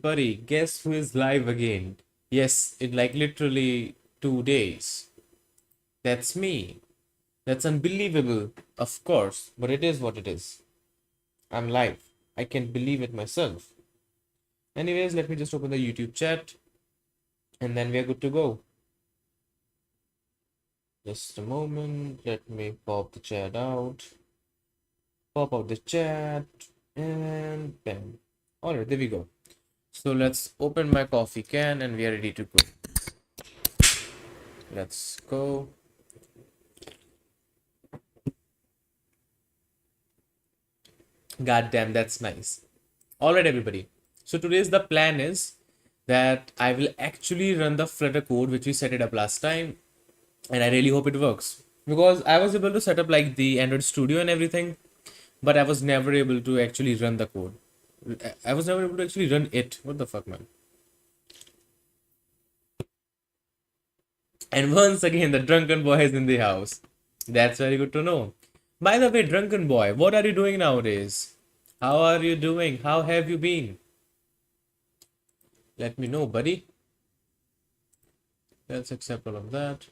buddy, guess who is live again? Yes, in like literally 2 days. That's me. That's unbelievable, of course, but it is what it is. I'm live. I can't believe it myself. Anyways, let me just open the YouTube chat and then we are good to go. Just a moment. Let me pop the chat out. Pop out the chat and bam. Alright, there we go. So let's open my coffee can and we are ready to go. Let's go. God damn, that's nice. Alright, everybody. So today's the plan is that I will actually run the Flutter code which we set it up last time, and I really hope it works because I was able to set up like the Android Studio and everything, but I was never able to actually run the code. I was never able to actually run it. What the fuck, man? And once again, the drunken boy is in the house. That's very good to know. By the way, drunken boy, what are you doing nowadays? How are you doing? How have you been? Let me know, buddy. Let's accept all of that.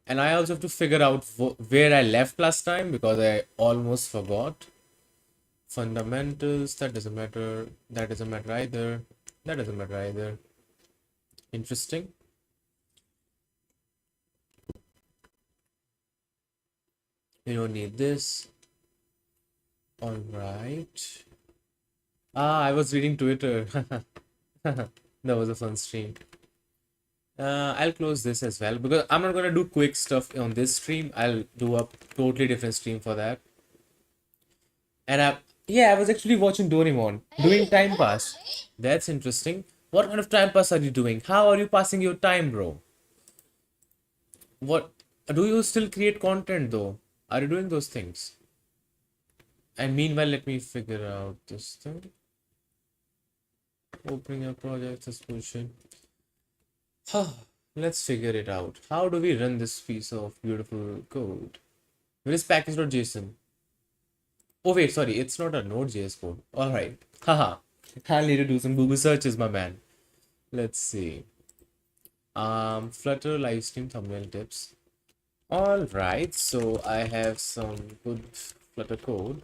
And I also have to figure out where I left last time because I almost forgot. Fundamentals, that doesn't matter. That doesn't matter either. That doesn't matter either. Interesting. You don't need this. All right. Ah, I was reading Twitter. That was a fun stream. I'll close this as well because I'm not gonna do quick stuff on this stream. I'll do a totally different stream for that. And yeah, I was actually watching Doraemon, doing time pass. That's interesting. What kind of time pass are you doing? How are you passing your time, bro? What do you still create content though? Are you doing those things? And meanwhile, let me figure out this thing. Opening a project, this bullshit. Let's figure it out. How do we run this piece of beautiful code? Where is package.json? Oh wait, sorry, it's not a Node.js code. All right. Haha. I'll need to do some Google searches, my man. Let's see. Flutter livestream thumbnail tips. All right, so I have some good Flutter code,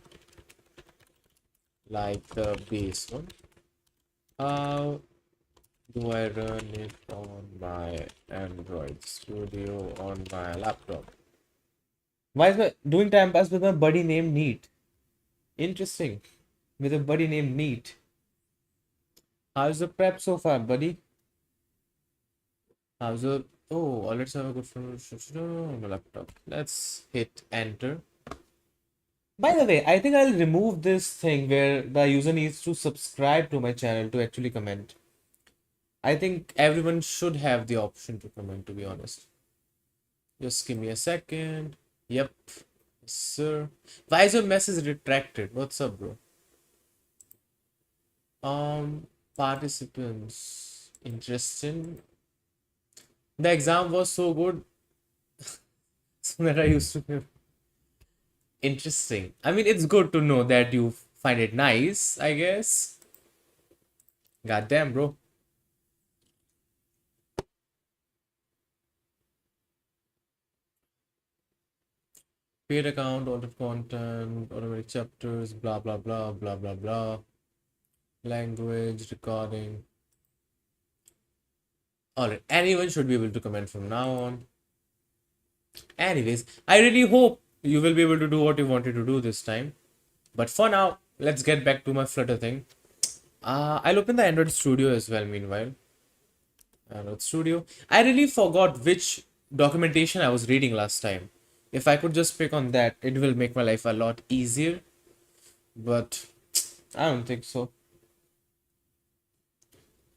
like the base one. How do I run it on my Android Studio on my laptop? Why is my doing time pass with my buddy named Neat? Interesting. With a buddy named Neat. How's the prep so far, buddy? How's the let's have a good phone on my laptop. Let's hit enter. By the way, I think I'll remove this thing where the user needs to subscribe to my channel to actually comment. I think everyone should have the option to comment, to be honest. Just give me a second. Yep, sir. Why is your message retracted? What's up, bro? Participants. Interesting. The exam was so good so that I used to. Interesting. I mean, it's good to know that you find it nice, I guess. Goddamn, bro. Paid account, altered content, automatic chapters, blah blah blah blah blah blah. Language, recording. Alright, anyone should be able to comment from now on. Anyways, I really hope you will be able to do what you wanted to do this time. But for now, let's get back to my Flutter thing. I'll open the Android Studio as well, meanwhile. Android Studio. I really forgot which documentation I was reading last time. If I could just pick on that, it will make my life a lot easier. But I don't think so.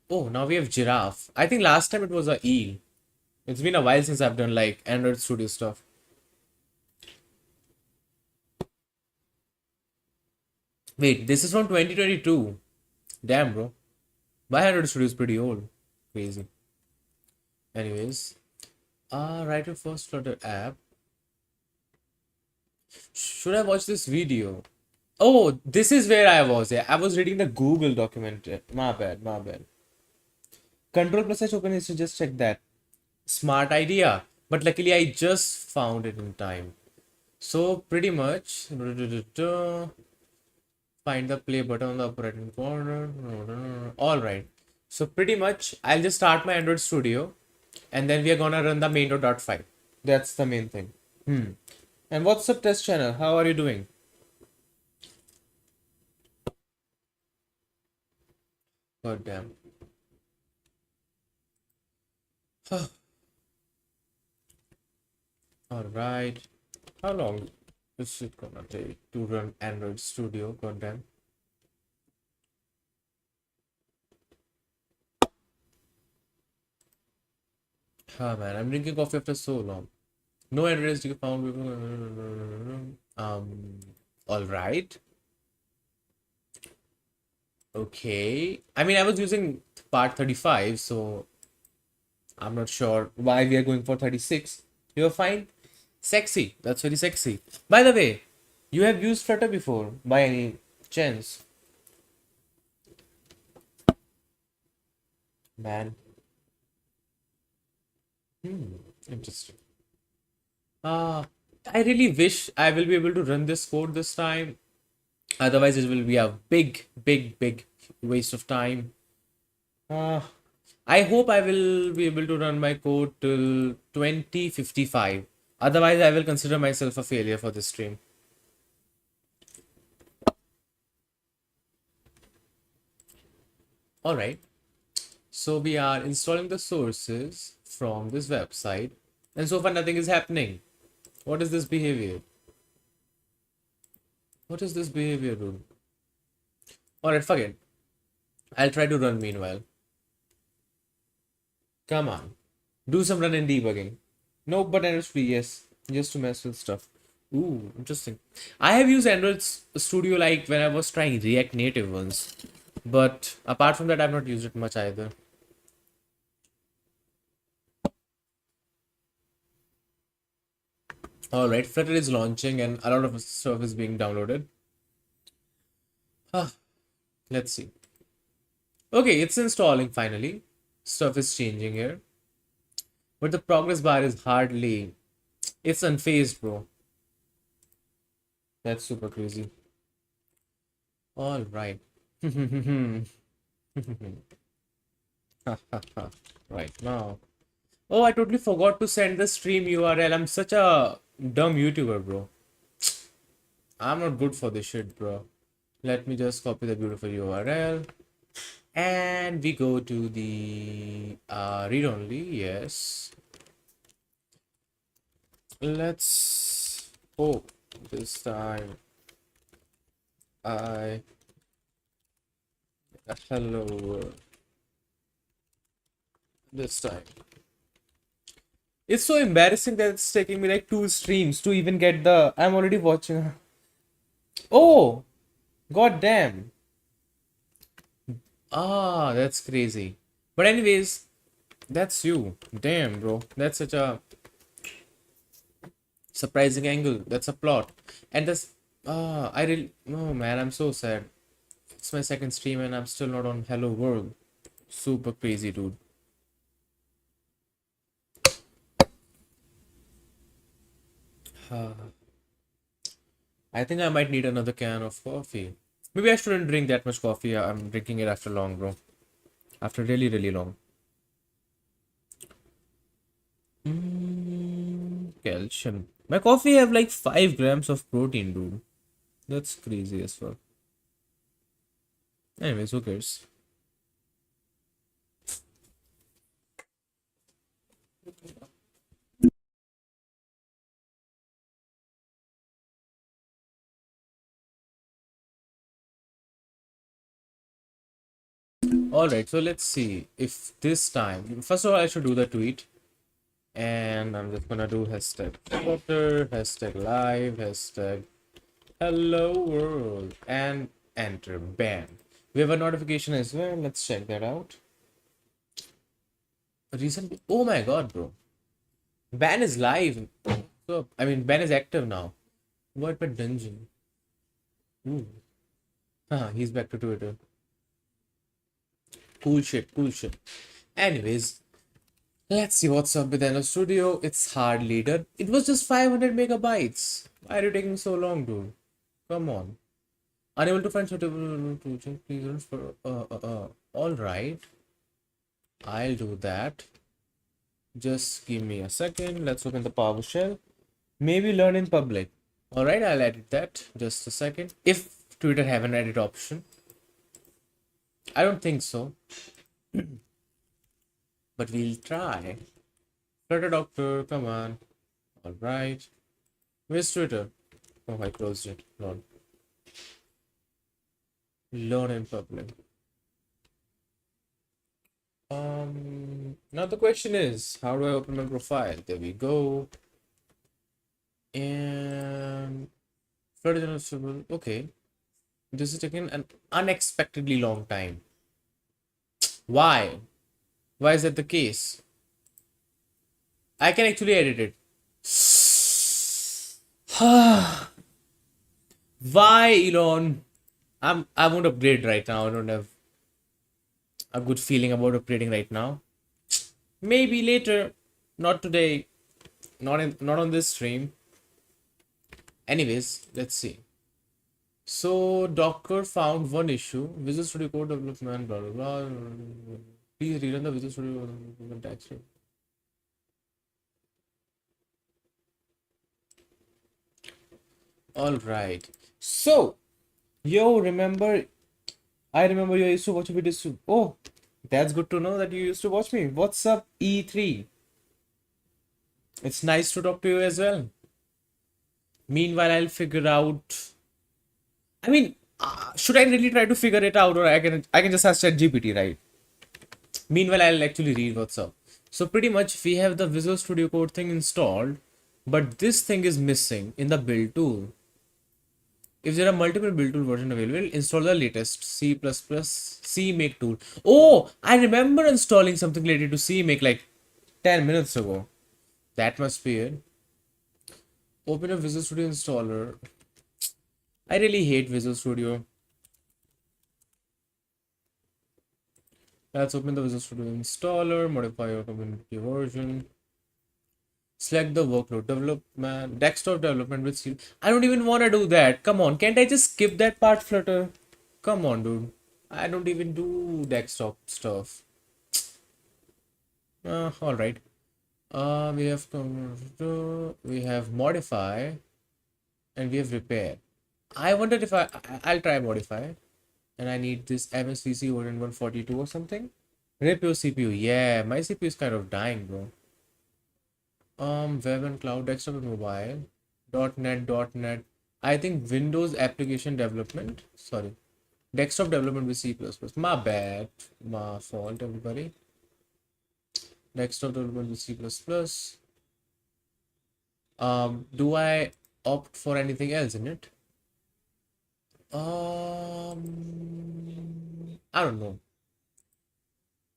Oh, now we have giraffe. I think last time it was a eel. It's been a while since I've done like Android Studio stuff. Wait, this is from 2022. Damn, bro. My Android Studio is pretty old. Crazy. Anyways, write your first Flutter app. Should I watch this video? Oh, this is where I was. Yeah, I was reading the Google document. My bad, my bad. Control plus H open is to just check that. Smart idea. But luckily, I just found it in time. So pretty much, find the play button on the upper right hand corner. All right. So pretty much, I'll just start my Android Studio, and then we are gonna run the main.5. That's the main thing. Hmm. And what's up, test channel? How are you doing? God damn. All right. How long is it gonna take to run Android Studio? God damn. Ah man, I'm drinking coffee after so long. No address you found. All right. Okay. I mean, I was using part 35, so I'm not sure why we are going for 36. You're fine. Sexy. That's very sexy. By the way, you have used Flutter before, by any chance? Man. Hmm. Interesting. Uh, I really wish I will be able to run this code this time. Otherwise, it will be a big, big, big waste of time. Uh, I hope I will be able to run my code till 2055. Otherwise, I will consider myself a failure for this stream. All right. So we are installing the sources from this website, and so far nothing is happening. What is this behavior? What is this behavior, dude? All right, fuck it. I'll try to run meanwhile. Come on. Do some run and debugging. No, but Android Studio, yes. Just to mess with stuff. Ooh, interesting. I have used Android Studio like when I was trying React Native once. But apart from that, I've not used it much either. Alright, Flutter is launching and a lot of stuff is being downloaded. Ah, let's see. Okay, it's installing finally. Stuff is changing here. But the progress bar is hardly. It's unfazed, bro. That's super crazy. Alright. Right now. Oh, I totally forgot to send the stream URL. I'm such a dumb YouTuber, bro. I'm not good for this shit, bro. Let me just copy the beautiful URL. And we go to the read only. Yes. Let's hope this time I hello world. This time. It's so embarrassing that it's taking me like two streams to even get the. I'm already watching. Oh, god damn. Ah, that's crazy. But anyways, that's you. Damn, bro. That's such a surprising angle. That's a plot. And this I really oh man, I'm so sad. It's my second stream and I'm still not on Hello World. Super crazy, dude. I think I might need another can of coffee. Maybe I shouldn't drink that much coffee. I'm drinking it after long, bro. After really, really long. Calcium. My coffee have like 5 grams of protein, dude. That's crazy as well. Anyways, who cares? Alright, so let's see if this time. First of all, I should do the tweet. And I'm just gonna do hashtag Flutter, hashtag live, hashtag hello world, and enter. Bam. We have a notification as well. Let's check that out. Recent. Oh my god, bro. Ban is live. So, I mean, ban is active now. What but dungeon? Ooh. He's back to Twitter. Cool shit, cool shit. Anyways, let's see what's up with Nano Studio. It's hardly done. It was just 500 megabytes. Why are you taking so long, dude? Come on. Unable to find suitable to check please run for all right. I'll do that. Just give me a second. Let's open the PowerShell. Maybe learn in public. All right, I'll edit that. Just a second. If Twitter have an edit option, I don't think so, but we'll try. Flutter Doctor, come on. All right. Where's Twitter? Oh, I closed it. Lord. Learn in public. Now the question is, how do I open my profile? There we go. And Flutter General, okay. This is taking an unexpectedly long time. Why? Why is that the case? I can actually edit it. Why, Elon? I won't upgrade right now. I don't have a good feeling about upgrading right now. Maybe later, not today, not on this stream. Anyways, let's see. So Docker found one issue. Visual Studio Code development, blah blah blah. Please rerun the Visual Studio development text. All right. So, yo, I remember you used to watch videos too. Oh, that's good to know that you used to watch me. What's up, E3? It's nice to talk to you as well. Meanwhile, I'll figure out. I mean, should I really try to figure it out, or I can just ask ChatGPT, right? Meanwhile, I'll actually read what's up. So pretty much, we have the Visual Studio Code thing installed, but this thing is missing in the build tool. If there are multiple build tool version available, install the latest C++ CMake tool. Oh, I remember installing something related to CMake like 10 minutes ago. That must be it. Open a Visual Studio installer. I really hate Visual Studio. Let's open the Visual Studio installer, modify your community version. Select the workload, development, desktop development with C. I don't even want to do that. Come on, can't I just skip that part, Flutter? Come on, dude. I don't even do desktop stuff. All right. We have modify, and we have repair. I wondered if I'll try modify, and I need this MSVC version 142 or something. Rip your CPU. Yeah, my CPU is kind of dying, bro. Web and cloud, desktop and mobile. .NET. I think Windows application development. Sorry, desktop development with C++. My bad. My fault, everybody. Desktop development with C++. Do I opt for anything else in it? I don't know.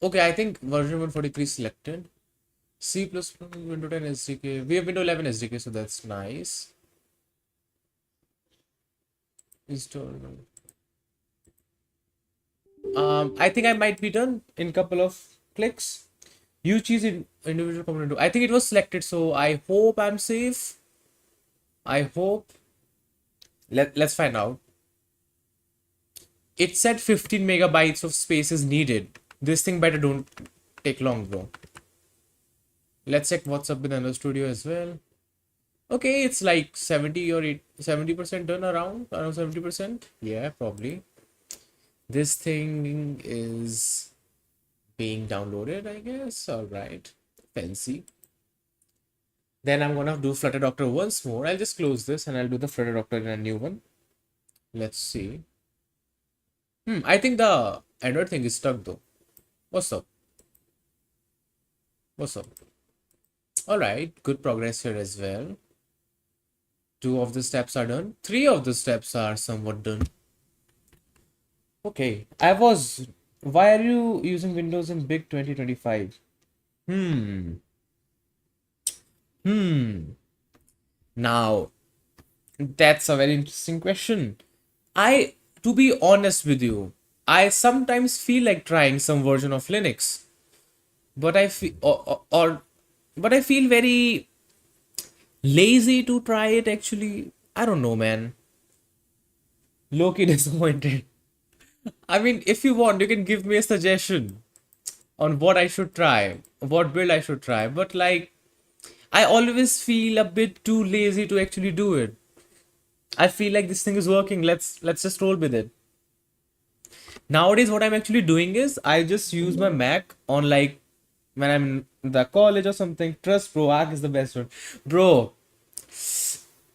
Okay, I think version 143 selected. C++, Windows 10 SDK. We have Windows 11 SDK, so that's nice. Install. I think I might be done in couple of clicks. You choose individual component. I think it was selected, so I hope I'm safe. I hope. Let's find out. It said 15 megabytes of space is needed. This thing better don't take long, bro. Let's check what's up with Nano Studio as well. Okay, it's like 70 or 70% done around 70%. Yeah, probably. This thing is being downloaded, I guess. All right, fancy. Then I'm gonna do Flutter Doctor once more. I'll just close this and I'll do the Flutter Doctor in a new one. Let's see. I think the Android thing is stuck though. What's up? What's up? All right, good progress here as well. 2 of the steps are done. 3 of the steps are somewhat done. Okay, why are you using Windows in Big 2025? Hmm. Hmm. Now, that's a very interesting question. I, to be honest with you, I sometimes feel like trying some version of Linux, but I feel but I feel very lazy to try it actually. I don't know, man. Low-key disappointed. I mean, if you want, you can give me a suggestion on what I should try, what build I should try. But like, I always feel a bit too lazy to actually do it. I feel like this thing is working. Let's just roll with it. Nowadays, what I'm actually doing is I just use my Mac on like when I'm in the college or something. Trust, bro, Arc is the best one. Bro,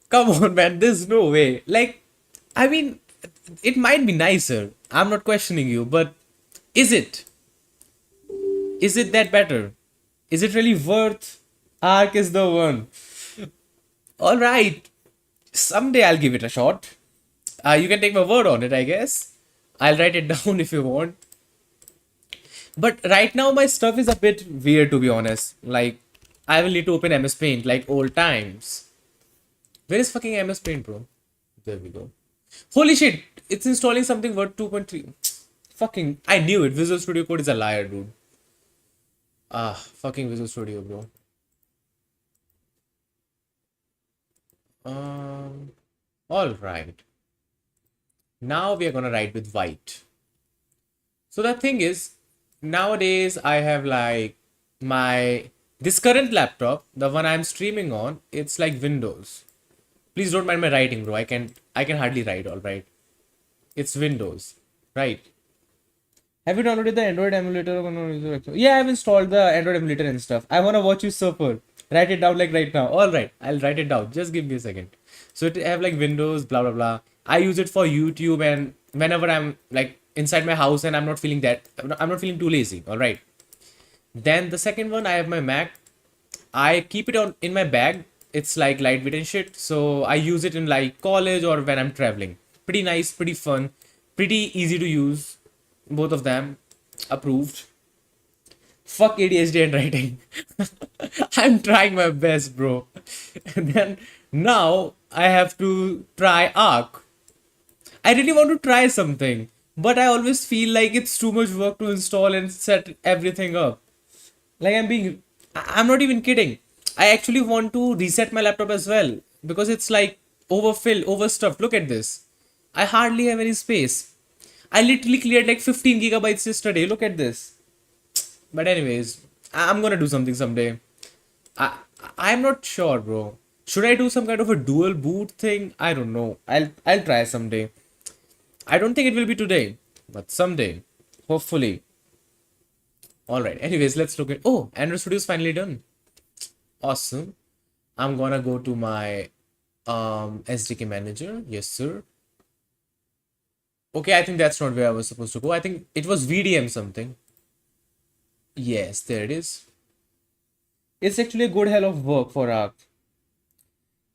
come on, man. There's no way. Like, I mean, it might be nicer. I'm not questioning you, but is it? Is it that better? Is it really worth? Arc is the one. All right. Someday I'll give it a shot. You can take my word on it, I guess. I'll write it down if you want. But right now, my stuff is a bit weird, to be honest. Like, I will need to open MS Paint like old times. Where is fucking MS Paint, bro? There we go. Holy shit! It's installing something worth 2.3. Fucking, I knew it. Visual Studio Code is a liar, dude. Ah, fucking Visual Studio, bro. Um, all right. Now we are gonna write with white. So the thing is, nowadays I have like my this current laptop, the one I'm streaming on, it's like Windows. Please don't mind my writing, bro. I can hardly write, all right. It's Windows, right? Have you downloaded the Android emulator? Yeah, I've installed the Android emulator and stuff. I wanna watch you suffer. Write it down like right now. All right, I'll write it down. Just give me a second. So it have like Windows, blah blah blah. I use it for YouTube and whenever I'm like inside my house and I'm not feeling too lazy. All right. Then the second one, I have my Mac. I keep it on in my bag. It's like lightweight and shit. So I use it in like college or when I'm traveling. Pretty nice, pretty fun, pretty easy to use. Both of them approved. Fuck ADHD and writing. I'm trying my best, bro. And then now I have to try Arc. I really want to try something, but I always feel like it's too much work to install and set everything up. Like I'm not even kidding. I actually want to reset my laptop as well because it's like overfilled, overstuffed. Look at this. I hardly have any space. I literally cleared like 15 gigabytes yesterday. Look at this. But anyways, I'm gonna do something someday. I I'm not sure, bro. Should I do some kind of a dual boot thing? I don't know. I'll try someday. I don't think it will be today, but someday, hopefully. All right. Anyways, let's look at. Oh, Android Studio is finally done. Awesome. I'm gonna go to my SDK manager. Yes, sir. Okay, I think that's not where I was supposed to go. I think it was VDM something. Yes, there it is. It's actually a good hell of work for Arc.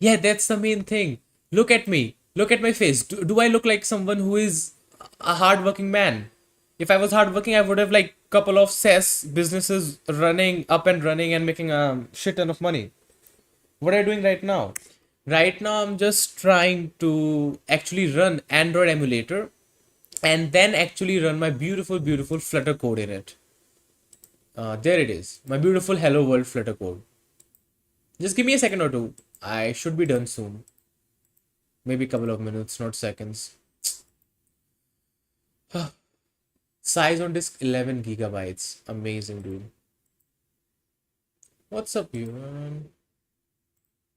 Yeah, that's the main thing. Look at me. Look at my face. Do I look like someone who is a hardworking man? If I was hardworking, I would have like couple of SaaS businesses running up and running and making a shit ton of money. What are you doing right now? Right now, I'm just trying to actually run Android emulator and then actually run my beautiful, beautiful Flutter code in it. There it is. My beautiful Hello World Flutter code. Just give me a second or two. I should be done soon. Maybe a couple of minutes, not seconds. Size on disk 11 gigabytes. Amazing, dude. What's up, you?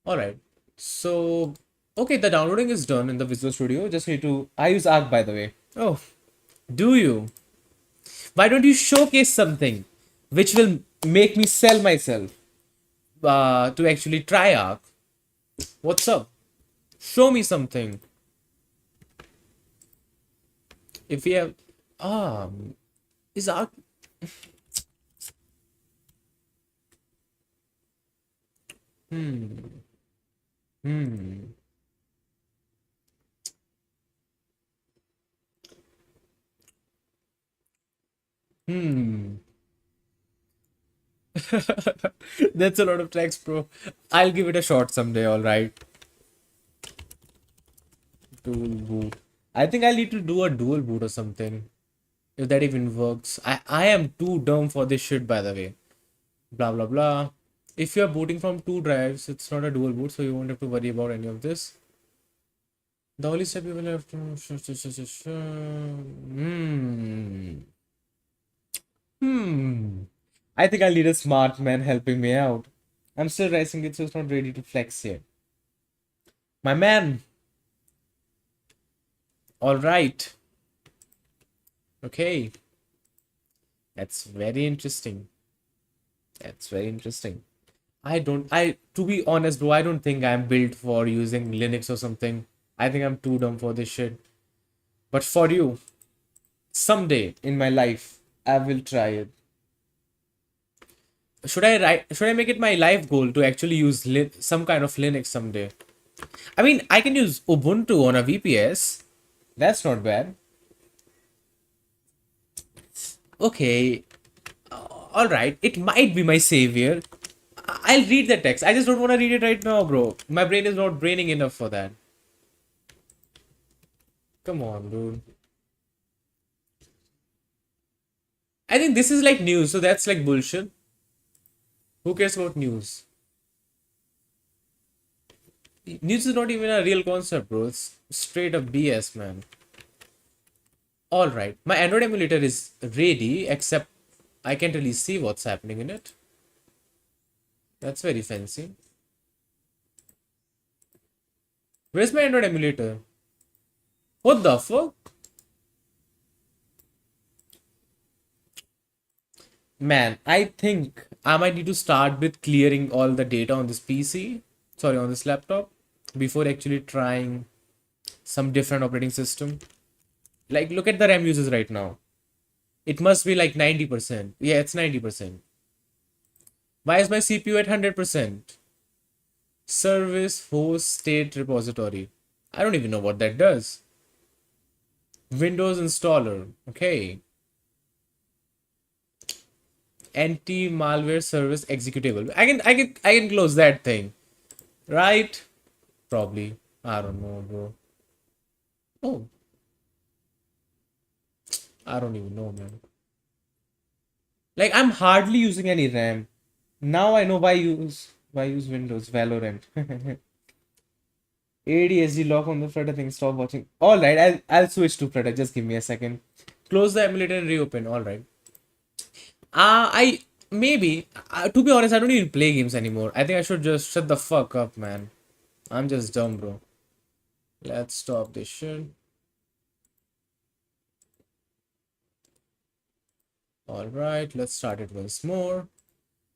All right. So, okay, the downloading is done in the Visual Studio. Just need to. I use Arc, by the way. Oh, do you? Why don't you showcase something which will make me sell myself to actually try Arc? What's up? Show me something. If we have, um, is Arc? Hmm. Hmm. Hmm. That's a lot of text, bro. I'll give it a shot someday. All right. Tool boot. I think I need to do a dual boot or something. If that even works. I am too dumb for this shit, by the way. Blah blah blah. If you're booting from two drives, it's not a dual boot, so you won't have to worry about any of this. The only step you will have to. Hmm. I think I'll need a smart man helping me out. I'm still racing it, so it's not ready to flex yet. My man. All right. Okay. That's very interesting. That's very interesting. To be honest, bro, I don't think I'm built for using Linux or something. I think I'm too dumb for this shit. But for you, someday in my life, I will try it. Should I make it my life goal to actually use some kind of Linux someday? I mean, I can use Ubuntu on a VPS. That's not bad. Okay, all right. It might be my savior. I'll read the text. I just don't want to read it right now, bro. My brain is not braining enough for that. Come on, dude. I think this is like news, so that's like bullshit. Who cares about news? News is not even a real concept, bro. It's straight up BS, man. Alright, my Android emulator is ready, except I can't really see what's happening in it. That's very fancy. Where's my Android emulator? What the fuck? Man, I think I might need to start with clearing all the data on this PC, sorry, on this laptop, before actually trying some different operating system. Like, look at the RAM users right now. It must be like 90%. Yeah, it's 90%. Why is my CPU at 100%? Service host state repository. I don't even know what that does. Windows installer. Okay. Anti-malware service executable. I can close that thing. Right? Probably. I don't know, bro. Oh, I don't even know, man. Like I'm hardly using any RAM. Now I know why use Windows Valorant. ADSG lock on the Flutter thing. Stop watching. All right, I'll switch to Flutter. Just give me a second. Close the emulator and reopen. All right. I maybe to be honest, I don't even play games anymore. I think I should just shut the fuck up, man. I'm just dumb, bro. Let's stop this shit. All right, let's start it once more.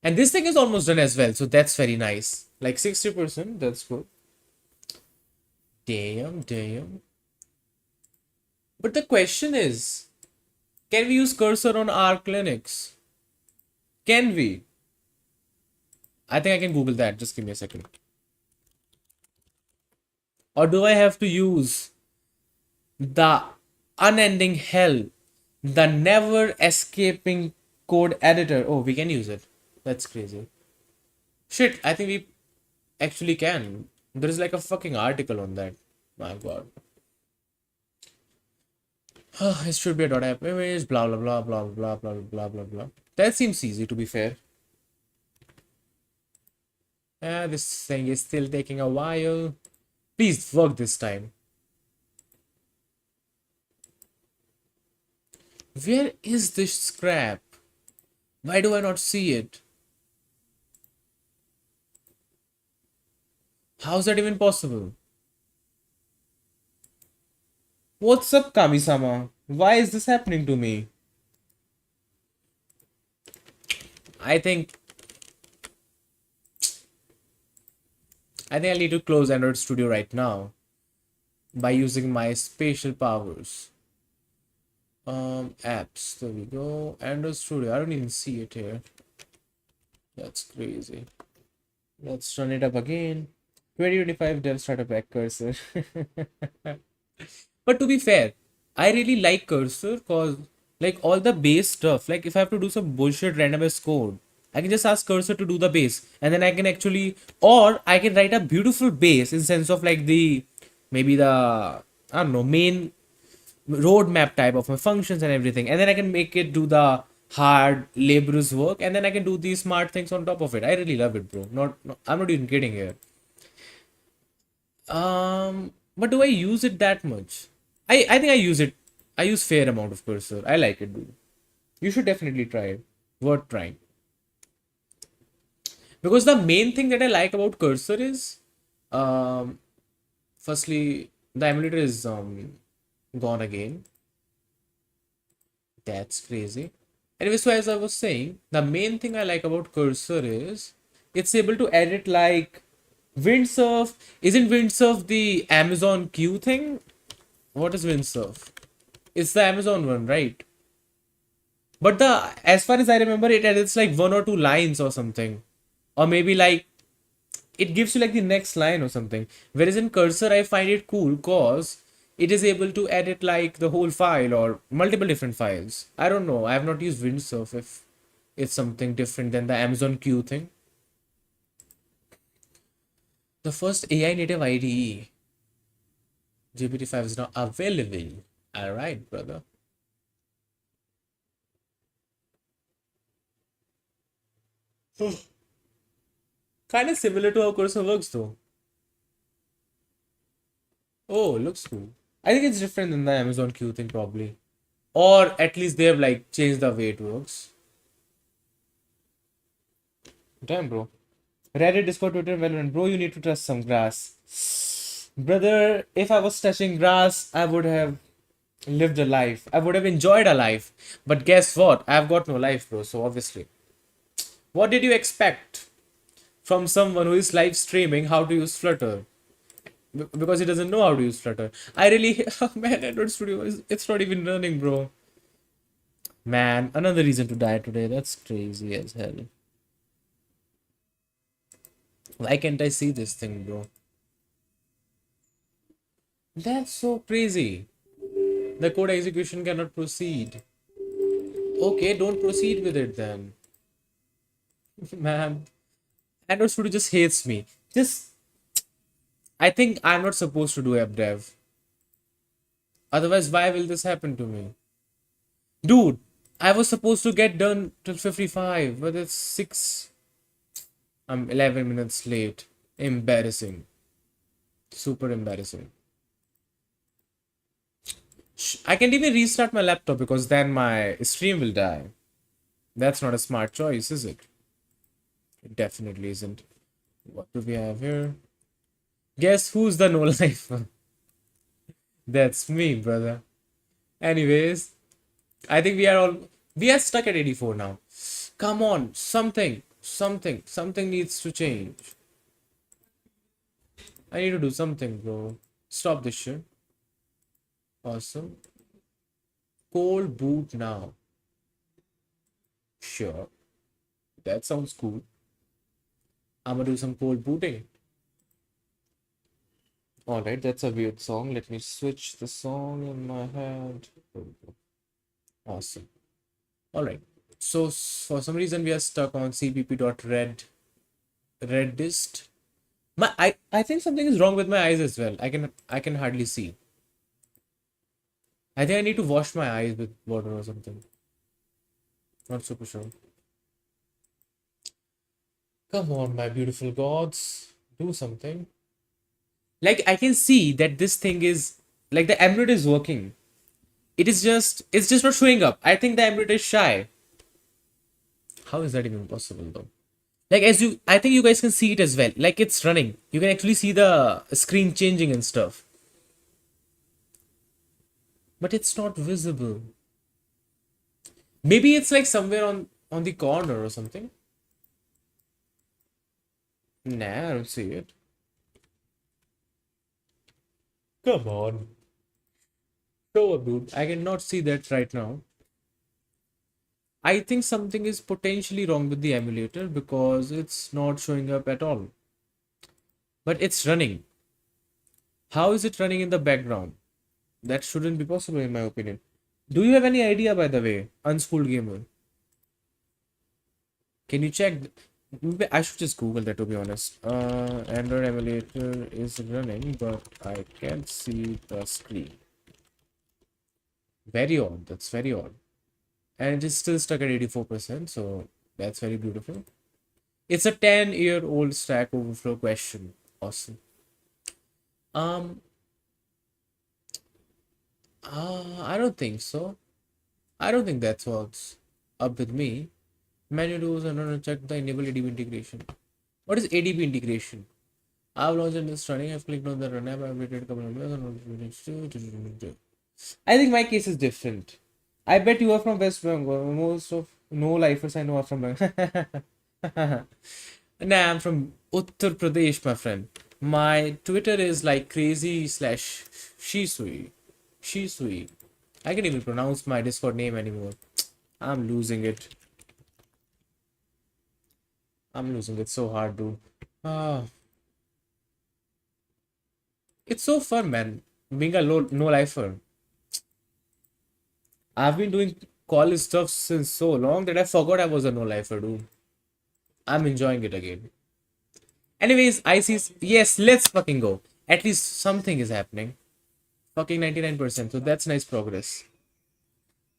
And this thing is almost done as well, so that's very nice. Like 60%, that's good. Damn, damn. But the question is, can we use cursor on Arc Linux? Can we? I think I can Google that. Just give me a second. Or do I have to use the unending hell, the never escaping code editor? Oh, we can use it. That's crazy. Shit, I think we actually can. There is like a fucking article on that. My god. It should be a .app image, blah blah blah blah blah blah blah blah blah. That seems easy to be fair. This thing is still taking a while. Please work this time. Where is this scrap? Why do I not see it? How is that even possible? What's up, Kami-sama? Why is this happening to me? I think I need to close Android Studio right now by using my spatial powers. Apps. There we go. Android Studio. I don't even see it here. That's crazy. Let's run it up again. 2025 Dev Startup Pack cursor. But to be fair, I really like cursor because like all the base stuff, like if I have to do some bullshit randomized code, I can just ask cursor to do the base and then I can actually, or I can write a beautiful base in sense of like the, maybe the, I don't know, main roadmap type of my functions and everything, and then I can make it do the hard laborious work, and then I can do these smart things on top of it. I really love it, bro. Not, no, I'm not even kidding here. But do I use it that much? I think I use it. I use fair amount of cursor. I like it, dude. You should definitely try it. Worth trying. Because the main thing that I like about cursor is, um, firstly, the emulator is gone again. That's crazy. Anyway, so as I was saying, the main thing I like about cursor is it's able to edit like windsurf. Isn't windsurf the Amazon Q thing? What is windsurf? It's the Amazon one, right? But the as far as I remember, it edits like one or two lines or something, or maybe like it gives you like the next line or something. Whereas in cursor, I find it cool cause it is able to edit like the whole file or multiple different files. I don't know. I have not used windsurf if it's something different than the Amazon Q thing. The first AI native IDE GPT-5 is now available. All right, brother. Kind of similar to how cursor works though. Oh, looks cool. I think it's different than the Amazon Q thing probably. Or at least they have like changed the way it works. Damn, bro. Reddit, Discord, Twitter, Valorant. Bro, you need to touch some grass. Brother, if I was touching grass, I would have lived a life. I would have enjoyed a life. But guess what? I've got no life, bro. So obviously. What did you expect from someone who is live streaming how to use Flutter? Because he doesn't know how to use Flutter. I really, oh man, Android Studio it's not even running, bro. Man, another reason to die today. That's crazy as hell. Why can't I see this thing, bro? That's so crazy. The code execution cannot proceed. Okay, don't proceed with it then. Man, Android Studio just hates me. Just, I think I'm not supposed to do app dev. Otherwise, why will this happen to me? Dude, I was supposed to get done till 55, but it's 6. I'm 11 minutes late. Embarrassing. Super embarrassing. I can't even restart my laptop because then my stream will die. That's not a smart choice, is it? It definitely isn't. What do we have here? Guess who's the no lifer? That's me, brother. Anyways, I think we are stuck at 84 now. Come on, something needs to change. I need to do something, bro. Stop this shit. Awesome. Cold boot now. Sure. That sounds cool. I'm gonna do some cold booting. Alright, that's a weird song. Let me switch the song in my head. Awesome. Alright. So for some reason we are stuck on cpp.red reddist. I think something is wrong with my eyes as well. I can hardly see. I think I need to wash my eyes with water or something. Not super sure. Come on, my beautiful gods. Do something. Like I can see that this thing is like the emulator is working. It's just not showing up. I think the emulator is shy. How is that even possible though? Like as you I think you guys can see it as well. Like it's running. You can actually see the screen changing and stuff. But it's not visible. Maybe it's like somewhere on the corner or something. Nah, I don't see it. Come on. Show up, dude. I cannot see that right now. I think something is potentially wrong with the emulator because it's not showing up at all. But it's running. How is it running in the background? That shouldn't be possible in my opinion. Do you have any idea, by the way, unschooled gamer? Can you check? Maybe I should just Google that to be honest. Android emulator is running, but I can't see the screen. Very odd. That's very odd. And it is still stuck at 84%. So that's very beautiful. It's a 10-year-old Stack Overflow question. Awesome. Um, I don't think so. I don't think that's what's up with me. Menu tools and run check the enable ADB integration. What is ADB integration? I've launched and it's running. I've clicked on the run app. I've waited a couple of minutes. I think my case is different. I bet you are from West Bengal. Most of no lifers I know are from Bengal. Nah, I'm from Uttar Pradesh, my friend. My Twitter is like crazy slash shisui. Shisui. I can't even pronounce my Discord name anymore. I'm losing it. I'm losing it so hard, dude. Ah, it's so fun, man. Being a no lifer. I've been doing college stuff since so long that I forgot I was a no lifer, dude. I'm enjoying it again. Anyways, I see. Yes, let's fucking go. At least something is happening. Fucking 99%. So that's nice progress.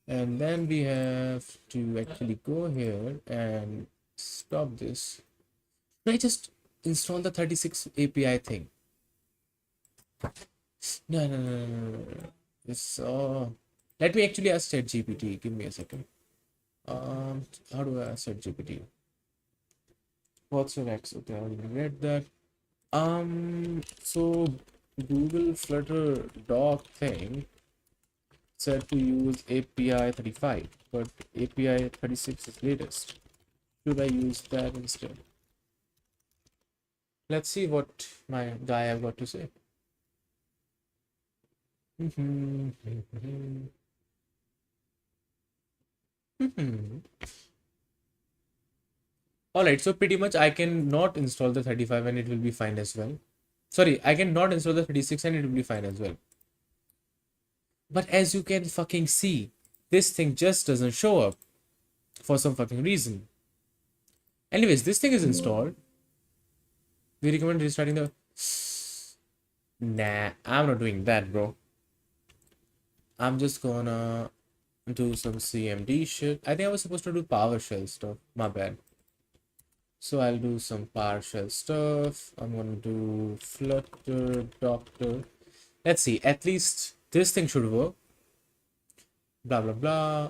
And then we have to actually go here and stop this. Should I just install the 36 API thing? No, no, no, no, no, no, no. This, let me actually ask ChatGPT. Give me a second. How do I ask ChatGPT? What's your access? Okay, I already read that. So Google Flutter doc thing said to use API 35, but API 36 is latest. Should I use that instead? Let's see what my guy have got to say. Alright, so pretty much I can not install the 35 and it will be fine as well. Sorry, I can not install the 36 and it will be fine as well. But as you can fucking see, this thing just doesn't show up for some fucking reason. Anyways, this thing is installed. We recommend restarting the... Nah, I'm not doing that, bro. I'm just gonna do some CMD shit. I think I was supposed to do PowerShell stuff. My bad. So I'll do some PowerShell stuff. I'm gonna do Flutter, Doctor. Let's see. At least this thing should work. Blah, blah, blah.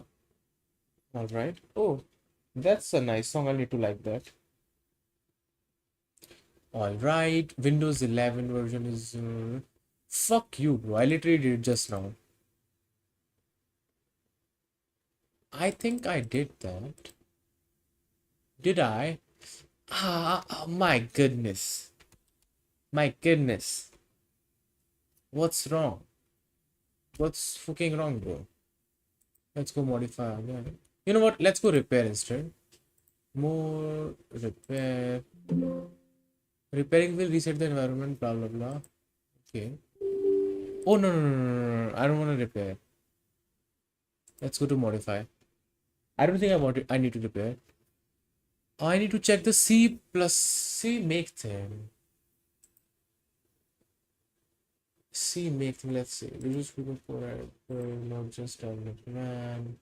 All right. Oh, that's a nice song. I need to like that. All right. Windows 11 version is... fuck you, bro. I literally did it just now. I think I did that. Did I? Oh, my goodness. My goodness. What's wrong? What's fucking wrong, bro? Let's go modify again. You know what? Let's go repair instead. More repair. Repairing will reset the environment, blah blah blah. Okay. Oh no no no no no no! I don't want to repair. Let's go to modify. I don't think I want it. I need to repair. Oh, I need to check the C plus C make thing. C make thing. Let's see. Reduce people for not just development.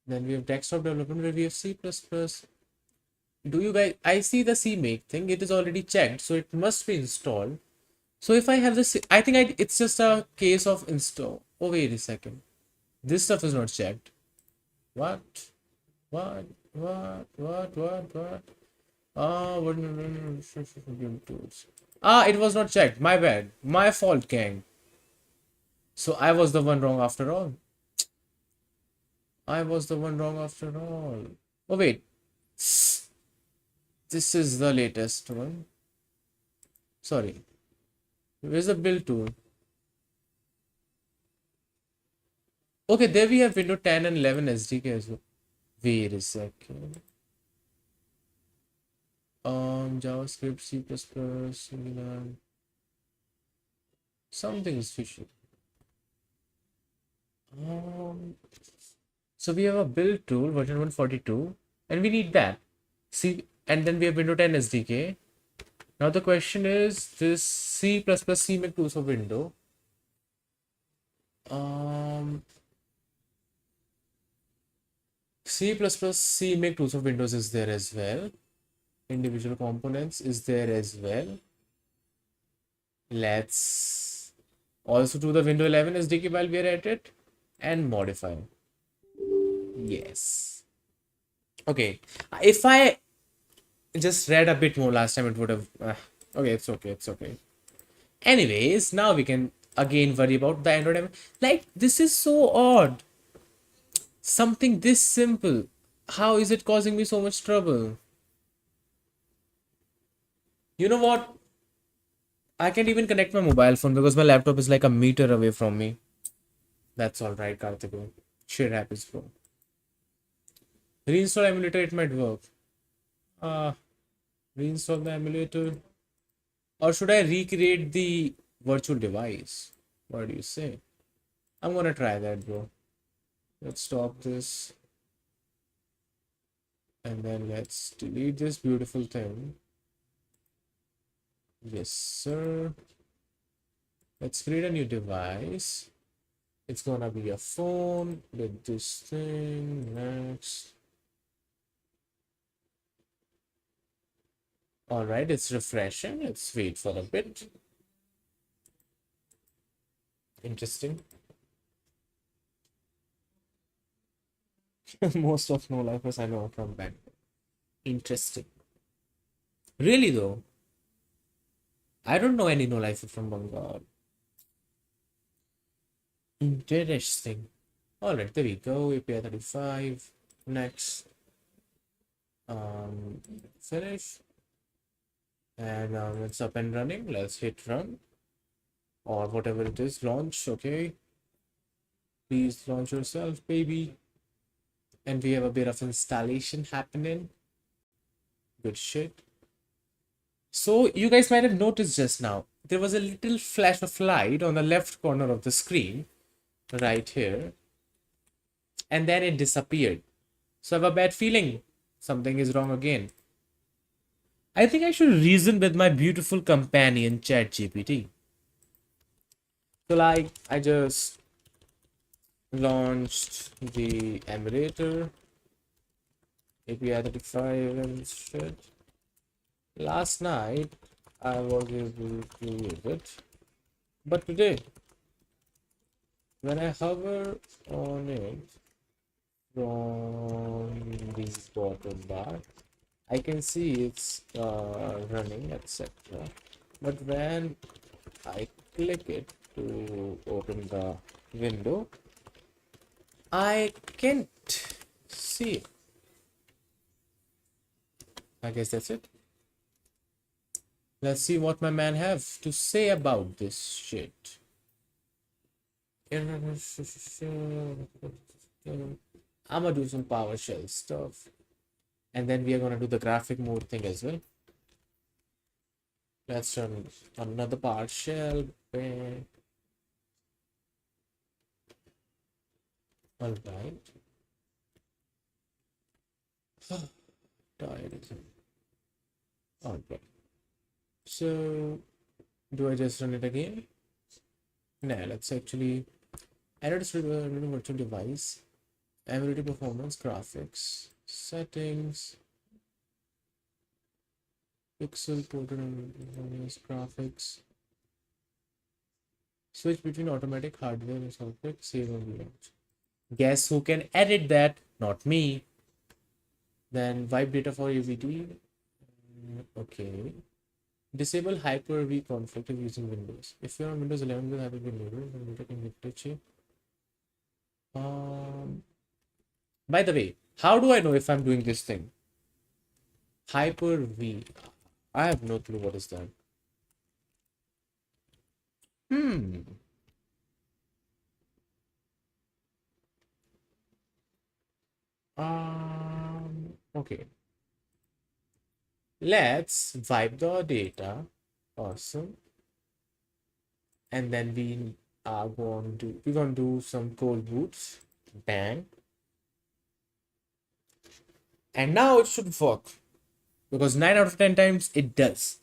Then we have desktop development where we have C plus plus. Do you guys? I see the C make thing. It is already checked, so it must be installed. So if I have this, I think it's just a case of install. Oh, wait a second. This stuff is not checked. What? What? What? Ah, what? Tools. Ah, it was not checked. My bad. My fault, gang. So I was the one wrong after all. I was the one wrong after all. Oh, wait. This is the latest one. Sorry. Where's the build tool? Okay, there we have Windows 10 and 11 SDK as well. Wait a second. JavaScript, C++, Angular. Something is fishy. So we have a build tool version 142 and we need that. See, and then we have Windows 10 SDK. Now the question is this C++ CMake tools for Windows. Um, C++ C make tools of Windows is there as well. Individual components is there as well. Let's also do the Windows 11 SDK while we are at it and modify. Yes. Okay. If I just read a bit more last time, it would have. Okay, it's okay. It's okay. Anyways, now we can again worry about the Android. Like, this is so odd. Something this simple. How is it causing me so much trouble? You know what? I can't even connect my mobile phone because my laptop is like a meter away from me. That's alright, Karthik. Shit happens, bro. Reinstall emulator, it might work. Uh, Reinstall the emulator. Or should I recreate the virtual device? What do you say? I'm gonna try that, bro. Let's stop this. And then let's delete this beautiful thing. Yes, sir. Let's create a new device. It's gonna be a phone with this thing. Next. All right, it's refreshing. Let's wait for a bit. Interesting. Most of no lifers I know are from Bangalore. Interesting. Really though, I don't know any no lifer from Bengal. Interesting. All right, there we go. API 35. Next. Finish. And it's up and running. Let's hit run or whatever it is. Launch. Okay. Please launch yourself, baby. And we have a bit of installation happening. Good shit. So you guys might have noticed just now, there was a little flash of light on the left corner of the screen, right here, and then it disappeared. So I have a bad feeling something is wrong again. I think I should reason with my beautiful companion ChatGPT. So like I just launched the emulator, API 35 and shit. Last night I was able to use it, but today when I hover on it from the bottom bar, I can see it's running, etc. But when I click it to open the window, I can't see it. I guess that's it. Let's see what my man have to say about this shit. I'm gonna do some PowerShell stuff. And then we are gonna do the graphic mode thing as well. Let's run another PowerShell. Alright. Tired. Alright. So do I just run it again? Nah, let's actually edit a virtual device, emulator performance, graphics, settings, pixel ported graphics, switch between automatic hardware and software, save and launch. Guess who can edit that? Not me. Then wipe data for UVD. Okay. Disable Hyper-V conflict if using Windows. If you're on Windows 11 with Hyper-V enabled, then data can get touchy. By the way, how do I know if I'm doing this thing? Hyper-V. I have no clue what is that. Okay. Let's wipe the data. Awesome. And then we're gonna do some cold boots. Bang. And now it should work. Because 9 out of 10 times it does.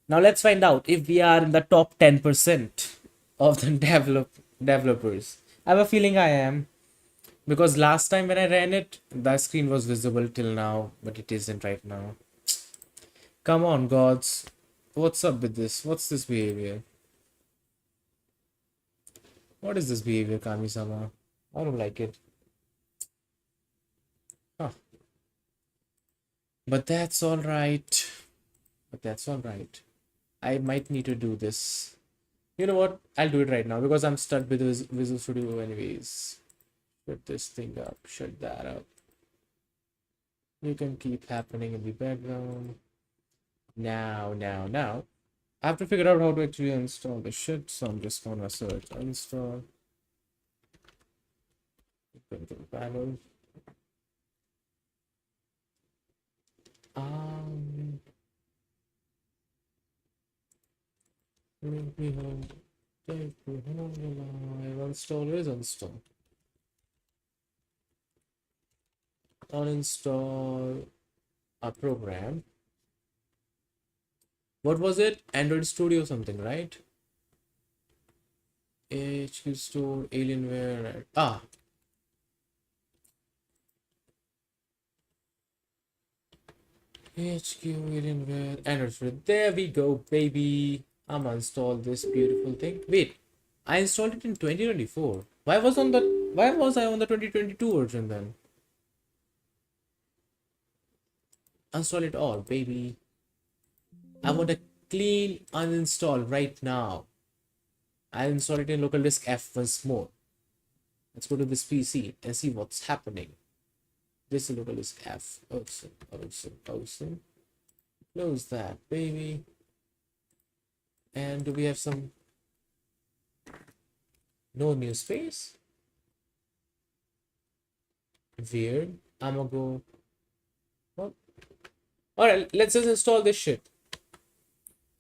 Now let's find out if we are in the top 10% of the developers. I have a feeling I am. Because last time when I ran it, the screen was visible till now, but it isn't right now. Come on, gods. What's up with this? What's this behavior? What is this behavior, Kami-sama? I don't like it. Huh. But that's all right. But that's all right. I might need to do this. You know what? I'll do it right now because I'm stuck with Visual Studio anyways. Shut this thing up. Shut that up. You can keep happening in the background. Now. I have to figure out how to actually install the shit, so I'm just gonna search install. Control panel. Um, take me home. Take me home. Install is install. Uninstall a program. What was it? Android Studio something, right? HQ Store, Alienware. Ah, HQ, Alienware, Android Studio. There we go, baby. I'm gonna install this beautiful thing. Wait, I installed it in 2024. Why was I on the 2022 version then? Install it all, baby. I want a clean uninstall right now. I'll install it in local disk F once more. Let's go to this PC and see what's happening. This is local disk F. Awesome. Close that, baby. And do we have some no new space? Weird. I'm gonna go. What? Alright, let's just install this shit.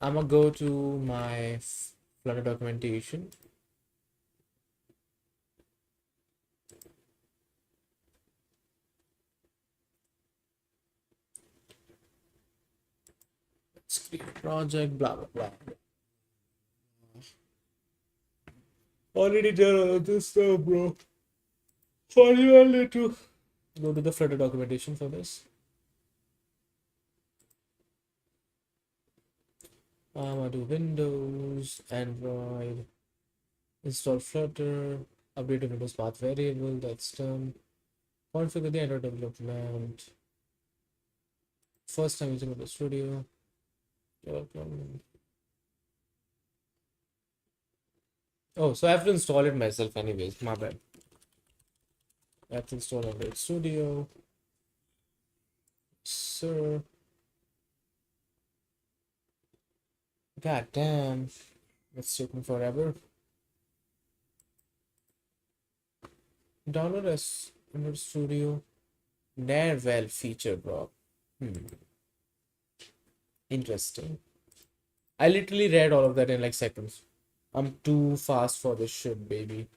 I'm gonna go to my Flutter documentation. Let's create project, blah blah blah. Already done all of this stuff, bro. Funny, I need to go to the Flutter documentation for this. I'm gonna do Windows, Android, install Flutter, update the Windows path variable, that's done. Configure the Android development. First time using Windows Studio. Development. Oh, so I have to install it myself anyways, my bad. I have to install Android Studio. Sir. God damn. It's taking forever. Download as Android Studio. Narwhal feature drop. Interesting. I literally read all of that in like seconds. I'm too fast for this shit, baby.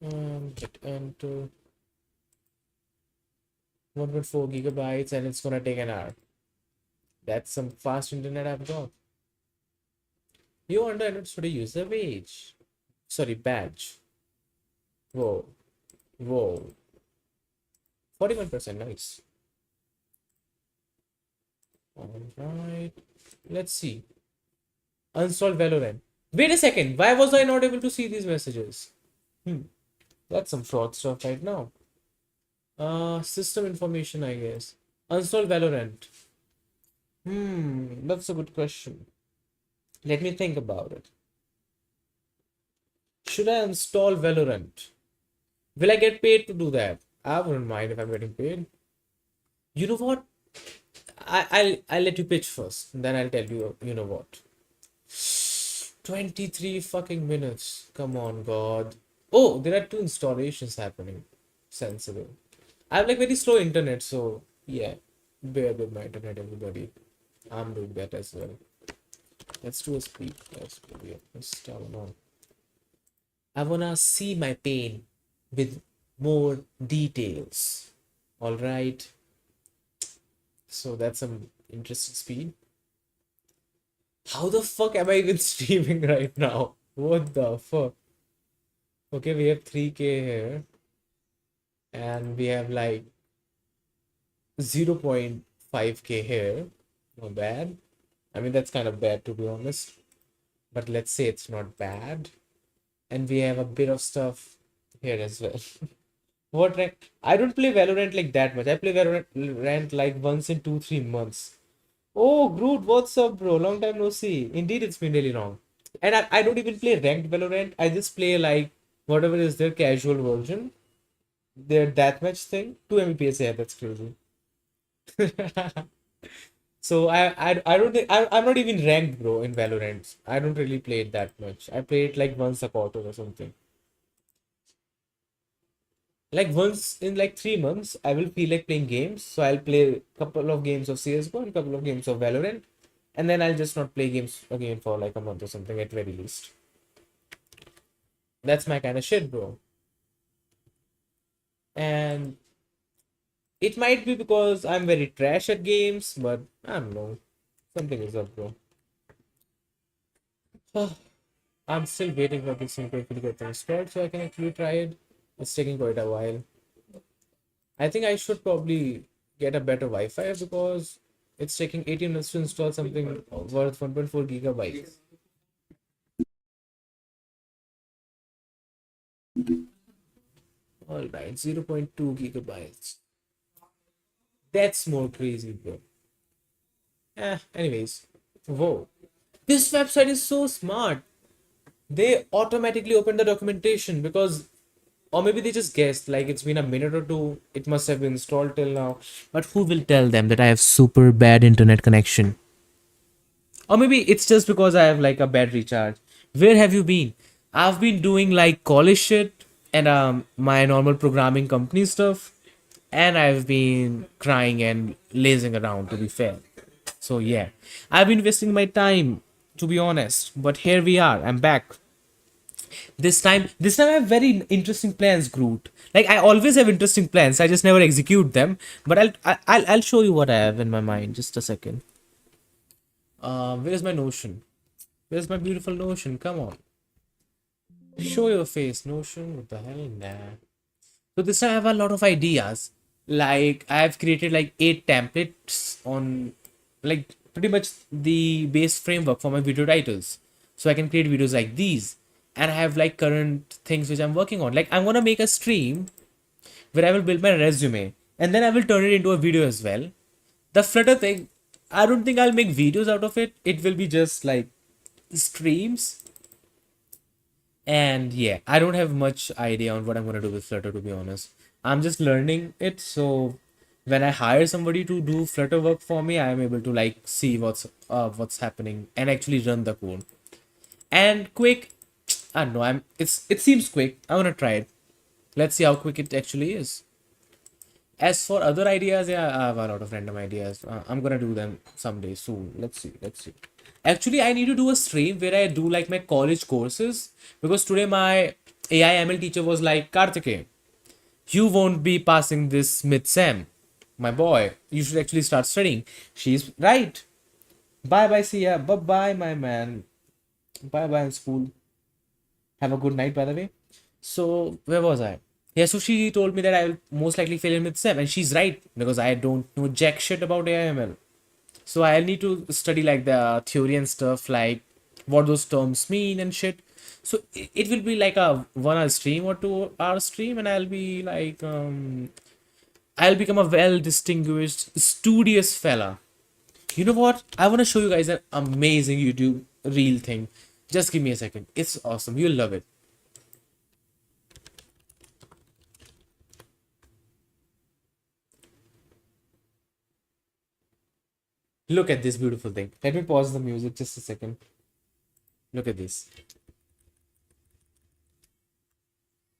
Hit enter. 1.4 gigabytes and it's gonna take an hour. That's some fast internet I've got. You under Android Studio user page. Sorry, badge. Whoa. 41%, nice. Alright. Let's see. Uninstall Valorant. Wait a second. Why was I not able to see these messages? That's some fraud stuff right now. System information, I guess. Uninstall Valorant. That's a good question. Let me think about it. Should I install Valorant? Will I get paid to do that? I wouldn't mind if I'm getting paid. You know what? I'll let you pitch first, then I'll tell you. You know what? 23 fucking minutes. Come on, God. Oh, there are two installations happening. Sensible. I have like very slow internet, so yeah. Bear with my internet, everybody. I'm doing that as well. Let's do a speed test. Let's turn on. I wanna see my pain with more details. All right. So that's some interesting speed. How the fuck am I even streaming right now? What the fuck? Okay, we have 3K here, and we have like 0.5K here. Not bad. I mean, that's kind of bad to be honest, but let's say it's not bad. And we have a bit of stuff here as well. What rank? I don't play Valorant like that much. I play Valorant like once in 2, 3 months. Oh, Groot, what's up, bro? Long time no see. Indeed, it's been really long. And I don't even play ranked Valorant. I just play like whatever is their casual version, their deathmatch thing. 2 Mbps, yeah, that's crazy. So I don't think I'm not even ranked, bro, in Valorant. I don't really play it that much. I play it like once a quarter or something. Like once in like 3 months, I will feel like playing games. So I'll play a couple of games of CS:GO and a couple of games of Valorant, and then I'll just not play games again for like a month or something at very least. That's my kind of shit, bro. And it might be because I'm very trash at games, but I don't know. Something is up, bro. I'm still waiting for this thing to actually get installed so I can actually try it. It's taking quite a while. I think I should probably get a better Wi-Fi because it's taking 18 minutes to install something worth 1.4 gigabytes. All right, 0.2 gigabytes. That's more crazy, bro. Anyways, whoa. This website is so smart. They automatically open the documentation because, or maybe they just guessed, like it's been a minute or two, it must have been installed till now. But who will tell them that I have super bad internet connection? Or maybe it's just because I have like a bad recharge. Where have you been? I've been doing like college shit and my normal programming company stuff, and I've been crying and lazing around to be fair. So yeah, I've been wasting my time to be honest. But here we are. I'm back. This time I have very interesting plans, Groot. Like I always have interesting plans. I just never execute them. But I'll show you what I have in my mind. Just a second. Where's my Notion? Where's my beautiful Notion? Come on. Show your face, Notion. What the hell? Nah. So this time I have a lot of ideas. Like I have created like 8 templates on like pretty much the base framework for my video titles. So I can create videos like these. And I have like current things which I'm working on. Like I'm gonna make a stream where I will build my resume and then I will turn it into a video as well. The Flutter thing, I don't think I'll make videos out of it. It will be just like streams. And yeah, I don't have much idea on what I'm gonna do with Flutter to be honest. I'm just learning it, so when I hire somebody to do Flutter work for me, I am able to like see what's happening and actually run the code. And quick, I don't know. It seems quick. I wanna try it. Let's see how quick it actually is. As for other ideas, yeah, I have a lot of random ideas. I'm gonna do them someday soon. Let's see. Let's see. Actually, I need to do a stream where I do like my college courses because today my AI/ML teacher was like, Kartike, you won't be passing this mid sem, my boy. You should actually start studying. She's right. Bye bye. See ya. Bye bye, my man. Bye bye in school. Have a good night, by the way. So where was I? Yeah, so she told me that I will most likely fail in mid sem, and she's right because I don't know jack shit about AI/ML. So I'll need to study like the theory and stuff, like what those terms mean and shit. So it will be like a 1 hour stream or 2 hour stream, and I'll become a well distinguished, studious fella. You know what? I want to show you guys an amazing YouTube reel thing. Just give me a second. It's awesome. You'll love it. Look at this beautiful thing. Let me pause the music just a second. Look at this.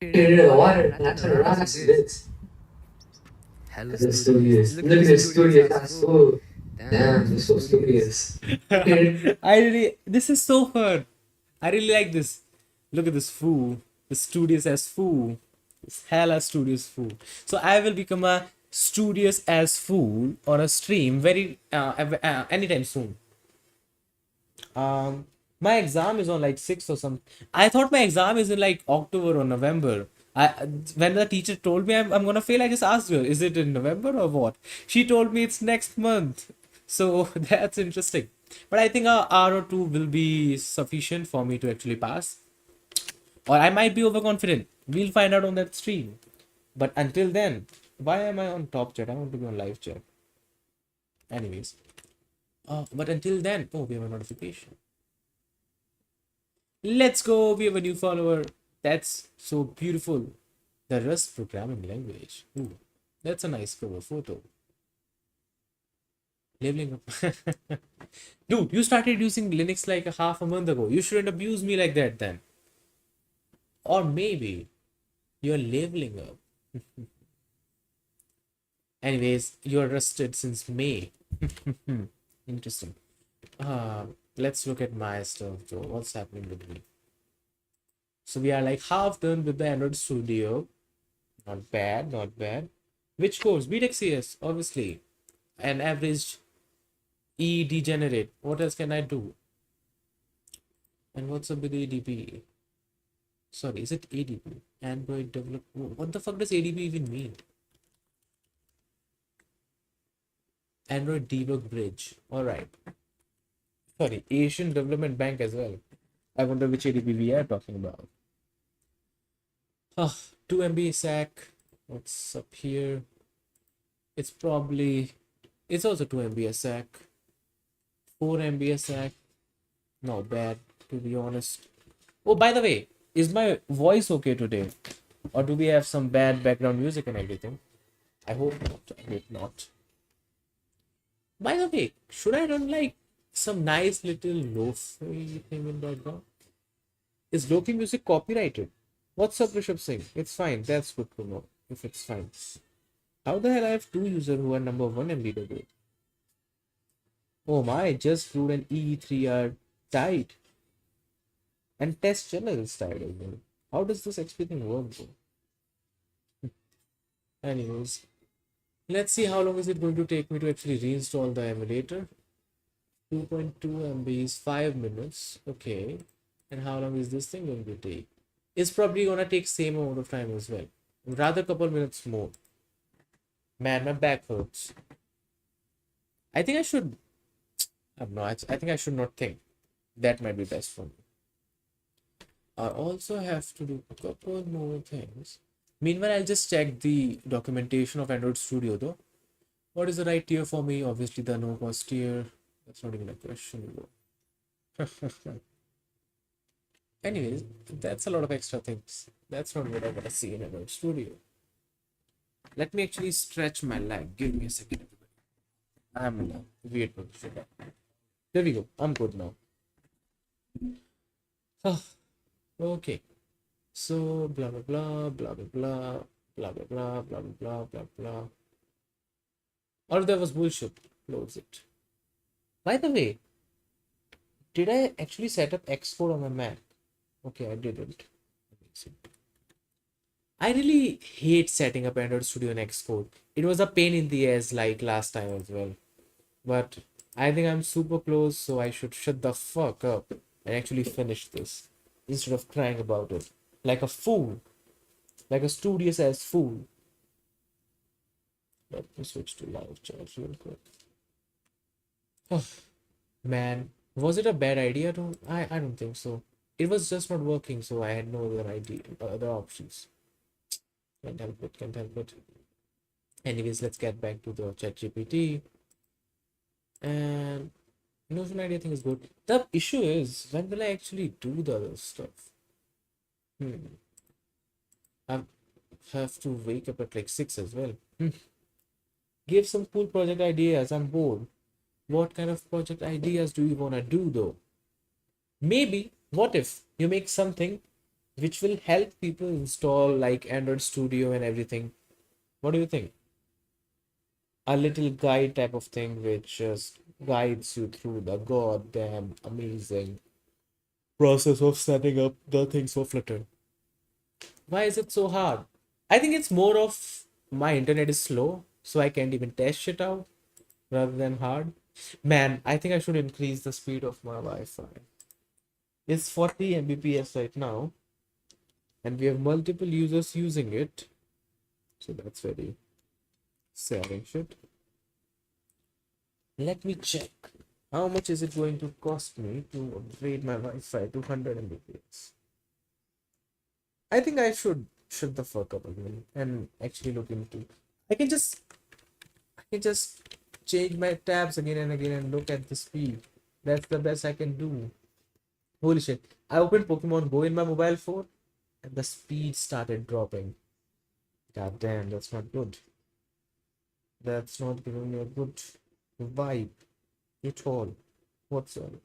Into the water, and I turned around and said, Hello, studious. Look at this studious ass fool. Damn, you're so studious. This is so fun. I really like this. Look at this fool. The studious as fool. This hella studious fool. So I will become a studious as fool on a stream very anytime soon. My exam is on like 6th or something. I thought my exam is in like October or November. I when the teacher told me I'm gonna fail, I just asked her, is it in November or what? She told me it's next month. So that's interesting. But I think a hour or two will be sufficient for me to actually pass. Or I might be overconfident. We'll find out on that stream. But until then, why am I on top chat? I want to be on live chat. Anyways. But until then, oh, we have a notification. Let's go. We have a new follower. That's so beautiful. The Rust programming language. Ooh, that's a nice cover photo. Labeling up. Dude, you started using Linux like a half a month ago. You shouldn't abuse me like that then. Or maybe you're labeling up. Anyways, you're rusted since May. Interesting. Let's look at my stuff though. What's happening with me? So we are like half done with the Android Studio. Not bad, not bad. Which course? BTech CS, obviously. An average E degenerate. What else can I do? And what's up with ADB? Sorry, is it ADB? Android develop. What the fuck does ADB even mean? Android debug bridge. All right. Sorry, Asian Development Bank as well. I wonder which ADB we are talking about. Oh, 2 MB SAC. What's up here? It's probably. It's also 2 MB SAC. 4 MB SAC. Not bad, to be honest. Oh, by the way, is my voice okay today? Or do we have some bad background music and everything? I hope not. I hope not. By the way, should I run like some nice little lo-fi thing in background? Is lo-fi music copyrighted? What's up, Rishabh Singh? It's fine. That's good to know. If it's fine. How the hell I have two users who are number one MBW? Oh my, just brewed an E3R died. And test channel is tied as well. How does this XP thing work though? Anyways, let's see how long is it going to take me to actually reinstall the emulator. 2.2 MB is 5 minutes. Okay. And how long is this thing going to take? It's probably gonna take same amount of time as well. Rather couple minutes more. Man, my back hurts. I think I should. I don't know. I think I should not think. That might be best for me. I also have to do a couple more things. Meanwhile, I'll just check the documentation of Android Studio though. What is the right tier for me? Obviously, the no cost tier. That's not even a question. Anyways, that's a lot of extra things. That's not what I want to see in Android Studio. Let me actually stretch my leg. Give me a second. I'm in a weird position. There we go. I'm good now. Okay. So blah blah blah blah blah blah blah blah blah blah blah blah blah. All of that was bullshit. Close it. By the way, did I actually set up Xcode on my Mac? Okay, I didn't. I really hate setting up Android Studio in Xcode. It was a pain in the ass like last time as well. But I think I'm super close, so I should shut the fuck up and actually finish this instead of crying about it. Like a fool. Like a studious ass fool. Let me switch to live chat real quick. Oh, man, was it a bad idea to? I don't think so. It was just not working, so I had no other idea, other options. Can't help it, can't help it. Anyways, let's get back to the chat GPT. And Notion idea thing is good. The issue is, when will I actually do the other stuff? I have to wake up at like 6 as well. Give some cool project ideas. I'm bored. What kind of project ideas do you want to do though? Maybe, what if you make something which will help people install like Android Studio and everything? What do you think? A little guide type of thing which just guides you through the goddamn amazing process of setting up the things for Flutter. Why is it so hard? I think it's more of my internet is slow, so I can't even test shit out rather than hard. Man, I think I should increase the speed of my Wi-Fi. is 40 Mbps right now, and we have multiple users using it. So that's very sad shit. Let me check. How much is it going to cost me to upgrade my Wi-Fi to 100 Mbps? I think I should shut the fuck up again and actually look into. I can just I can just change my tabs again and again and look at the speed. That's the best I can do. Holy shit! I opened Pokemon Go in my mobile phone and the speed started dropping. God damn, that's not good. That's not giving me a good vibe at all whatsoever.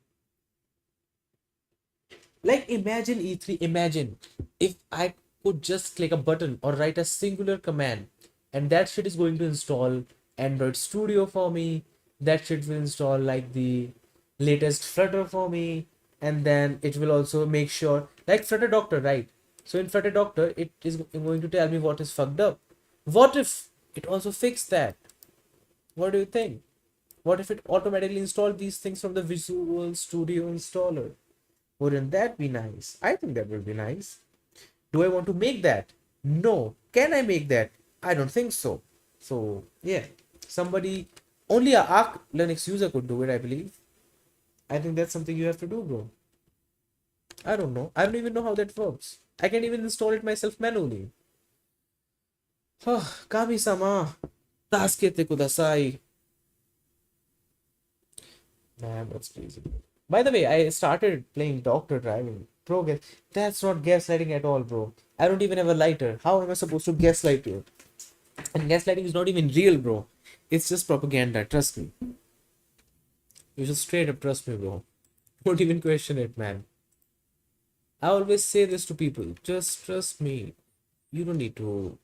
Like imagine E3, imagine if I could just click a button or write a singular command and that shit is going to install Android Studio for me. That shit will install like the latest Flutter for me, and then it will also make sure like Flutter Doctor, right? So in Flutter Doctor, it is going to tell me what is fucked up. What if it also fixed that? What do you think? What if it automatically installed these things from the Visual Studio installer? Wouldn't that be nice? I think that would be nice. Do I want to make that? No. Can I make that? I don't think so. So, yeah. Somebody, only a Arc Linux user could do it, I believe. I think that's something you have to do, bro. I don't know. I don't even know how that works. I can't even install it myself manually. Kami-sama, tasukete kudasai. Man, that's crazy. By the way, I started playing Doctor Driving. Bro, that's not gaslighting at all, bro. I don't even have a lighter. How am I supposed to gaslight you? And gaslighting is not even real, bro. It's just propaganda. Trust me. You should straight up trust me, bro. Don't even question it, man. I always say this to people. Just trust me. You don't need to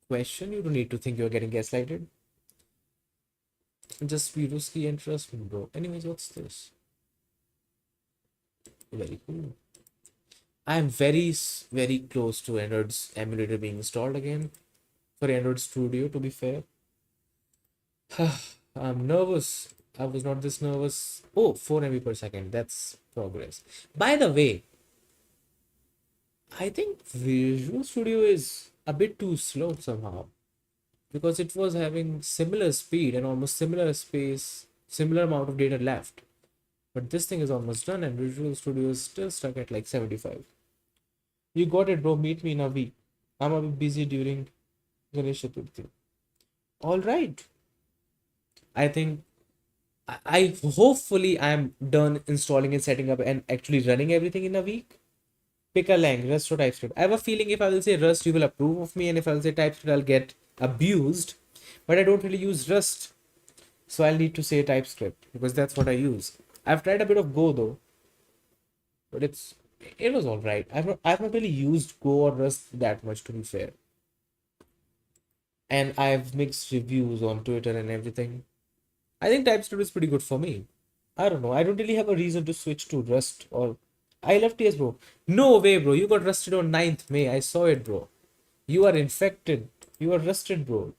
question. You don't need to think you're getting gaslighted. Just be risky and trust me, bro. Anyways, what's this? Very cool. I'm very close to Android's emulator being installed again for Android Studio, to be fair. I'm nervous. I was not this nervous. Oh, 4 MB per second. That's progress. By the way, I think Visual Studio is a bit too slow somehow because it was having similar speed and almost similar space, similar amount of data left. But this thing is almost done and Visual Studio is still stuck at like 75. You got it, bro. Meet me in a week. I'm a bit busy during Ganesh Chaturthi. All right. I think I hopefully I'm done installing and setting up and actually running everything in a week. Pick a lang, Rust or TypeScript. I have a feeling if I will say Rust, you will approve of me, and if I will say TypeScript, I'll get abused. But I don't really use Rust, so I'll need to say TypeScript because that's what I use. I've tried a bit of Go though, but it was all right. I've not really used Go or Rust that much to be fair, and I've mixed reviews on Twitter and everything. I think TypeScript is pretty good for me. I don't know. I don't really have a reason to switch to Rust or I love TS, bro. No way, bro. You got rusted on 9th May. I saw it, bro. You are infected. You are rusted, bro.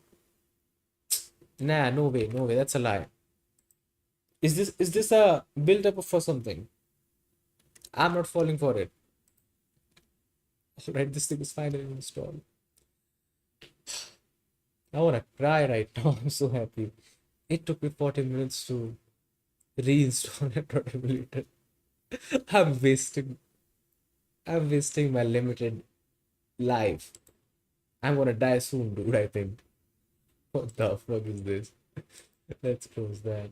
Nah, no way, no way. That's a lie. Is this a build up for something? I'm not falling for it. Right, this thing is finally installed. I wanna cry right now. I'm so happy. It took me 40 minutes to reinstall Android emulator. I'm wasting I'm wasting my limited life. I'm gonna die soon, dude, I think. What the fuck is this? Let's close that.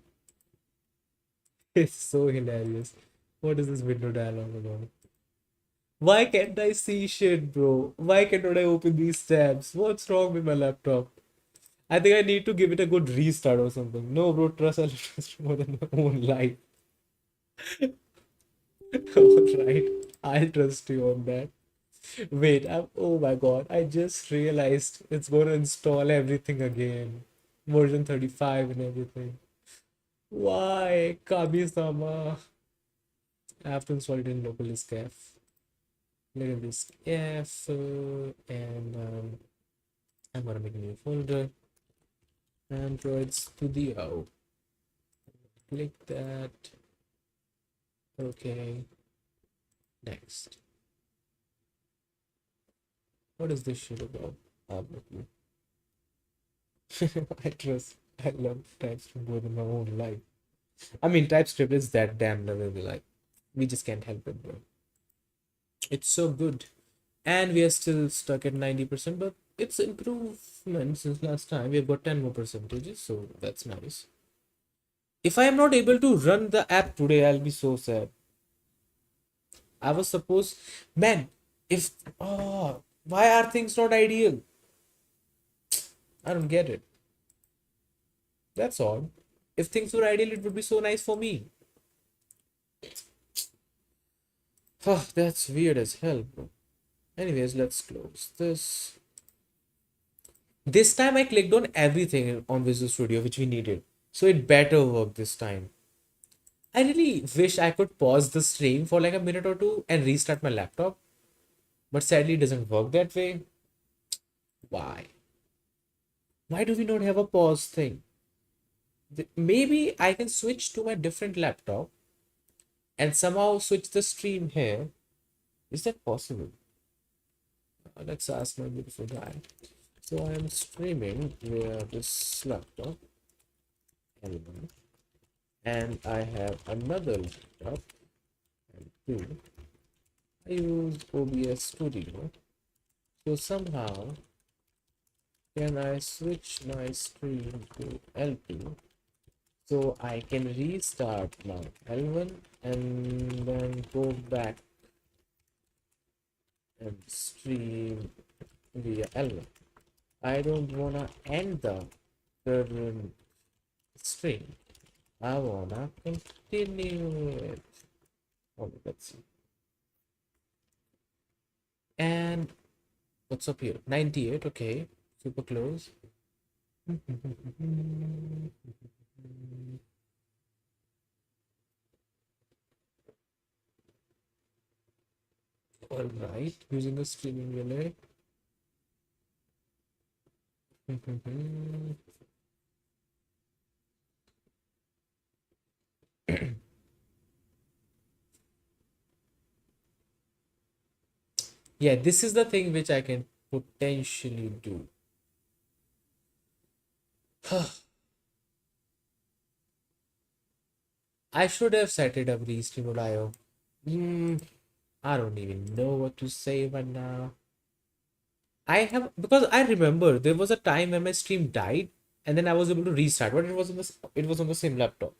It's so hilarious. What is this window dialogue about? Why can't I see shit, bro? Why cannot I open these tabs? What's wrong with my laptop? I think I need to give it a good restart or something. No, bro, trust I'll trust more than my own life. Alright, I'll trust you on that. Wait, oh my god, I just realized it's gonna install everything again. Version 35 and everything. Why? Kami-sama. I have to install it in local disk Local disk F, and I'm gonna make a new folder. Android Studio. Click that. Okay. Next. What is this shit about? I have no clue. I trust. I love TypeScript more than my own life. I mean, TypeScript is that damn level. Like, we just can't help it, bro. It's so good. And we are still stuck at 90%, but it's improvement since last time. We've got 10 more percentages, so that's nice. If I am not able to run the app today, I'll be so sad. I was supposed, man, if, why are things not ideal? I don't get it. That's all. If things were ideal, it would be so nice for me. That's weird as hell, bro. Anyways, let's close this. This time I clicked on everything on Visual Studio which we needed. So it better work this time. I really wish I could pause the stream for like a minute or two and restart my laptop. But sadly it doesn't work that way. Why? Why do we not have a pause thing? Maybe I can switch to my different laptop and somehow switch the stream here. Is that possible? Let's ask my beautiful guy. So I am streaming via this laptop. Anyway. And I have another laptop and two. I use OBS Studio. So somehow can I switch my screen to L2 so I can restart my L1 and then go back and stream via L1. I don't wanna end the current stream. I wanna continue it. Oh, let's see. And what's up here? 98, okay. Super close. All right, using a streaming relay. Yeah, this is the thing which I can potentially do. I should have set it up restream.io. I don't even know what to say right now. I have, because I remember there was a time when my stream died and then I was able to restart, but it was on the same laptop.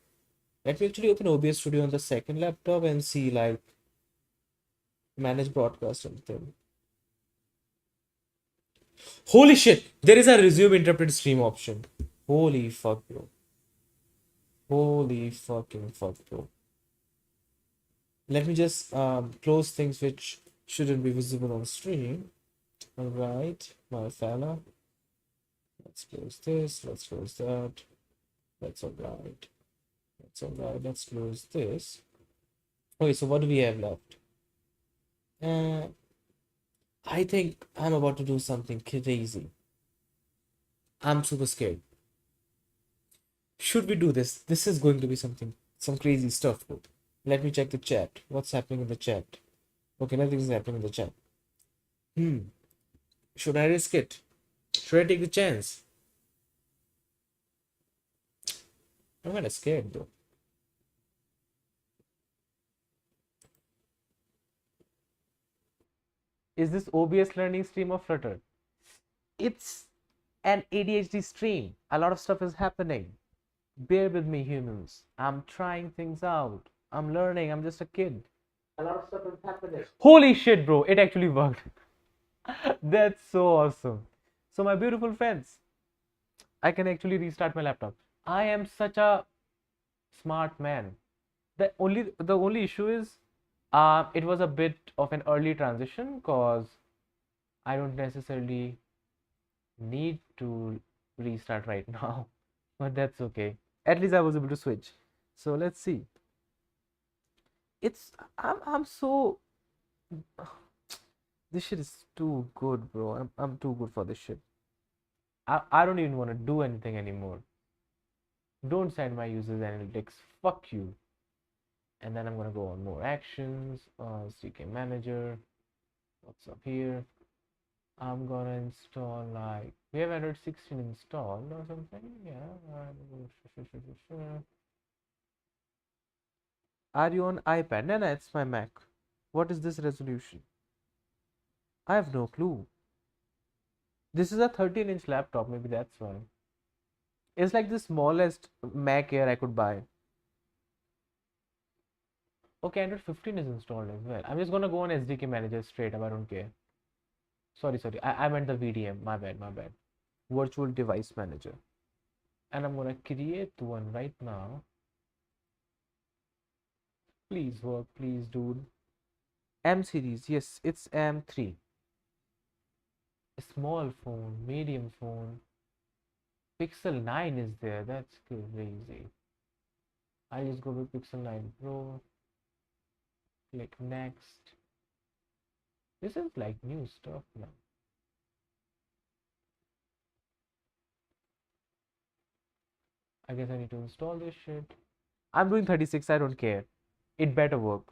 Let me actually open OBS Studio on the second laptop and see like manage broadcast and thing. Holy shit! There is a resume interrupted stream option. Holy fuck, bro. Holy fucking fuck, bro. Let me just close things which shouldn't be visible on stream. Alright, my fella. Let's close this. Let's close that. That's alright. That's alright. Let's close this. Okay, so what do we have left? I think I'm about to do something crazy. I'm super scared. Should we do this? This is going to be some crazy stuff, bro. Let me check the chat. What's happening in the chat? Okay, nothing is happening in the chat. Should I risk it? Should I take the chance? I'm kind of scared though. Is this OBS learning stream or Flutter? It's an ADHD stream. A lot of stuff is happening. Bear with me, humans. I'm trying things out. I'm learning. I'm just a kid. A lot of stuff is happening. Holy shit, bro. It actually worked. That's so awesome. So, my beautiful friends, I can actually restart my laptop. I am such a smart man. The only issue is it was a bit of an early transition because I don't necessarily need to restart right now. But that's okay. At least I was able to switch. So let's see. I'm so this shit is too good, bro. I'm too good for this shit. I don't even want to do anything anymore. Don't send my users analytics. Fuck you. And then I'm gonna go on more actions, SDK manager. What's up here? I'm gonna install like we have Android 16 installed or something. Yeah. Are you on iPad? No, no, it's my Mac. What is this resolution? I have no clue. This is a 13-inch laptop, maybe that's why. It's like the smallest Mac Air I could buy. Okay, Android 15 is installed as well. I'm just gonna go on SDK manager straight up, I don't care. Sorry. I meant the VDM. My bad, my bad. Virtual device manager. And I'm gonna create one right now. Please work, please, dude. M series, yes, it's M3. A small phone, medium phone. Pixel 9 is there. That's crazy. I just go with Pixel 9 Pro. Click next. This is like new stuff now. I guess I need to install this shit. I'm doing 36, I don't care. It better work.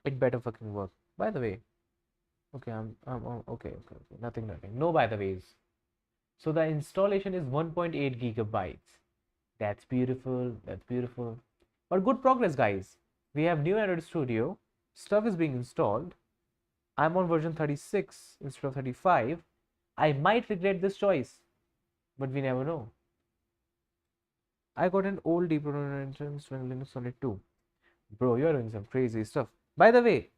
It better fucking work. By the way, okay, okay. Nothing. No by the ways. So the installation is 1.8 gigabytes. That's beautiful. That's beautiful. But good progress, guys. We have new Android Studio. Stuff is being installed. I'm on version 36 instead of 35. I might regret this choice, but we never know. I got an old deeper entrance when Linux on it too. Bro, you're doing some crazy stuff. By the way,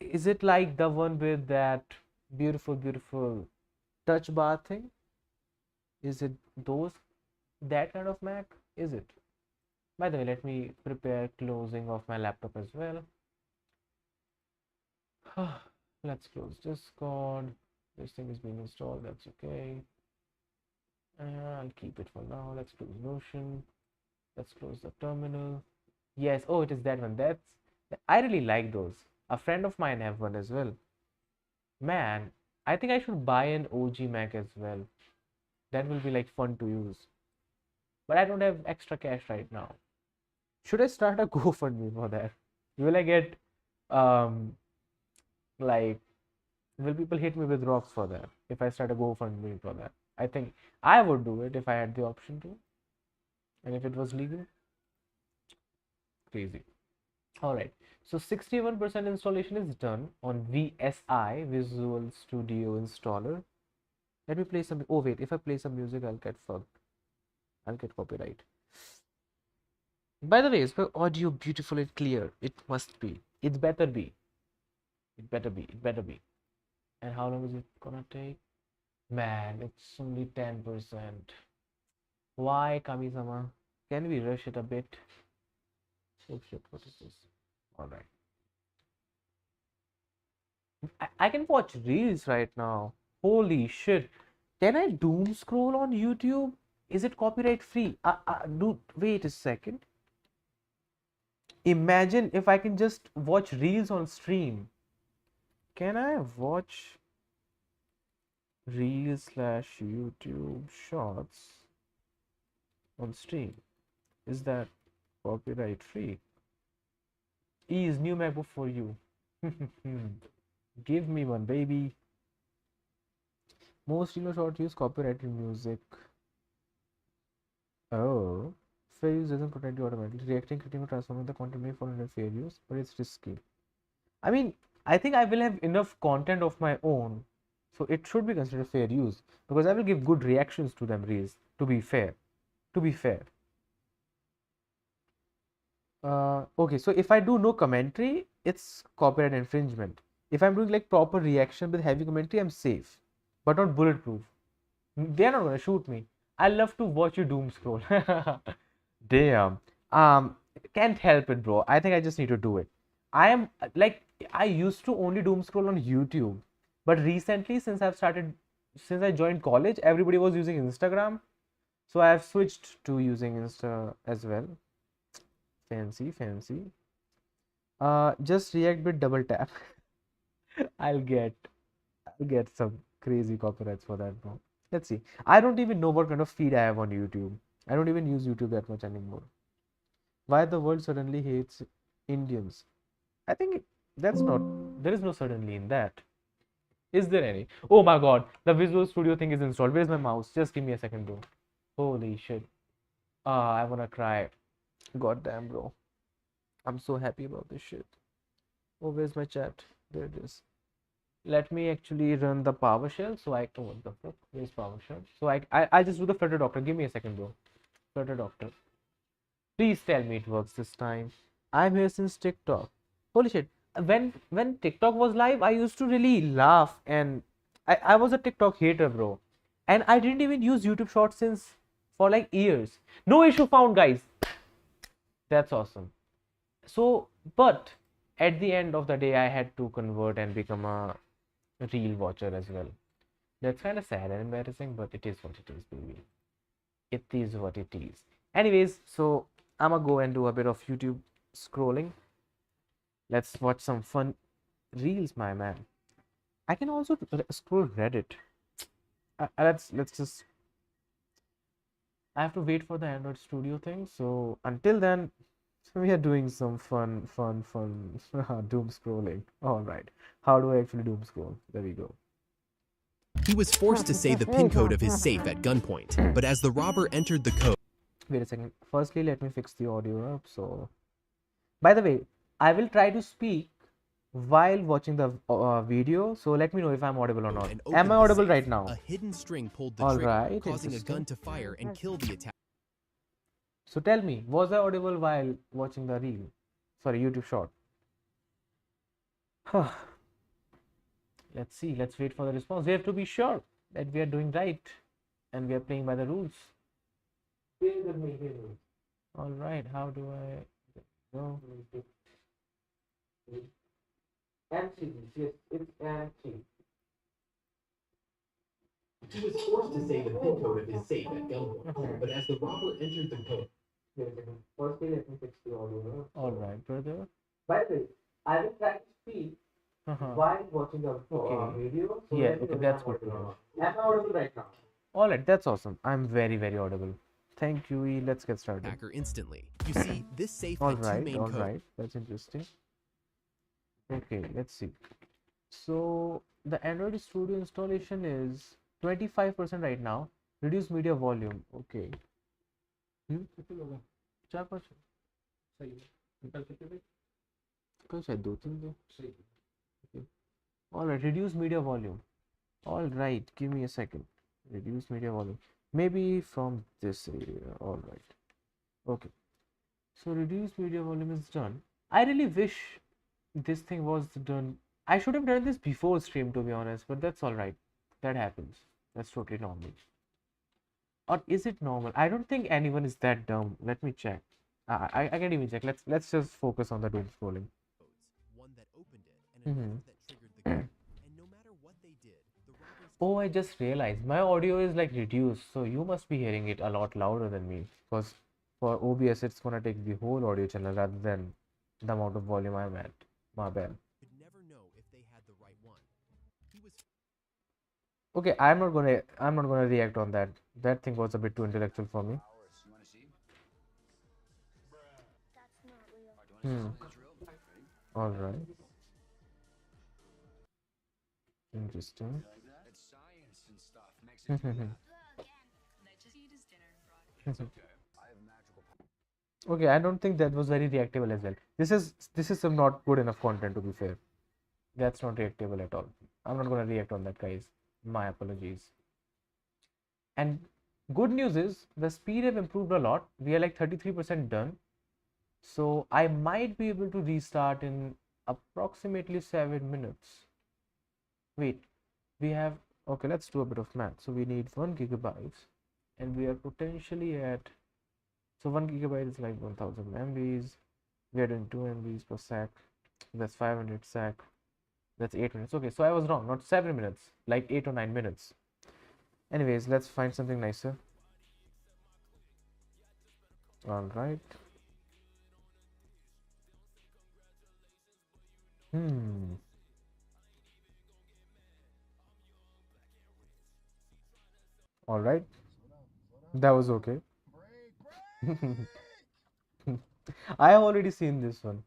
is it like the one with that beautiful touch bar thing? Is it those that kind of Mac? Is it? By the way, let me prepare closing of my laptop as well. Let's close Discord. This thing is being installed. That's okay. I'll keep it for now. Let's close Notion. Let's close the terminal. Yes. Oh, it is that one. I really like those. A friend of mine have one as well. Man, I think I should buy an OG Mac as well. That will be like fun to use. But I don't have extra cash right now. Should I start a GoFundMe for that? Will I get um like will people hit me with rocks for that if I start a GoFundMe for that? I think I would do it if I had the option to, and if it was legal. Crazy. All right. So 61% installation is done on VSI Visual Studio Installer. Let me play some. Oh wait, if I play some music, I'll get fucked. I'll get copyright. By the way, is my audio beautiful and clear? It must be. It better be. It better be. It better be. And how long is it gonna take? Man, it's only 10%. Why, Kami-sama? Can we rush it a bit? Oh shit, what is this? Alright. I can watch reels right now. Holy shit. Can I doom scroll on YouTube? Is it copyright free? Dude, wait a second. Imagine if I can just watch reels on stream. Can I watch reels slash YouTube shorts on stream? Is that copyright free? Is new MacBook for you? Give me one, baby. Most short use copyrighted music. Oh, fair use doesn't protect you automatically. Reacting, creating, or transforming the content may fall under fair use, but it's risky. I mean, I think I will have enough content of my own, so it should be considered fair use because I will give good reactions to them. Reels, to be fair. To be fair. Okay, so if I do no commentary, it's copyright infringement. If I'm doing like proper reaction with heavy commentary, I'm safe, but not bulletproof. They're not gonna shoot me. I love to watch you doom scroll. Damn. Um, can't help it, bro. I think I just need to do it. I am like I used to only doom scroll on YouTube, but recently since I joined college, everybody was using Instagram, so I have switched to using Insta as well. Fancy. Just react with double tap. I'll get I'll get some crazy copyrights for that, bro. Let's see. I don't even know what kind of feed I have on YouTube. I don't even use YouTube that much anymore. Why the world suddenly hates Indians? I think that's not, there is no suddenly in that. Is there any? Oh my god, the Visual Studio thing is installed. Where's my mouse? Just give me a second, bro. Holy shit. Ah, I wanna cry. God damn, bro. I'm so happy about this shit. Oh, where's my chat? There it is. Let me actually run the PowerShell so I can. What the fuck? Where's PowerShell? So I just do the Flutter Doctor. Give me a second, bro. Flutter Doctor. Please tell me it works this time. I'm here since TikTok. Holy shit. When TikTok was live, I used to really laugh and I was a TikTok hater, bro. And I didn't even use YouTube Shorts since for like years. No issue found, guys. That's awesome. So, but at the end of the day, I had to convert and become a reel watcher as well. That's kind of sad and embarrassing, but it is what it is, baby. It is what it is. Anyways, so I'm gonna go and do a bit of YouTube scrolling. Let's watch some fun reels, my man. I can also scroll Reddit. Let's just. I have to wait for the Android Studio thing. So until then, we are doing some fun doom scrolling. All right. How do I actually doom scroll? There we go. He was forced to say the PIN code of his safe at gunpoint, but as the robber entered the code, Wait a second. Firstly, let me fix the audio up. So, by the way, I will try to speak while watching the video. So let me know if I'm audible or not. and Am I opened the audible safe, right now? a hidden string pulled the All trigger, right, causing a interesting. gun to fire and kill the attacker. So tell me, was I audible while watching the reel? Sorry, YouTube short. Let's see. Let's wait for the response. We have to be sure that we are doing right and we are playing by the rules. All right. How do I go? MC, yes, it's MC. He was forced to say the PIN code of his safe at gunpoint, but as the robber entered the code, Firstly, let me fix the audio. All right, brother. By the way, I will try to speak while watching the video. So yeah, okay, that's good to know. Am I audible right now? All right, that's awesome. I'm very, very audible. Thank you. Let's get started. attacker instantly. You see, this safe All had two right, main all codes. right. That's interesting. Okay, let's see. So the Android Studio installation is 25% right now. Reduce media volume. Okay. कितने लोग हैं? चार पाँच सही है निकल कितने थे कल शायद दो तीन थे सही okay. All right, reduce media volume. All right, give me a second. Reduce media volume. Maybe from this area. All right. Okay. So reduce media volume is done. I really wish this thing was done. I should have done this before stream, to be honest, but that's all right. That happens. That's totally normal. Or is it normal? I don't think anyone is that dumb. Let me check. I can't even check. Let's just focus on the doom scrolling. One that opened it and another that triggered the code. And no matter what they did, the robbers Oh, I just realized my audio is like reduced, so you must be hearing it a lot louder than me. Because for OBS, it's gonna take the whole audio channel rather than the amount of volume I'm at. My bad. could never know if they had the right one. He was Okay, I'm not gonna react on that. That thing was a bit too intellectual for me. Hmm. All right. Interesting. Okay, I don't think that was very reactable as well. This is some not good enough content, to be fair. That's not reactable at all. I'm not gonna react on that, guys. My apologies. And good news is the speed have improved a lot. We are like 33% done. So I might be able to restart in approximately 7 minutes. Wait, we have, okay, let's do a bit of math. So we need 1 GB and we are potentially at, so 1 GB is like 1000 MBs. We are doing 2 MBs per sec. That's 500 sec. That's 8 minutes. Okay, so I was wrong, not 7 minutes, like 8 or 9 minutes. Anyways, let's find something nicer. All right. Hmm. All right. That was okay. I have already seen this one.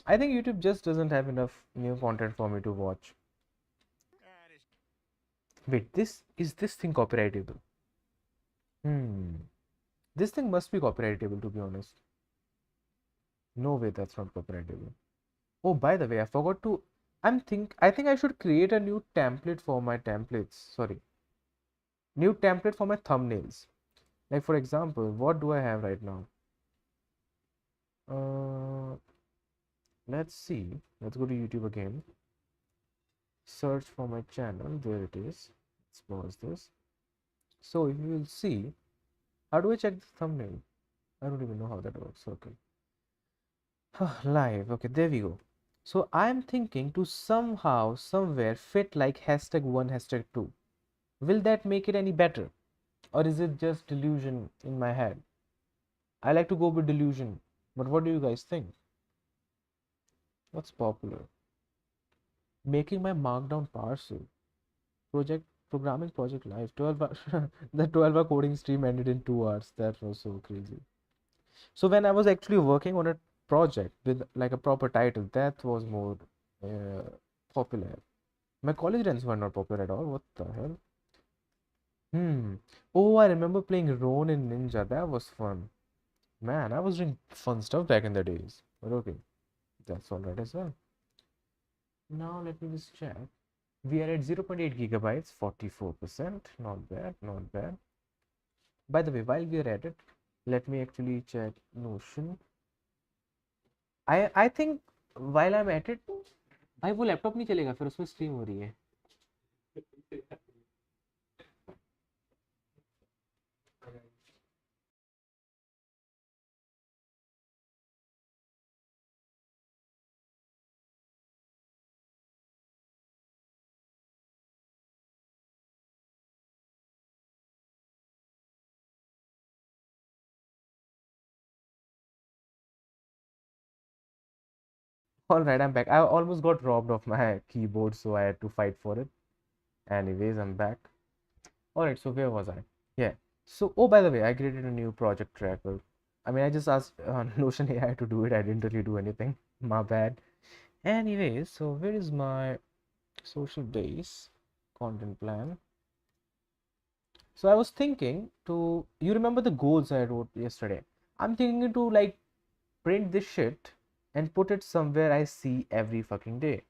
I think YouTube just doesn't have enough new content for me to watch. Wait, this thing copyrightable? Hmm. This thing must be copyrightable to be honest. No way that's not copyrightable. Oh, by the way, I forgot to. I think I should create a new template for my templates. Sorry, new template for my thumbnails. Like for example, what do I have right now? Uh, let's see. Let's go to YouTube again. Search for my channel. There it is. Let's pause this. So if you will see, how do I check the thumbnail? I don't even know how that works. Okay. Live. Okay, there we go. So I'm thinking to somehow, somewhere fit like hashtag one, hashtag two. Will that make it any better? Or is it just delusion in my head? I like to go with delusion. But what do you guys think? What's popular? Making my markdown parcel. Project programming project live. 12 hours. The 12-hour coding stream ended in 2 hours. That was so crazy. So when I was actually working on a project with like a proper title, that was more uh, popular. My college friends were not popular at all. What the hell? Hmm. Oh, I remember playing Ron in Ninja. That was fun. Man, I was doing fun stuff back in the days. But okay, that's all right as well. Now let me just check. We are at 0.8 gigabytes, 44%. Not bad, not bad. By the way, while we are at it, let me actually check Notion. I think while I'm at it, भाई वो laptop नहीं चलेगा फिर उसमें stream हो रही है. All right, I'm back. I almost got robbed of my keyboard, so I had to fight for it. Anyways, I'm back. All right, so where was I? Yeah. So, oh, by the way, I created a new project tracker. I mean, I just asked Notion AI to do it. I didn't really do anything. My bad. Anyways, so where is my social days content plan? So I was thinking to, you remember the goals I wrote yesterday? I'm thinking to like print this shit and put it somewhere I see every fucking day.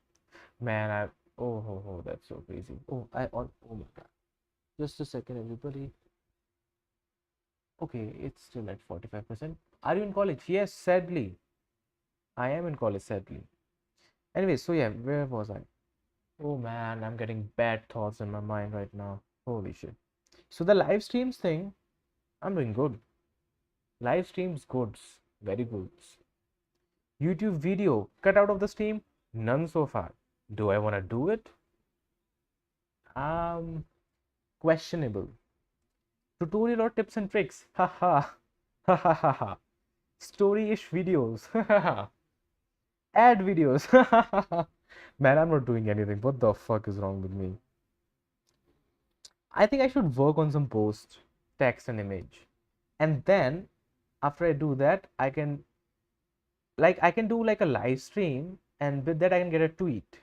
Man, that's so crazy. Oh my god. Just a second, everybody. Okay, it's still at 45%. Are you in college? Yes, sadly. I am in college, sadly. Anyway, so yeah, where was I? Oh man, I'm getting bad thoughts in my mind right now. Holy shit. So the live streams thing, I'm doing good. Live streams goods, very goods. YouTube video cut out of the stream, none so far. Do I want to do it? Um, questionable. Tutorial or tips and tricks? Haha. Ha ha ha ha. Story-ish videos. Ad videos. Man, I'm not doing anything. What the fuck is wrong with me? I think I should work on some post, text and image. And then after I do that, I can do like a live stream and with that I can get a tweet.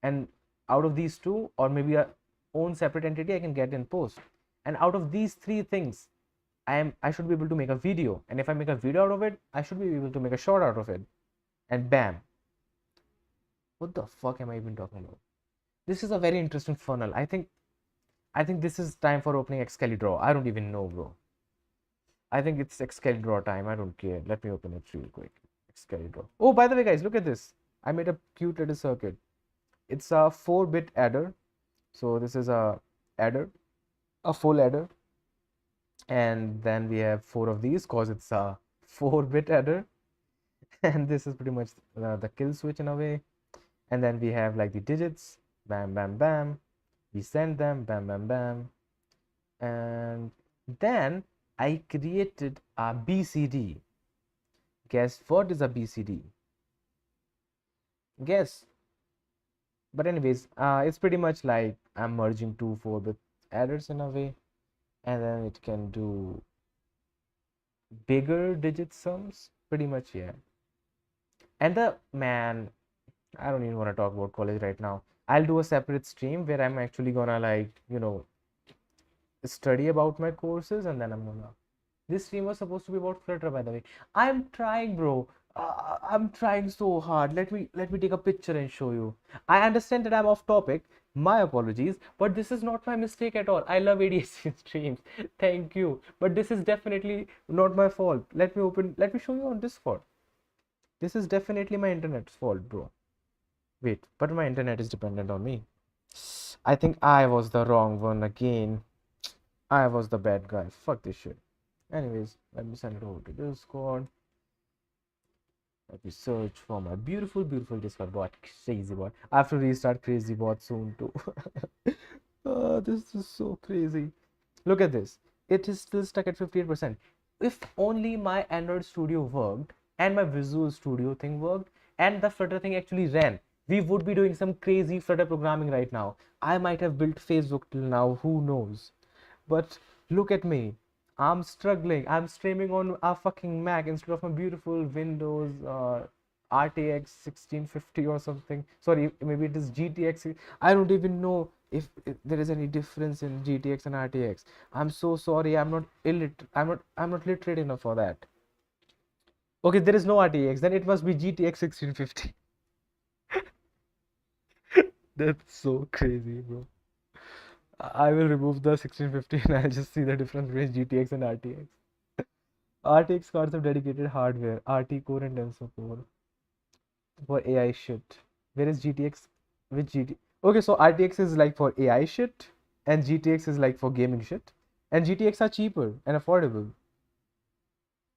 And out of these two, or maybe a own separate entity, I can get in post. And out of these three things, I should be able to make a video. And if I make a video out of it, I should be able to make a short out of it. And bam. What the fuck am I even talking about? This is a very interesting funnel. I think this is time for opening Excalibur. I don't even know, bro. I think it's Excalibur time. I don't care. Let me open it real quick. Excalibur. Oh, by the way, guys, look at this. I made a cute little circuit. It's a 4-bit adder. So this is a adder, a full adder. And then we have four of these because it's a 4-bit adder. And this is pretty much the kill switch in a way. And then we have like the digits. Bam, bam, bam. We send them. Bam, bam, bam. And then I created a BCD. Guess what is a BCD? Guess. But anyways, it's pretty much like I'm merging two 4-bit adders in a way, and then it can do bigger digit sums. Pretty much, yeah. And the man, I don't even want to talk about college right now. I'll do a separate stream where I'm actually gonna like, study about my courses and then I'm gonna. This stream was supposed to be about Flutter, by the way. I'm trying, bro. I'm trying so hard. Let me take a picture and show you. I understand that I'm off topic. My apologies, but this is not my mistake at all. I love ADHD streams. Thank you. But this is definitely not my fault. Let me show you on Discord. This is definitely my internet's fault, bro. Wait, but my internet is dependent on me. I think I was the wrong one again. I was the bad guy. Fuck this shit. Anyways, let me send it over to Discord. Let me search for my beautiful, beautiful Discord bot, Crazy bot. I have to restart Crazy bot soon too. Oh, this is so crazy. Look at this. It is still stuck at 58%. If only my Android Studio worked and my Visual Studio thing worked and the Flutter thing actually ran, we would be doing some crazy Flutter programming right now. I might have built Facebook till now, who knows? But look at me. I'm struggling. I'm streaming on a fucking Mac instead of my beautiful Windows RTX 1650 or something. Sorry, maybe it is GTX. I don't even know if there is any difference in GTX and RTX. I'm so sorry. I'm not illiterate. I'm not literate enough for that. Okay, there is no RTX. Then it must be GTX 1650. That's so crazy, bro. I will remove the 1650 and I'll just see the difference between GTX and RTX. RTX cards have dedicated hardware, RT core and Tensor core for AI shit. Where is GTX? Which GT? Okay, so RTX is like for AI shit, and GTX is like for gaming shit. And GTX are cheaper and affordable,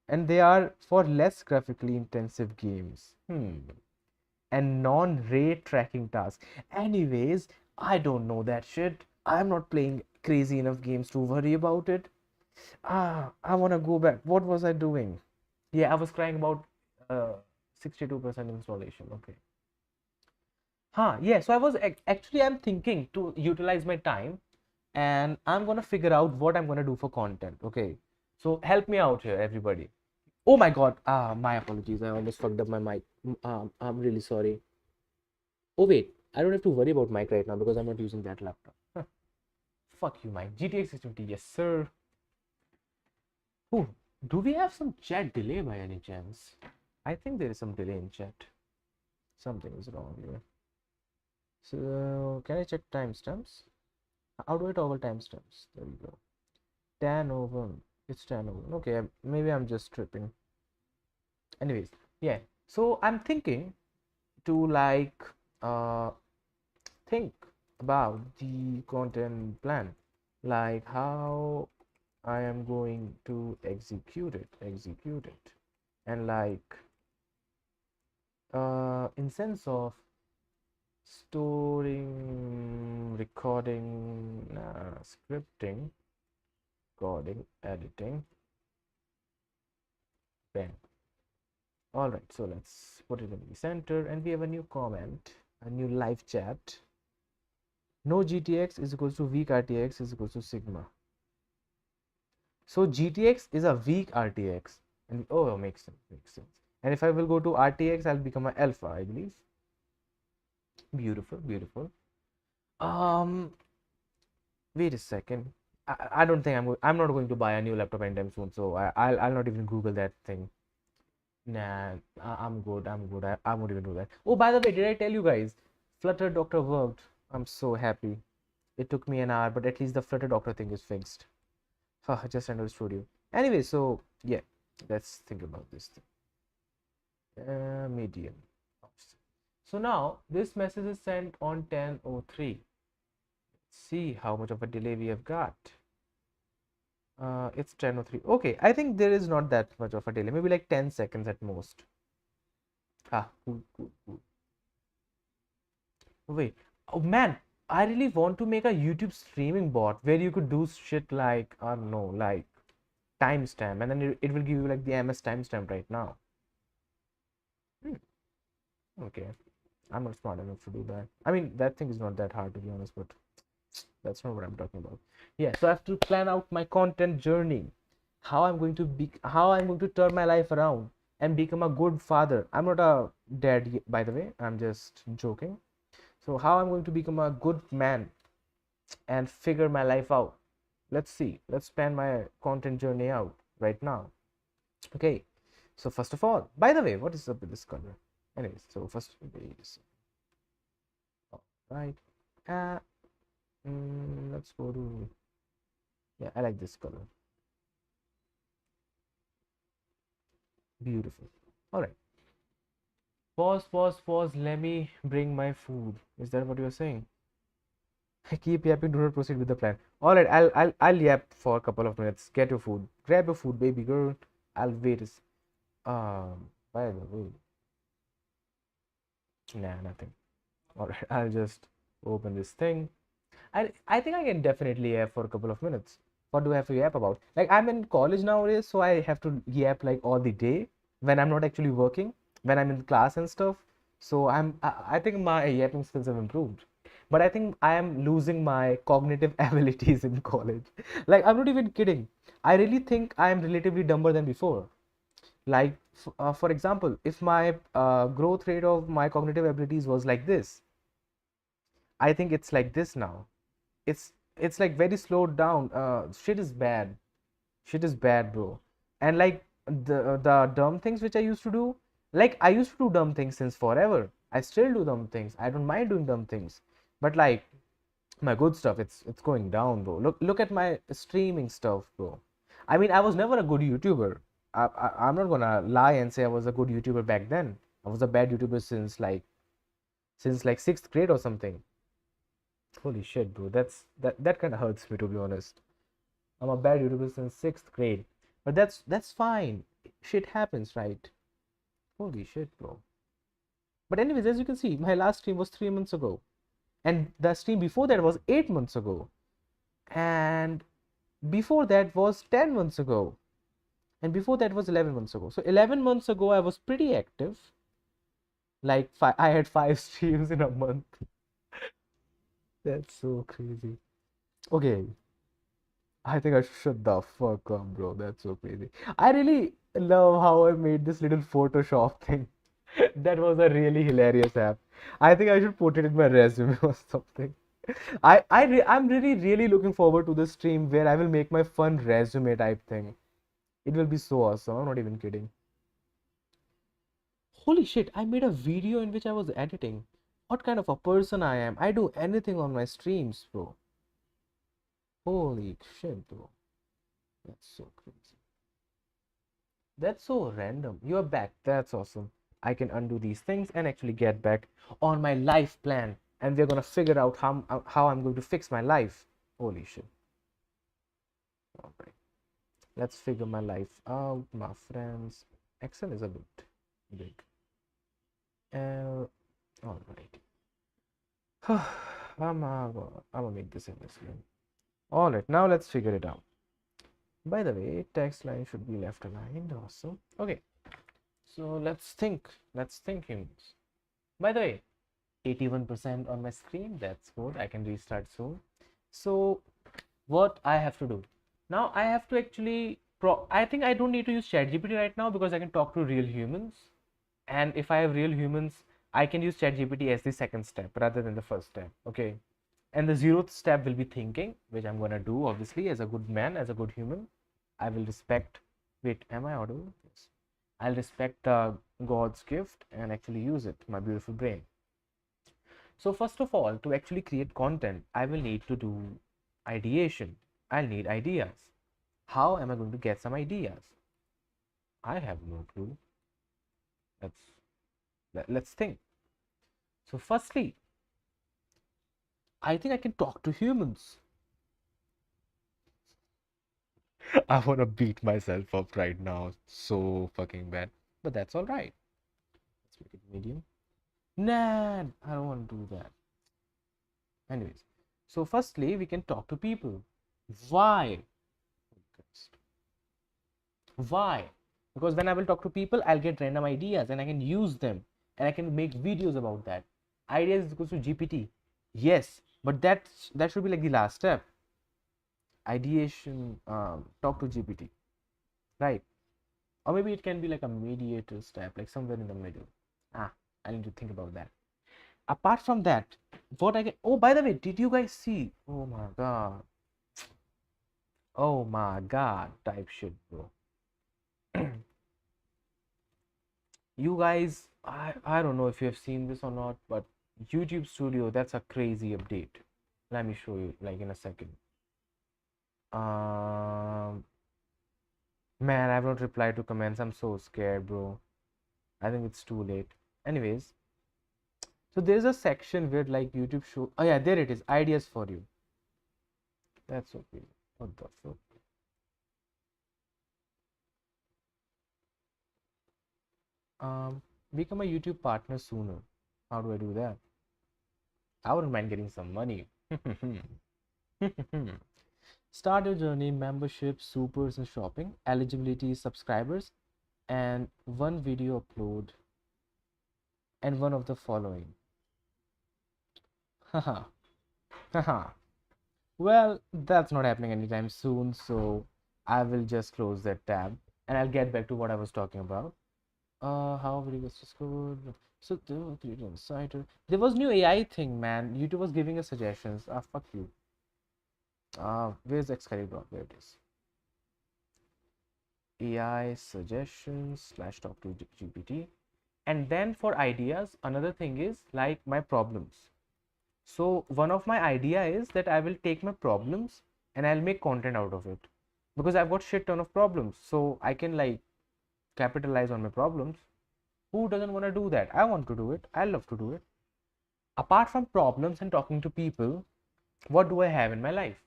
and they are for less graphically intensive games. And non-ray tracking tasks. Anyways, I don't know that shit. I'm not playing crazy enough games to worry about it. I wanna go back. What was I doing? Yeah, I was crying about 62% installation. Okay. Yeah. So actually I'm thinking to utilize my time, and I'm gonna figure out what I'm gonna do for content. Okay. So help me out here, everybody. Oh my God. My apologies. I almost fucked up my mic. I'm really sorry. Oh wait, I don't have to worry about mic right now because I'm not using that laptop. Fuck you, Mike. GTX 650, yes sir. Oh, do we have some chat delay by any chance? I think there is some delay in chat. Something is wrong here. So, can I check timestamps? How do I toggle timestamps? There we go. 10:01. It's 10:01. Okay, maybe I'm just tripping. Anyways, yeah. So I'm thinking to like think about the content plan, like how I am going to execute it, and like in sense of storing, recording, scripting, recording, editing, bam. All right, so let's put it in the center, and we have a new comment, a new live chat. No GTX is equals to weak RTX is equals to sigma. So GTX is a weak RTX, and oh, makes sense. And if I will go to RTX, I'll become an alpha, I believe. Beautiful, beautiful. Wait a second. I don't think I'm not going to buy a new laptop anytime soon. So I'll not even Google that thing. Nah, I'm good. I'm good. I won't even do that. Oh, by the way, did I tell you guys? Flutter Doctor worked. I'm so happy. It took me an hour, but at least the Flutter Doctor thing is fixed. Just enter the studio. Anyway, so yeah, let's think about this thing. Medium. So now this message is sent on 10:03. Let's see how much of a delay we have got. It's 10:03. Okay, I think there is not that much of a delay. Maybe like 10 seconds at most. Cool. Wait. Oh man, I really want to make a YouTube streaming bot where you could do shit like, I don't know, like timestamp, and then it will give you like the MS timestamp right now. Okay. I'm not smart enough to do that. I mean, that thing is not that hard to be honest, but that's not what I'm talking about. Yeah, so I have to plan out my content journey, how I'm going to turn my life around, and become a good father. I'm not a dad, by the way, I'm just joking. So how I'm going to become a good man and figure my life out. Let's see. Let's plan my content journey out right now. Okay. So first of all, by the way, what is up with this color? Anyways, so first, all right. Uh, let's go to, yeah, I like this color. Beautiful. All right. Pause, pause, pause. Let me bring my food. Is that what you're saying? Keep yapping. Do not proceed with the plan. All right. I'll yap for a couple of minutes. Get your food. Grab your food, baby girl. I'll wait. By the way, nah, nothing. All right. I'll just open this thing. I think I can definitely yap for a couple of minutes. What do I have to yap about? Like I'm in college nowadays, so I have to yap like all the day when I'm not actually working, when I'm in class and stuff. So I think my yapping skills have improved. But I think I am losing my cognitive abilities in college. Like I'm not even kidding. I really think I am relatively dumber than before. Like for example, if my growth rate of my cognitive abilities was like this, I think it's like this now. It's like very slowed down. Shit is bad. Shit is bad, bro. And like the dumb things which I used to do, like I used to do dumb things since forever. I still do dumb things. I don't mind doing dumb things. But like my good stuff, it's going down, bro. Look at my streaming stuff, bro. I mean, I was never a good YouTuber. I'm not gonna lie and say I was a good YouTuber back then. I was a bad YouTuber since like sixth grade or something. Holy shit, bro. That kind of hurts me, to be honest. I'm a bad YouTuber since sixth grade, but that's fine. Shit happens, right? Holy shit, bro. But anyways, as you can see, my last stream was 3 months ago, and the stream before that was 8 months ago, and before that was 10 months ago, and before that was 11 months ago. So 11 months ago, I was pretty active. Like I had 5 streams in a month. That's so crazy. Okay, I think I should shut the fuck up, bro. That's so crazy. I really love how I made this little Photoshop thing. That was a really hilarious app. I think I should put it in my resume or something. I'm really looking forward to this stream where I will make my fun resume type thing. It will be so awesome. I'm not even kidding. Holy shit, I made a video in which I was editing. What kind of a person I am? I do anything on my streams, bro. Holy shit, bro. That's so crazy. That's so random. You're back. That's awesome. I can undo these things and actually get back on my life plan. And we're gonna figure out how I'm going to fix my life. Holy shit. All right. Let's figure my life out, my friends. Excel is a bit big. All right. I'm gonna make this investment. All right. Now let's figure it out. By the way, text line should be left aligned. Awesome. Okay. So let's think. Let's think, humans. By the way, 81% on my screen. That's good. I can restart soon. So what I have to do now, I have to actually I think I don't need to use ChatGPT right now because I can talk to real humans. And if I have real humans, I can use ChatGPT as the second step rather than the first step. Okay. And the 0th step will be thinking, which I'm gonna do obviously as a good man, as a good human. I will respect. Wait, am I audible? Yes. I'll respect God's gift and actually use it, my beautiful brain. So first of all, to actually create content, I will need to do ideation. I'll need ideas. How am I going to get some ideas? I have no clue. Let's think. So firstly, I think I can talk to humans. I want to beat myself up right now so fucking bad. But that's all right. Let's make it medium. Nah, I don't want to do that. Anyways, so firstly, we can talk to people. Why? Why? Because when I will talk to people, I'll get random ideas and I can use them and I can make videos about that. Ideas is equals to GPT. Yes, but that should be like the last step. Ideation, talk to GPT, right? Or maybe it can be like a mediator step, like somewhere in the middle. I need to think about that. Apart from that, what I get, oh, by the way, did you guys see, oh my god type shit, bro. You guys, I don't know if you have seen this or not, but YouTube Studio, that's a crazy update. Let me show you like in a second. um Man, I've not replied to comments. I'm so scared, bro. I think it's too late. Anyways, so there's a section where like YouTube show, oh yeah, there it is, ideas for you. That's okay. What the fuck? Become a YouTube partner sooner. How do I do that? I wouldn't mind getting some money. Start your journey, membership, supers, and shopping, eligibility, subscribers, and one video upload, and one of the following. Haha, haha. Well, that's not happening anytime soon, so I will just close that tab and I'll get back to what I was talking about. How video was discovered? So there were three insider. There was new AI thing, man. YouTube was giving us suggestions. Fuck you. Where's Excalibur? There it is. AI suggestions slash talk to GPT. And then for ideas, another thing is like my problems. So one of my idea is that I will take my problems and I'll make content out of it because I've got shit ton of problems. So I can like capitalize on my problems. Who doesn't want to do that? I want to do it. I love to do it. Apart from problems and talking to people, what do I have in my life?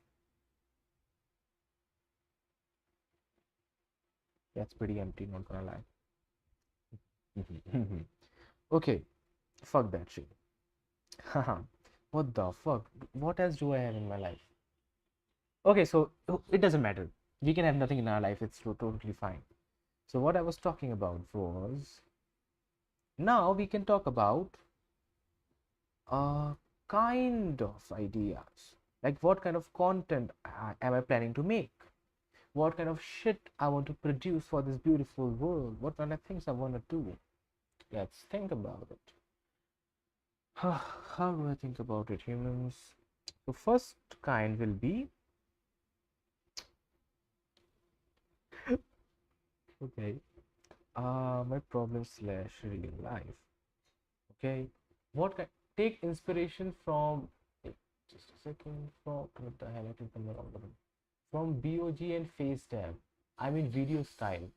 That's pretty empty, not gonna lie. Okay, fuck that shit. What the fuck? What else do I have in my life? Okay, so it doesn't matter. We can have nothing in our life. It's totally fine. So what I was talking about was, now we can talk about kind of ideas. Like what kind of content am I planning to make? What kind of shit I want to produce for this beautiful world? What kind of things I want to do? Let's think about it. How do I think about it, humans? The first kind will be, okay, my problem slash real life. Okay, what kind? Take inspiration from. Wait, just a second. From what the hell? I think from the wrong button. From BOG and FaceTime. I mean video style.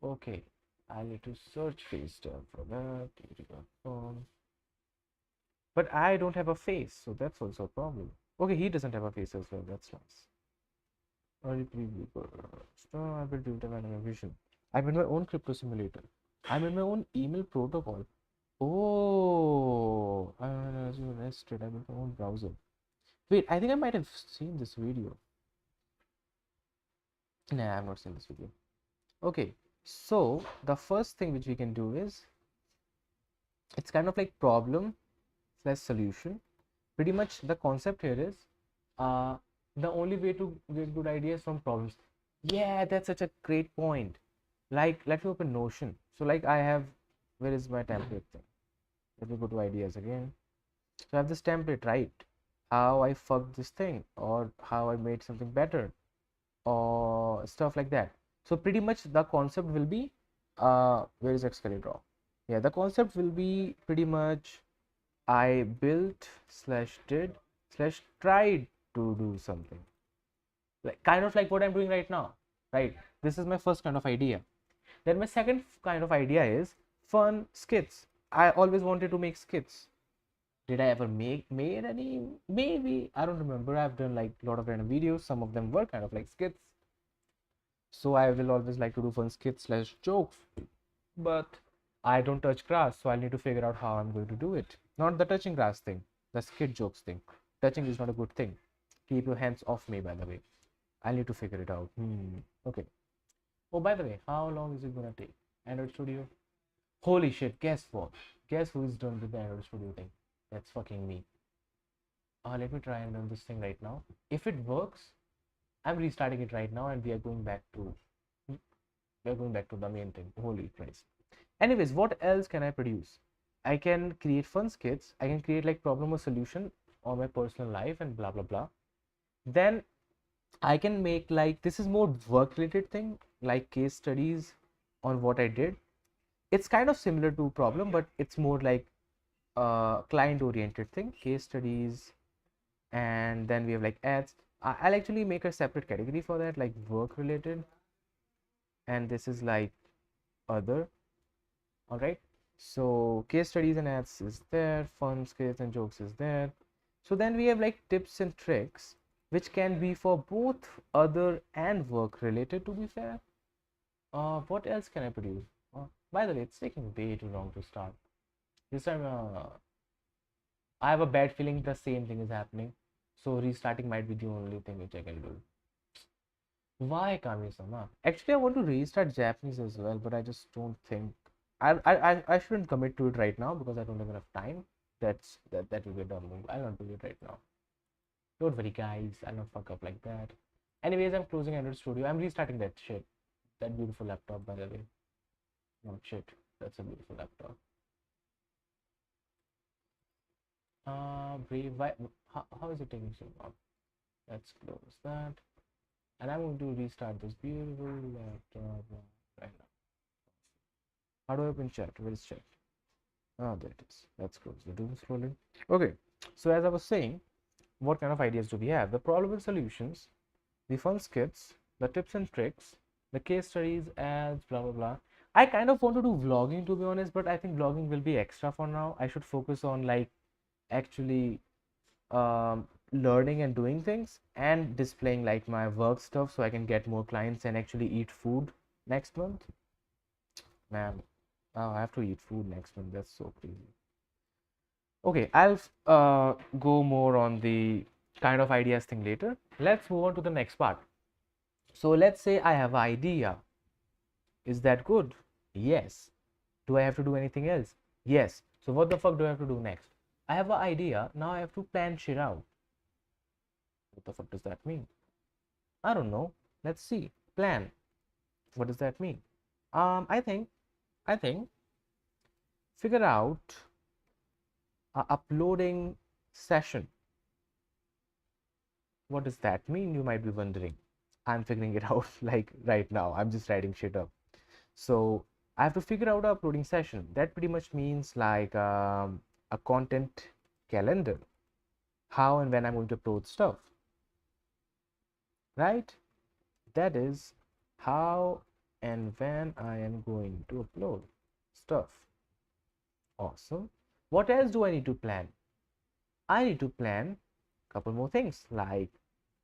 Okay, I need to search FaceTime for that. But I don't have a face, so that's also a problem. Okay, he doesn't have a face as well. That's nice. I will do the random vision. I made my own crypto simulator. I made my own email protocol. Oh, I was arrested. I made my own browser. Wait, I think I might have seen this video. Nah, I've not seen this video. Okay, so the first thing which we can do is, it's kind of like problem slash solution. Pretty much the concept here is, uh, the only way to get good ideas from problems. Yeah, that's such a great point. Like, let me open Notion. So like I have, where is my template thing? Let me go to ideas again. So I have this template, right? How I fucked this thing, or how I made something better, or stuff like that. So pretty much the concept will be, where is Excalibur? Yeah, the concept will be pretty much, I built slash did slash tried to do something. Like kind of like what I'm doing right now. Right? This is my first kind of idea. Then my second kind of idea is fun skits. I always wanted to make skits. Did I ever made any? Maybe. I don't remember. I've done like a lot of random videos. Some of them were kind of like skits. So I will always like to do fun skits slash jokes. But I don't touch grass, so I need to figure out how I'm going to do it. Not the touching grass thing, the skit jokes thing. Touching is not a good thing. Keep your hands off me, by the way. I need to figure it out. Okay. Oh, by the way, how long is it gonna take? Android Studio? Holy shit, guess what? Guess who is done with the Android Studio thing? That's fucking me. Let me try and run this thing right now. If it works, I'm restarting it right now and we are going back to we're going back to the main thing. Holy Christ. Anyways, what else can I produce? I can create fun skits. I can create like problem or solution on my personal life and blah blah blah. Then I can make like, this is more work related thing, like case studies on what I did. It's kind of similar to problem, but it's more like client oriented thing, case studies. And then we have like ads. I'll actually make a separate category for that, like work related. And this is like other. All right. So case studies and ads is there, fun skits and jokes is there. So then we have like tips and tricks, which can be for both other and work related, to be fair. What else can I produce? By the way, it's taking way too long to start. This time, I have a bad feeling the same thing is happening. So restarting might be the only thing which I can do. Why Kami-sama? Actually, I want to restart Japanese as well, but I just don't think I shouldn't commit to it right now because I don't have enough time. That will be a dumb move. I'll not do it right now. Don't worry, guys. I'll not fuck up like that. Anyways, I'm closing Android Studio. I'm restarting that shit. That beautiful laptop, by the way. Not shit. That's a beautiful laptop. Brave. Why? How is it taking so long? Let's close that. And I'm going to restart this beautiful laptop right now. How do I open chat? Where is chat? Oh, there it is. Let's close the doom slowly. Okay. So as I was saying, what kind of ideas do we have? The problem and solutions, the fun skits, the tips and tricks, the case studies, ads, blah blah blah. I kind of want to do vlogging, to be honest, but I think vlogging will be extra for now. I should focus on like actually learning and doing things and displaying like my work stuff so I can get more clients and actually eat food next month. Man, oh, I have to eat food next month. That's so crazy. Okay, I'll go more on the kind of ideas thing later. Let's move on to the next part. So let's say I have an idea. Is that good? Yes. Do I have to do anything else? Yes. So what the fuck do I have to do next? I have an idea. Now I have to plan shit out. What the fuck does that mean? I don't know. Let's see. Plan. What does that mean? I think figure out a uploading session. What does that mean? You might be wondering. I'm figuring it out like right now. I'm just writing shit up. So I have to figure out a uploading session. That pretty much means like a content calendar. How and when I'm going to upload stuff. Right? That is how and when I am going to upload stuff. Awesome. What else do I need to plan? I need to plan a couple more things like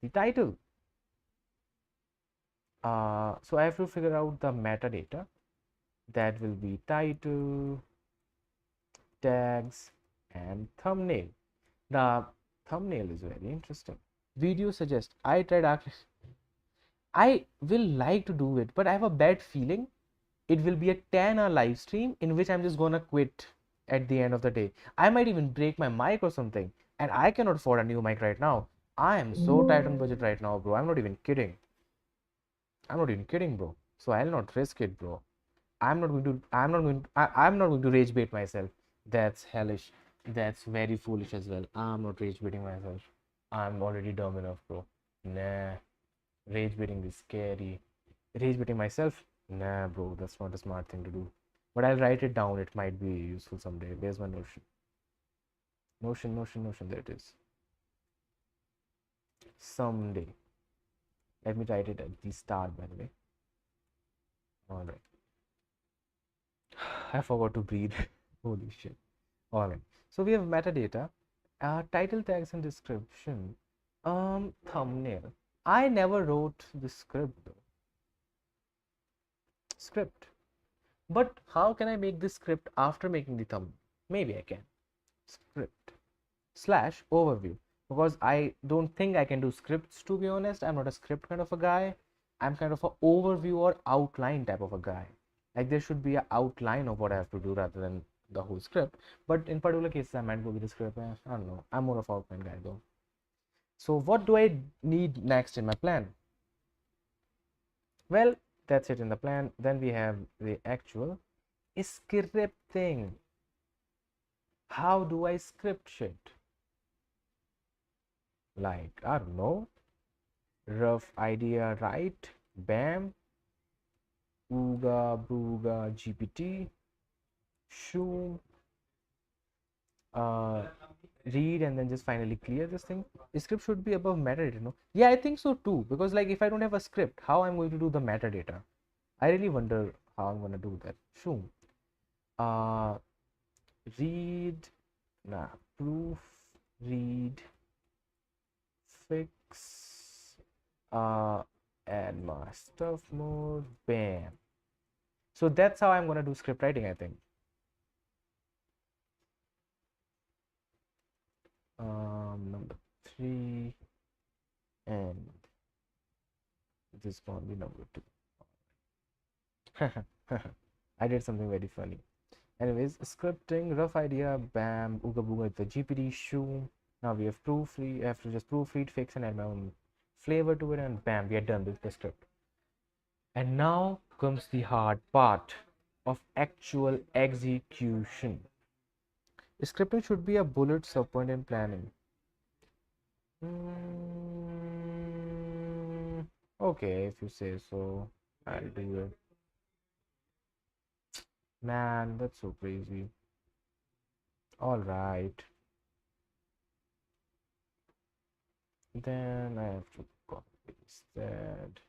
the title. So I have to figure out the metadata. That will be title, tags, and thumbnail. The thumbnail is very interesting. Video suggest. I will like to do it, but I have a bad feeling it will be a 10-hour live stream in which I'm just gonna quit at the end of the day. I might even break my mic or something, and I cannot afford a new mic right now. I am so tight on budget right now, bro. I'm not even kidding. Bro. So I'll not risk it, bro. I'm not going to rage bait myself. That's hellish. That's very foolish as well. I'm not rage baiting myself. I'm already dumb enough, bro. Nah. Rage baiting is scary. Rage baiting myself? Nah, bro, that's not a smart thing to do. But I'll write it down. It might be useful someday. There's my Notion. Notion. There it is. Someday. Let me write it at the start, by the way. All right. I forgot to breathe. Holy shit. All right. So we have metadata, title, tags, and description. Thumbnail. I never wrote the script though. Script. But how can I make this script after making the thumbnail? Maybe I can. Script slash overview, because I don't think I can do scripts, to be honest. I'm not a script kind of a guy. I'm kind of an overview or outline type of a guy. Like there should be an outline of what I have to do rather than the whole script. But in particular cases, I might go with the script. I don't know. I'm more of an outline guy though. So what do I need next in my plan? Well, That's it in the plan. Then we have the actual scripting. How do I script shit? Like, I don't know, rough idea, right? Bam, ooga booga GPT, shoom, uh, read and then just finally clear this thing. The script should be above metadata, no? Yeah, I think so too. Because like if I don't have a script, how I'm going to do the metadata? I really wonder how I'm gonna do that. Shoom. Uh, read, nah, proof, read, fix, add my stuff mode, bam. So that's how I'm gonna do script writing, I think. Number 3, and this gonna be number 2. I did something very funny. Anyways, scripting, rough idea, bam, ooga booga with the GPT, shoom. Now we have proofread, I have to just proofread, fix, and add my own flavor to it, and bam, we are done with the script. And now comes the hard part of actual execution. Scripting should be a bullet subpoint in planning. Okay, if you say so, I'll do it. Man, that's so crazy. All right. Then I have to copy paste that.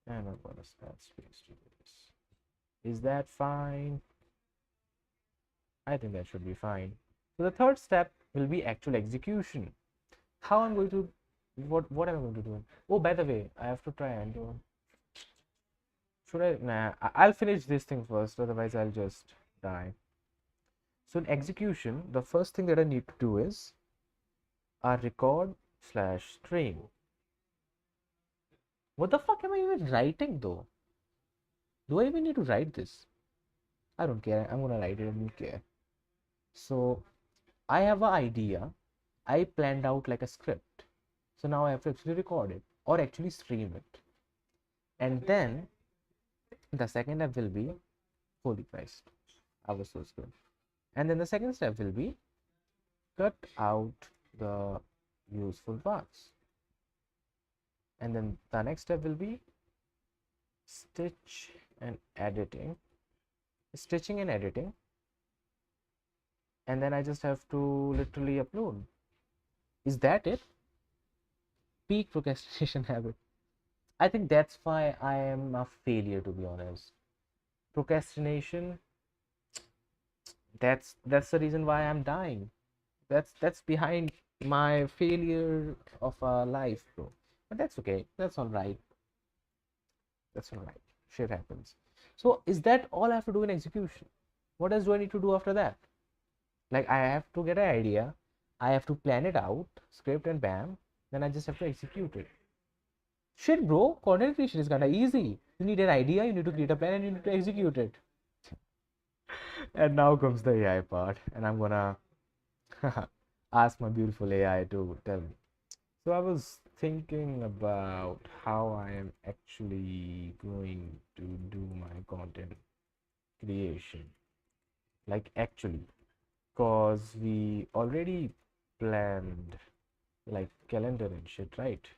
And I'm gonna add space to this. Is that fine? I think that should be fine. So the third step will be actual execution. How I'm going to, what am I going to do? Oh, by the way, I have to try and do. Should I? Nah, I'll finish this thing first, otherwise I'll just die. So in execution, the first thing that I need to do is a record slash stream. What the fuck am I even writing though? Do I even need to write this? I don't care. I'm gonna write it. I don't care. So I have an idea. I planned out like a script. So now I have to actually record it or actually stream it. And then the second step will be, holy Christ, I was so good. And then the second step will be cut out the useful parts. And then the next step will be stitch and editing, stitching and editing. And then I just have to literally upload. Is that it? Peak procrastination habit. I think that's why I am a failure, to be honest. Procrastination, that's the reason why I'm dying. That's behind my failure of a life, bro. But that's okay. That's all right. That's all right. Shit happens. So is that all I have to do in execution? What else do I need to do after that? Like I have to get an idea, I have to plan it out, script and bam, then I just have to execute it. Shit, bro, content creation is kinda easy. You need an idea, you need to create a plan, and you need to execute it. And now comes the AI part, and I'm gonna ask my beautiful AI to tell me. So I was thinking about how I am actually going to do my content creation. Like actually, because we already planned like calendar and shit, right?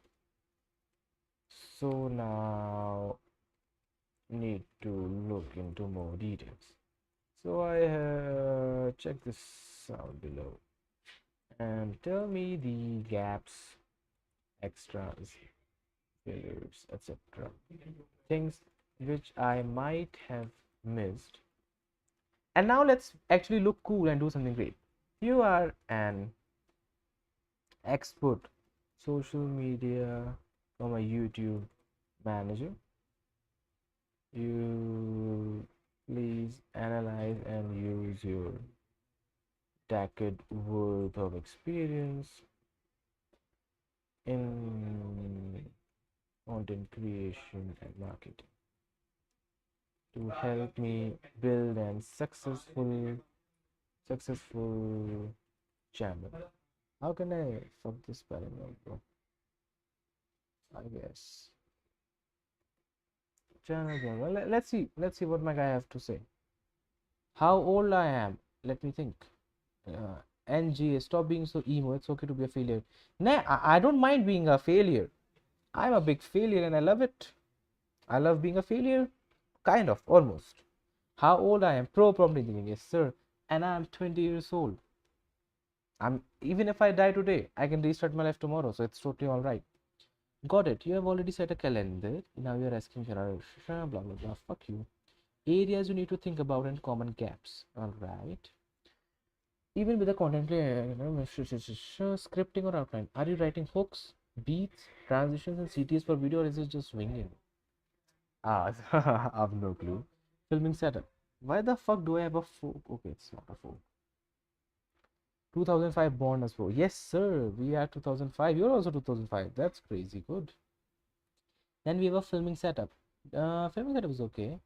So now need to look into more details. So I check this out below and tell me the gaps, extras, failures, etc. Things which I might have missed. And now let's actually look cool and do something great. You are an expert social media from a YouTube manager. You please analyze and use your decade worth of experience in content creation and marketing to help me build a successful channel. How can I fuck this spelling up, bro? I guess Channel game. Well, let's see. Let's see what my guy have to say. How old I am? Let me think. NG, stop being so emo. It's okay to be a failure. Nah, I don't mind being a failure. I'm a big failure and I love it. I love being a failure. Kind of, almost. How old I am? Pro prompt engineering, yes sir. And I'm 20 years old. Even if I die today, I can restart my life tomorrow, so it's totally alright. Got it. You have already set a calendar. Now you're asking blah blah blah. Fuck you. Areas you need to think about and common gaps. Alright. Even with the content scripting or outline, are you writing hooks, beats, transitions, and CTS for video, or is it just winging? Ah, I have no clue. Filming setup. Why the fuck do I have a folk? Okay, it's not a folk. 2005 born as well. Yes, sir. We are 2005. You're also 2005. That's crazy good. Then we have a filming setup. Filming setup is okay.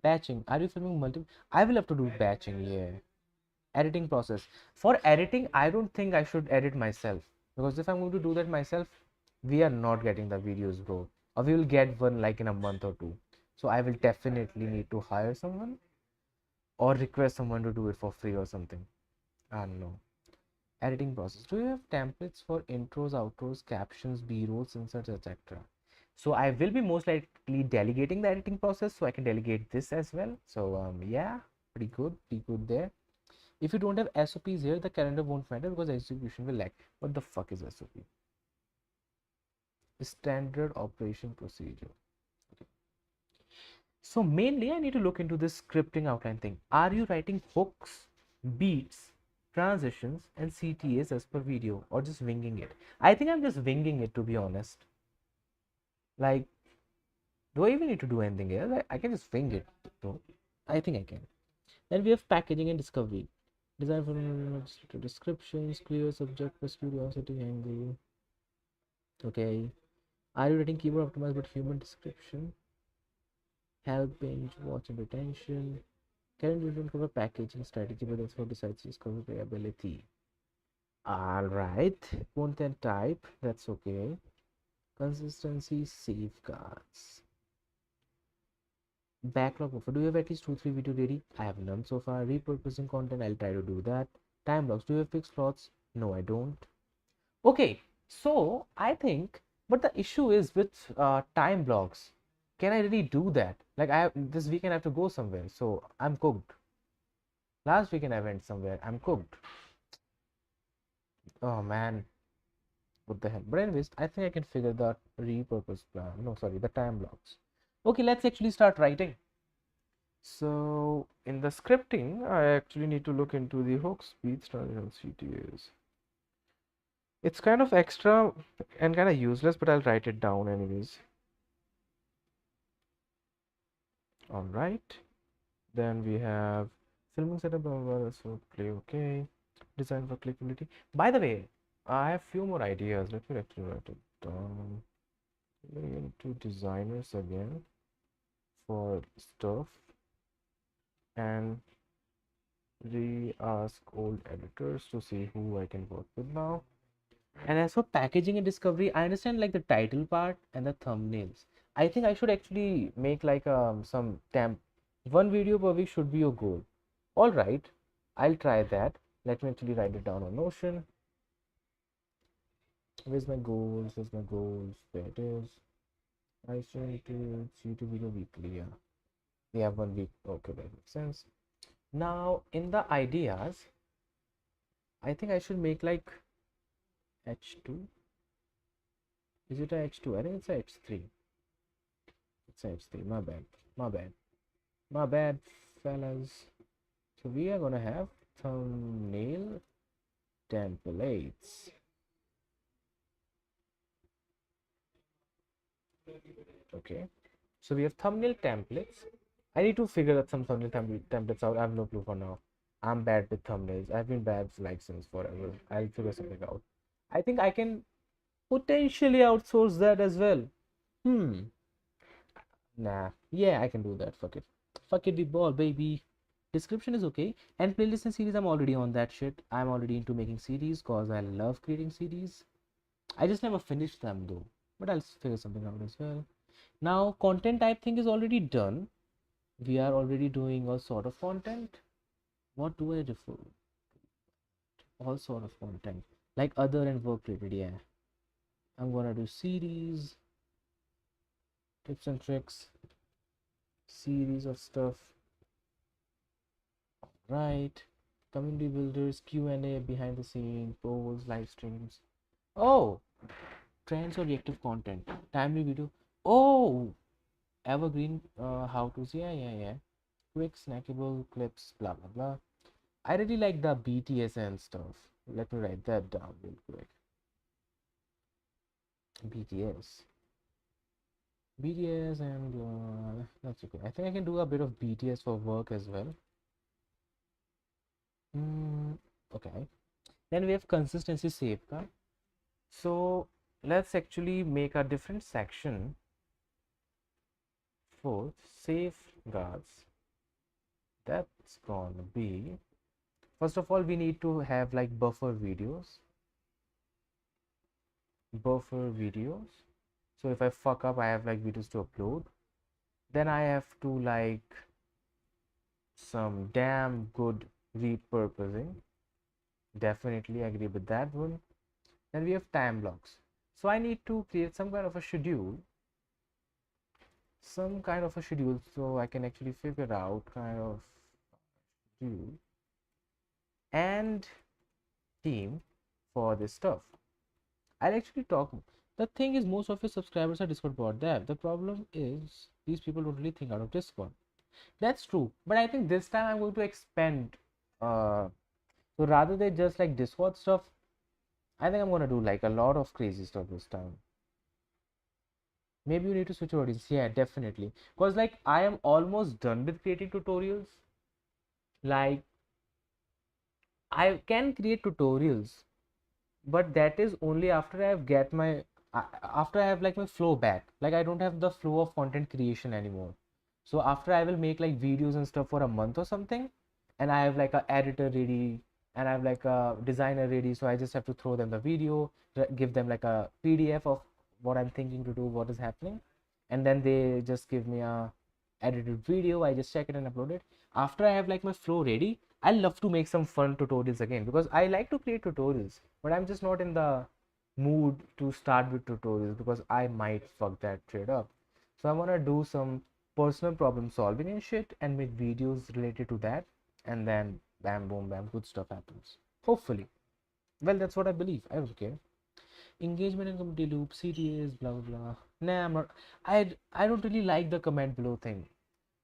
Batching. Are you filming multiple? I will have to do batching. Yeah. Editing process. For editing, I don't think I should edit myself, because if I'm going to do that myself, we are not getting the videos, bro. Or we will get one like in a month or two. So I will definitely need to hire someone or request someone to do it for free or something. I don't know. Editing process. Do you have templates for intros, outros, captions, b-rolls, inserts, etc.? So I will be most likely delegating the editing process, so I can delegate this as well. So yeah, pretty good there. If you don't have SOPs here, the calendar won't matter because execution will lag. What the fuck is SOP? Standard operation procedure. Okay. So mainly I need to look into this scripting outline thing. Are you writing hooks, beats, transitions, and CTAs as per video, or just winging it? I think I'm just winging it, to be honest. Like, do I even need to do anything else? I can just wing it. Though. I think I can. Then we have packaging and discovery. Design for descriptions, clear subject, plus curiosity angle. Okay. Are you writing keyboard optimized but human description? Help binge, watch and retention. Current don't cover packaging strategy, but that's what decides discovery reliability. Alright. Content type, that's okay. Consistency safeguards. Backlog buffer. Do you have at least 2-3 video ready? I have none so far. Repurposing content, I'll try to do that. Time blocks. Do you have fixed slots? No, I don't. Okay, so I think, but the issue is with time blocks. Can I really do that? Like this weekend I have to go somewhere, so I'm cooked. Last weekend I went somewhere, I'm cooked. Oh man, what the hell? But anyways, I think I can figure the repurpose plan. No, sorry, the time blocks. Okay, let's actually start writing. So in the scripting, I actually need to look into the hooks, beats, transitions, CTAs. It's kind of extra and kind of useless, but I'll write it down anyways. All right. Then we have filming setup, so play okay. Design for clickability. By the way, I have few more ideas. Let me actually write it down. Going into designers again for stuff and re-ask old editors to see who I can work with now. And as for packaging and discovery, I understand like the title part and the thumbnails. I think I should actually make like some temp. One video per week should be your goal. All right, I'll try that. Let me actually write it down on Notion. Where's my goals? Where's my goals? There it is. I should do YouTube video weekly. Yeah, we have 1 week. Okay, that makes sense. Now in the ideas, I think I should make like H2. Is it a H2? I think it's a H3. It's a H3. My bad. My bad. My bad, fellas. So we are gonna have thumbnail templates. Okay. So we have thumbnail templates. I need to figure out some thumbnail templates out. I have no clue for now. I'm bad with thumbnails. I've been bad like since forever. I'll figure something out. I think I can potentially outsource that as well. Nah. Yeah, I can do that. Fuck it. Fuck it, we ball, baby. Description is okay. And playlist and series, I'm already on that shit. I'm already into making series because I love creating series. I just never finished them though. But I'll figure something out as well. Now content type thing is already done. We are already doing all sort of content. What do I refer? All sort of content like other and work related. Yeah, I'm gonna do series, tips and tricks, series of stuff. Right, community builders, Q&A, behind the scene, polls, live streams. Oh, trends or reactive content, timely video. Oh, evergreen how to. Yeah, yeah, yeah. Quick snackable clips, blah blah blah. I really like the BTS and stuff. Let me write that down real quick. BTS. BTS and that's okay. I think I can do a bit of BTS for work as well. Okay. Then we have consistency safeguard. So let's actually make a different section for safeguards. That's gonna be, first of all, we need to have like buffer videos. Buffer videos. So if I fuck up, I have like videos to upload. Then I have to like some damn good repurposing. Definitely agree with that one. Then we have time blocks. So I need to create some kind of a schedule. So I can actually figure out kind of schedule and team for this stuff. I'll actually talk. The thing is, most of your subscribers are Discord bot dev. The problem is these people don't really think out of Discord. That's true, but I think this time I'm going to expand. So rather than just like Discord stuff, I think I'm gonna do like a lot of crazy stuff this time. Maybe you need to switch your audience. Yeah, definitely. Because like I am almost done with creating tutorials. Like I can create tutorials, but that is only after I have get my after I have like my flow back. Like I don't have the flow of content creation anymore. So after I will make like videos and stuff for a month or something, and I have like a editor ready and I have like a designer ready, so I just have to throw them the video, give them like a PDF of what I'm thinking to do, what is happening, and then they just give me a edited video. I just check it and upload it. After I have like my flow ready, I love to make some fun tutorials again because I like to create tutorials, but I'm just not in the mood to start with tutorials because I might fuck that shit up. So I want to do some personal problem solving and shit and make videos related to that, and then bam boom bam, good stuff happens, hopefully. Well, that's what I believe. I don't care. Engagement and community loop, CTAs, blah blah blah. Nah, I'm not. I don't really like the comment below thing.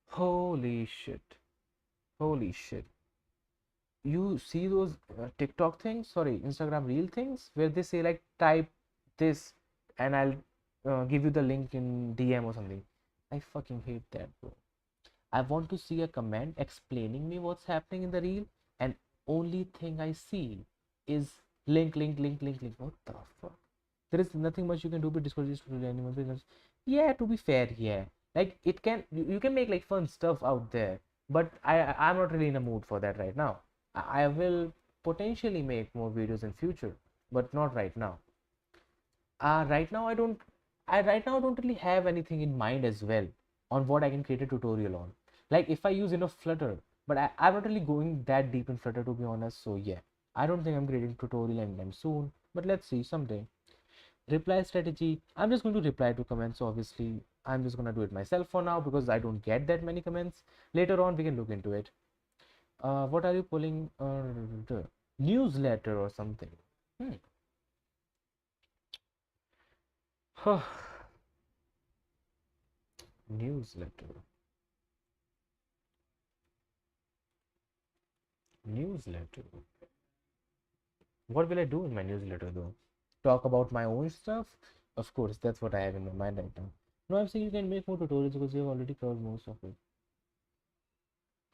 Holy shit. Holy shit. You see those TikTok things, sorry, Instagram reel things where they say like type this and I'll give you the link in DM or something. I fucking hate that, bro. I want to see a comment explaining me what's happening in the reel, and only thing I see is link, link, link, link, link. What the fuck? There is nothing much you can do with Discord tutorial anymore because, yeah, to be fair, yeah, like it can you can make like fun stuff out there, but I'm not really in a mood for that right now. I will potentially make more videos in future, but not right now. Right now I don't really have anything in mind as well on what I can create a tutorial on. Like if I use enough Flutter, but I'm not really going that deep in Flutter to be honest. So yeah, I don't think I'm creating tutorial anytime soon, but let's see someday. Reply strategy. I'm just going to reply to comments. Obviously, I'm just going to do it myself for now because I don't get that many comments. Later on, we can look into it. What are you pulling? Newsletter or something. Newsletter. Newsletter. What will I do in my newsletter though? Talk about my own stuff? Of course, that's what I have in my mind right now. No, I'm saying you can make more tutorials because you've already covered most of it.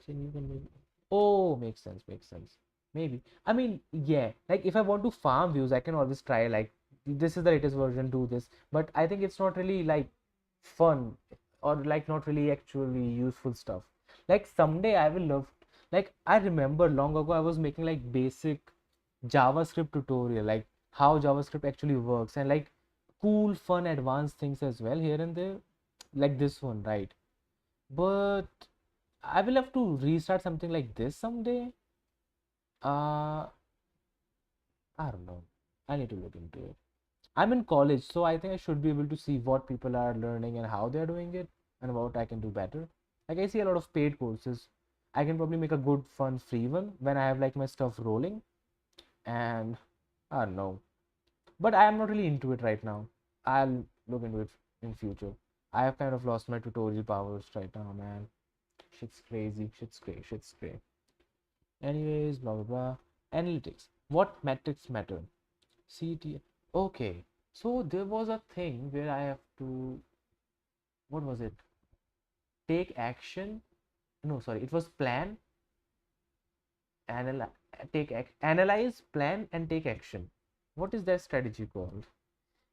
Saying you can make. Oh, makes sense, makes sense. Maybe. I mean, yeah, like if I want to farm views, I can always try like this is the latest version, do this. But I think it's not really like fun or like not really actually useful stuff. Like someday I will love, like I remember long ago I was making like basic JavaScript tutorial, like how JavaScript actually works and like cool, fun, advanced things as well here and there. like this one, right? But I will have to restart something like this someday. Uh, I don't know. I need to look into it. I'm in college, so I think I should be able to see what people are learning and how they're doing it and what I can do better. Like I see a lot of paid courses. I can probably make a good, fun, free one when I have like my stuff rolling. And I don't know. But I am not really into it right now. I'll look into it in future. I have kind of lost my tutorial powers right now, man. Shit's crazy. Shit's crazy. Shit's crazy. Anyways, blah blah blah. Analytics. What metrics matter? CT. Okay. So there was a thing where I have to. What was it? Take action. No, sorry. It was plan, analyze, analyze, plan, and take action. What is that strategy called?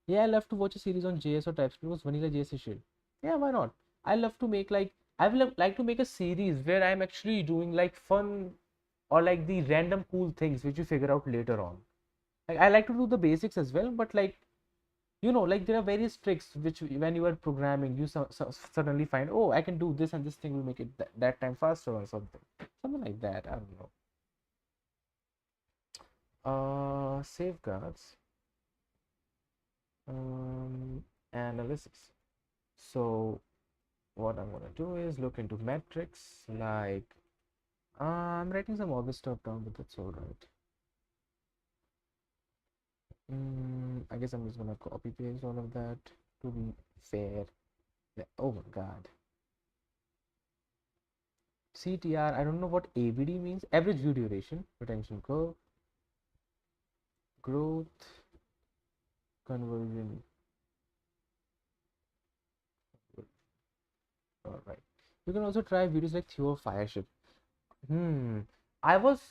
Yeah, I love to watch a series on JS or TypeScript because vanilla JS is shit. Yeah, why not? I love to make like I will like to make a series where I'm actually doing like fun or like the random cool things which you figure out later on. Like I like to do the basics as well, but like like there are various tricks which when you are programming, you suddenly find, oh, I can do this and this thing will make it that time faster or something like that. I don't know. Safeguards, analysis. So what I'm gonna do is look into metrics like I'm writing some other stuff down, but that's all right. I guess I'm just gonna copy paste all of that to be fair. Oh my god. CTR, I don't know what AVD means. Average view duration, retention curve, growth, conversion. All right. You can also try videos like Theo Fireship. Hmm. I was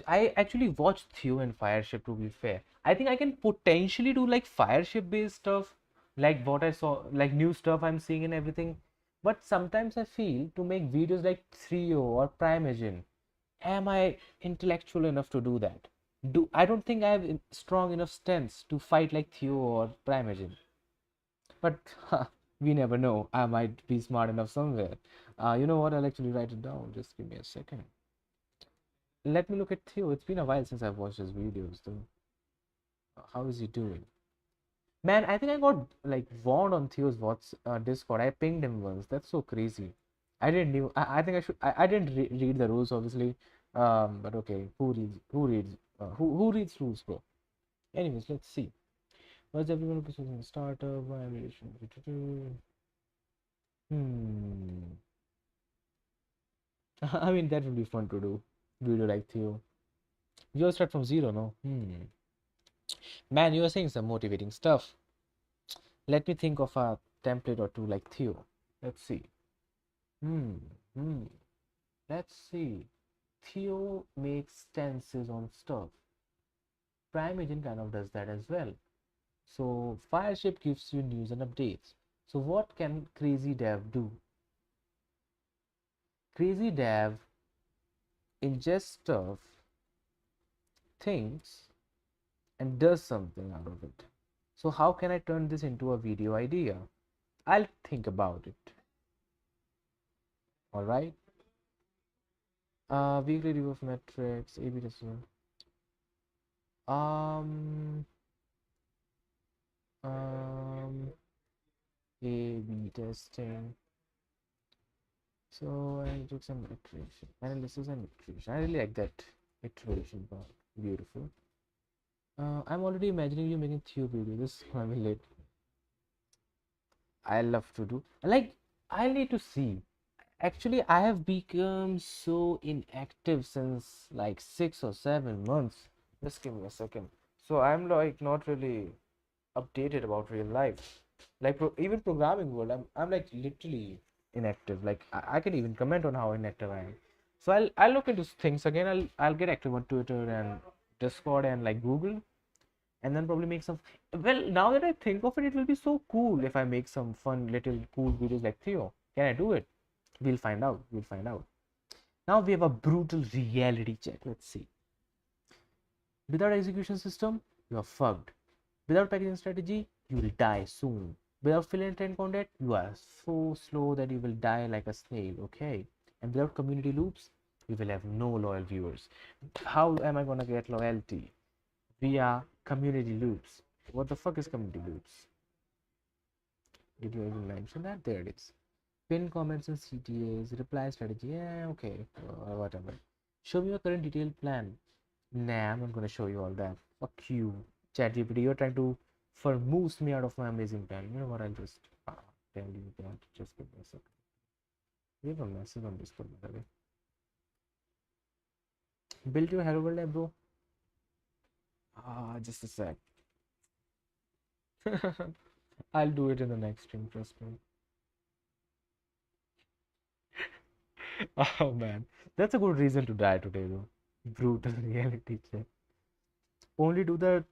I actually watched Theo and Fireship to be fair. I think I can potentially do like Fireship based stuff, like what I saw, like new stuff I'm seeing and everything. But sometimes I feel to make videos like Theo or Primeagen, am I intellectual enough to do that? I don't think I have strong enough stance to fight like Theo or Primeagen. But we never know. I might be smart enough somewhere. You know what? I'll actually write it down. Just give me a second. Let me look at Theo. It's been a while since I've watched his videos, though. How is he doing? Man, I think I got like warned on Theo's Discord. I pinged him once. That's so crazy. I didn't knew. I think I should. I didn't read the rules, obviously. But okay. Who reads? Who reads? Who reads rules, bro? Anyways, let's see. What's everyone in startup? Hmm. I mean, that would be fun to do. Video like Theo. You'll start from zero, no? Man, you are saying some motivating stuff. Let me think of a template or two like Theo. Let's see. Hmm. Hmm. Let's see. Theo makes stances on stuff. Prime Agent kind of does that as well. So Fireship gives you news and updates. So what can Crazy Dev do? Crazy Dev ingests stuff, thinks, and does something out of it. So how can I turn this into a video idea? I'll think about it. All right. Weekly review of metrics, A/B testing. Um, A/B testing. So I took some iteration, analysis and iteration. I really like that iteration part. Beautiful. I'm already imagining you making Theo video. This I will late. I love to do. Like I need to see. Actually, I have become so inactive since like 6 or 7 months. Just give me a second. So I'm like not really updated about real life. Like even programming world, I'm like literally inactive. Like I can even comment on how inactive I am. So I'll look into things again. I'll get active on Twitter and Discord and like Google, and then probably make some. Well, now that I think of it, it will be so cool if I make some fun little cool videos like Theo. Can I do it? We'll find out. We'll find out. Now we have a brutal reality check. Let's see. Without execution system, you are fucked. Without packaging strategy, you will die soon. Without filter content, you are so slow that you will die like a snail, okay? And without community loops, you will have no loyal viewers. How am I gonna get loyalty? Via community loops. What the fuck is community loops? Did you even mention that? There it is. Pin comments and CTAs, reply strategy. Yeah, okay, whatever. Show me your current detailed plan. Nah, I'm not gonna show you all that. Fuck you, ChatGPT. You're trying to vermoose me out of my amazing plan. You know what? I'll just tell you that. Just give me a second. We have a message on Discord, by the way. Build your Hello World app, bro. Just a sec. I'll do it in the next stream, trust me. Oh man, that's a good reason to die today, though. Brutal reality check. Only do the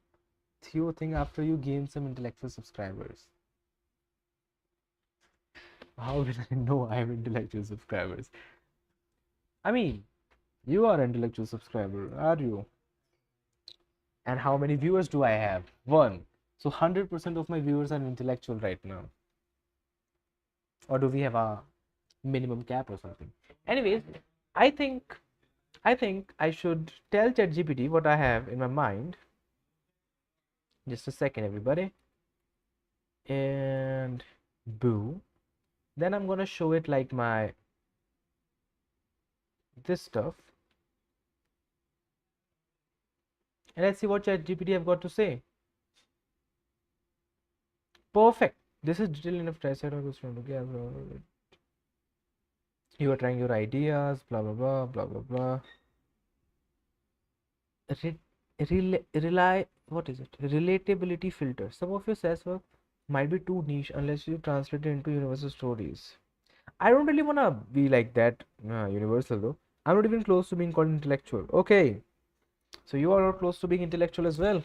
Theo thing after you gain some intellectual subscribers. How will I know I have intellectual subscribers? I mean, you are an intellectual subscriber, are you? And how many viewers do I have? One. So 100% of my viewers are intellectual right now. Or do we have a minimum cap or something? Anyways, I think I should tell ChatGPT what I have in my mind. Just a second, everybody. And boo. Then I'm gonna show it like my this stuff. And let's see what ChatGPT have got to say. Perfect. This is detailed enough try set of this one. Okay, you are trying your ideas, blah blah blah blah blah blah. What is it? Relatability filter. Some of your SaaS work might be too niche unless you translate it into universal stories. I don't really wanna be like that universal though. I'm not even close to being called intellectual. Okay, so you are not close to being intellectual as well.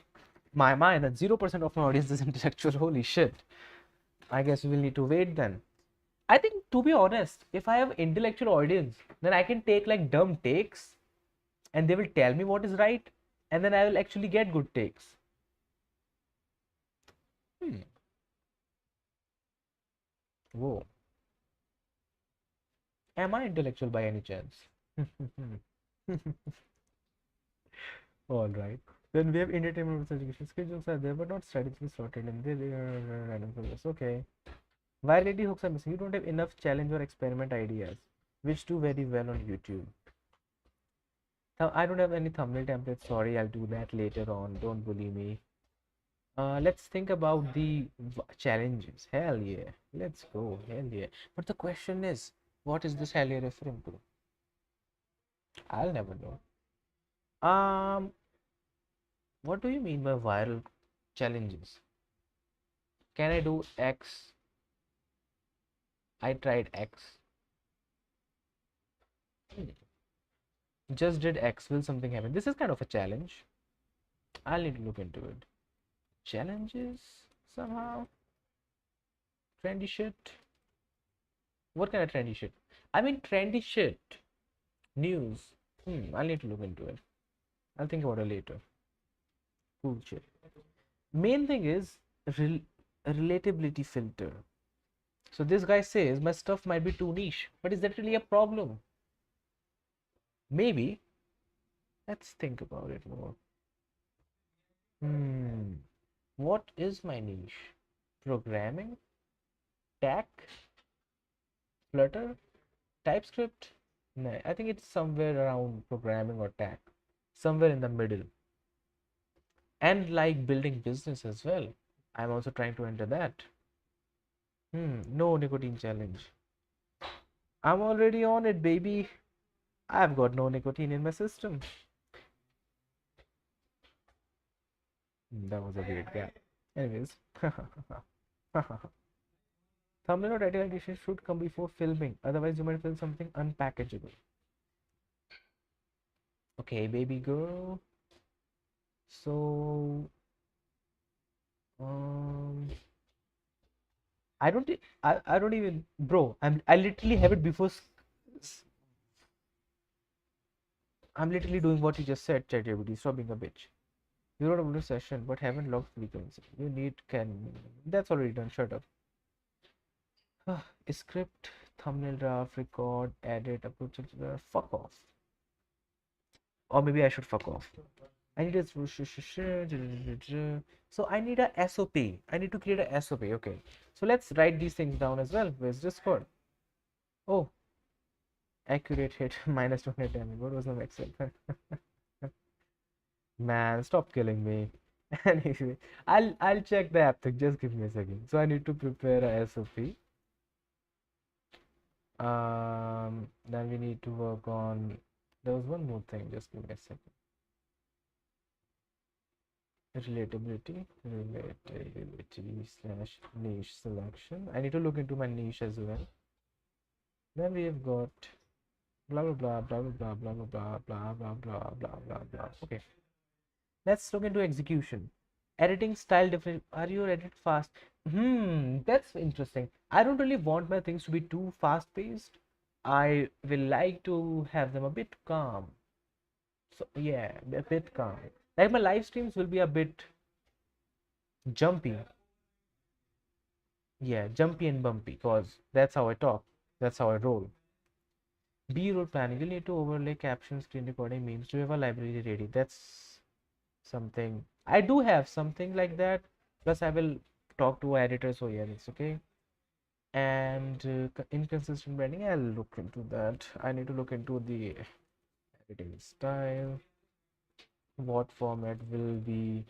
My mind, that 0% of my audience is intellectual. Holy shit. I guess we will need to wait then. I think, to be honest, if I have intellectual audience, then I can take like dumb takes and they will tell me what is right, and then I will actually get good takes. Hmm. Whoa. Am I intellectual by any chance? All right. Then we have entertainment with education. Schedules are there, but not strategically sorted, and they are random progress. Okay. Virality hooks are missing. You don't have enough challenge or experiment ideas, which do very well on YouTube. I don't have any thumbnail templates. Sorry, I'll do that later on. Don't bully me. Let's think about the challenges. Hell yeah. Let's go. Hell yeah. But the question is, what is this hell yeah referring to? I'll never know. Um, what do you mean by viral challenges? Can I do X? I tried X. Just did X. Will something happen? This is kind of a challenge. I'll need to look into it. Challenges somehow. Trendy shit. What kind of trendy shit? I mean, trendy shit. News. I'll need to look into it. I'll think about it later. Cool shit. Main thing is relatability filter. So this guy says my stuff might be too niche, but is that really a problem? Maybe. Let's think about it more. What is my niche? Programming? Tech? Flutter? TypeScript? No, I think it's somewhere around programming or tech. Somewhere in the middle. And like building business as well. I'm also trying to enter that. No nicotine challenge. I'm already on it, baby. I've got no nicotine in my system. That was a weird gap. Anyways. Thumbnail or title edition should come before filming. Otherwise, you might film something unpackageable. Okay, baby girl. So, I don't even, bro. I literally have it before. I'm literally doing what you just said, ChatGPT. Stop being a bitch. You wrote about a session, but haven't logged frequency. You need can. That's already done. Shut up. Script, thumbnail draft, record, edit, upload, fuck off. Or maybe I should fuck off. I need a so I need a SOP. I need to create a SOP. Okay. So let's write these things down as well. Where's Discord? Oh, accurate hit minus 200 damage. What was the Excel? Man, stop killing me. Anyway, I'll check the app thing. Just give me a second. So I need to prepare a SOP. Then we need to work on. There was one more thing. Just give me a second. Relatability slash niche selection. I need to look into my niche as well. Then we have got blah blah blah blah blah blah blah blah blah blah blah blah blah. Okay, let's look into execution. Editing style different. Are you edit fast? That's interesting. I don't really want my things to be too fast paced. I will like to have them a bit calm. So yeah, a bit calm. Like my live streams will be a bit jumpy. Yeah, jumpy and bumpy, cause that's how I talk. That's how I roll. B-roll planning. You need to overlay captions, screen recording, memes. Do you have a library ready? That's something. I do have something like that. Plus, I will talk to editor, so yeah, that's okay. And inconsistent branding. I'll look into that. I need to look into the editing style. What format will be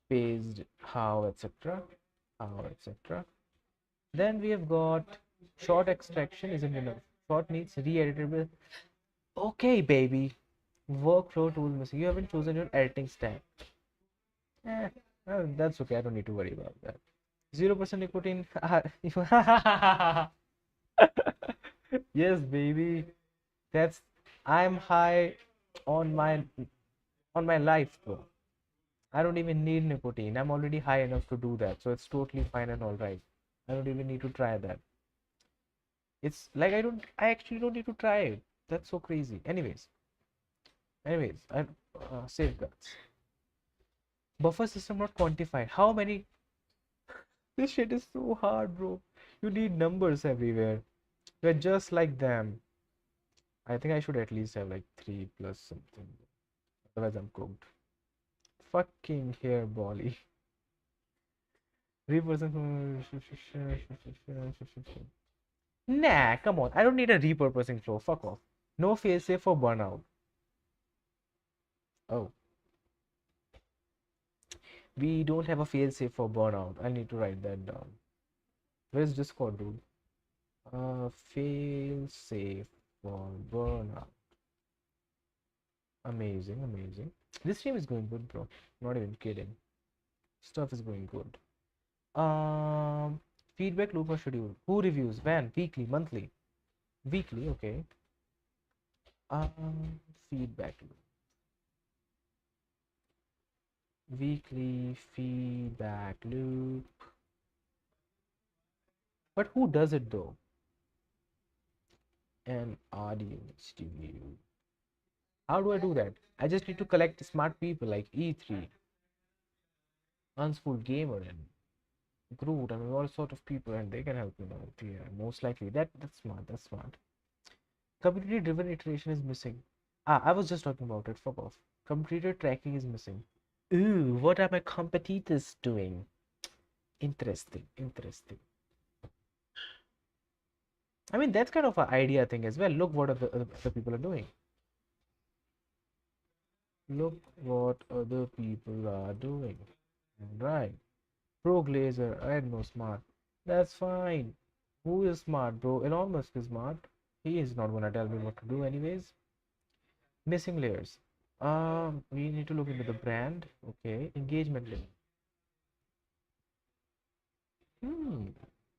paged, how, etc. How, etc. Then we have got short extraction isn't enough. Short needs re-editable. Okay, baby. Workflow tool missing. You haven't chosen your editing stack. Eh, well, that's okay. I don't need to worry about that. 0% nicotine. Yes, baby. That's I'm high on my life, bro. I don't even need nicotine. I'm already high enough to do that, so it's totally fine and all right. I don't even need to try that. It's like I actually don't need to try it. That's so crazy. Anyways, I safeguards. Buffer system not quantified. How many? This shit is so hard, bro. You need numbers everywhere. We're just like them. I think I should at least have like 3 plus something. Otherwise, I'm cooked. Fucking hairbally. 3%. Nah, come on. I don't need a repurposing flow. Fuck off. No failsafe for burnout. Oh, we don't have a failsafe for burnout. I need to write that down. Where's Discord, dude? Failsafe for burnout. Amazing, amazing. This stream is going good, bro. Not even kidding. Stuff is going good. Um, Feedback loop or schedule. Who reviews? When? Weekly, monthly? Weekly, okay. Feedback loop. Weekly feedback loop. But who does it though? An audience review. How do I do that? I just need to collect smart people like E3, Unschooled Gamer, and Groot, and all sort of people, and they can help me out. Yeah, most likely. That's smart. That's smart. Community driven iteration is missing. I was just talking about it. Fuck off. Competitor tracking is missing. Ooh, what are my competitors doing? Interesting, interesting. I mean, that's kind of an idea thing as well. Look what other people are doing. Look what other people are doing. Right. Pro Glazer, I know smart. That's fine. Who is smart, bro? Elon Musk is smart. He is not gonna tell me what to do anyways. Missing layers. We need to look into the brand. Okay. Engagement level. Hmm.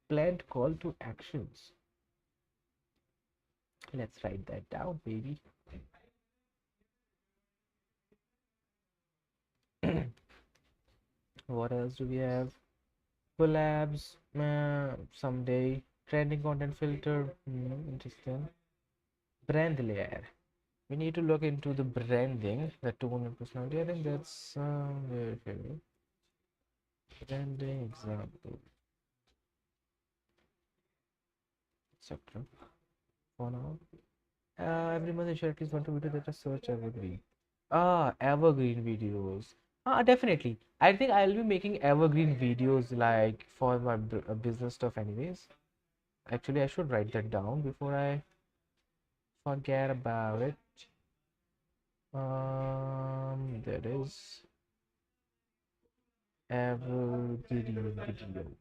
Planned call to actions. Let's write that down, baby. What else do we have? Collabs, someday. Trending content filter. Interesting. Brand layer. We need to look into the branding, the tone and personality. I think that's very fair. Branding example. sector for now. Every month I share at least one to video that are search evergreen. Evergreen videos. Definitely. I think I'll be making evergreen videos like for my business stuff anyways. Actually, I should write that down before I forget about it. There is evergreen videos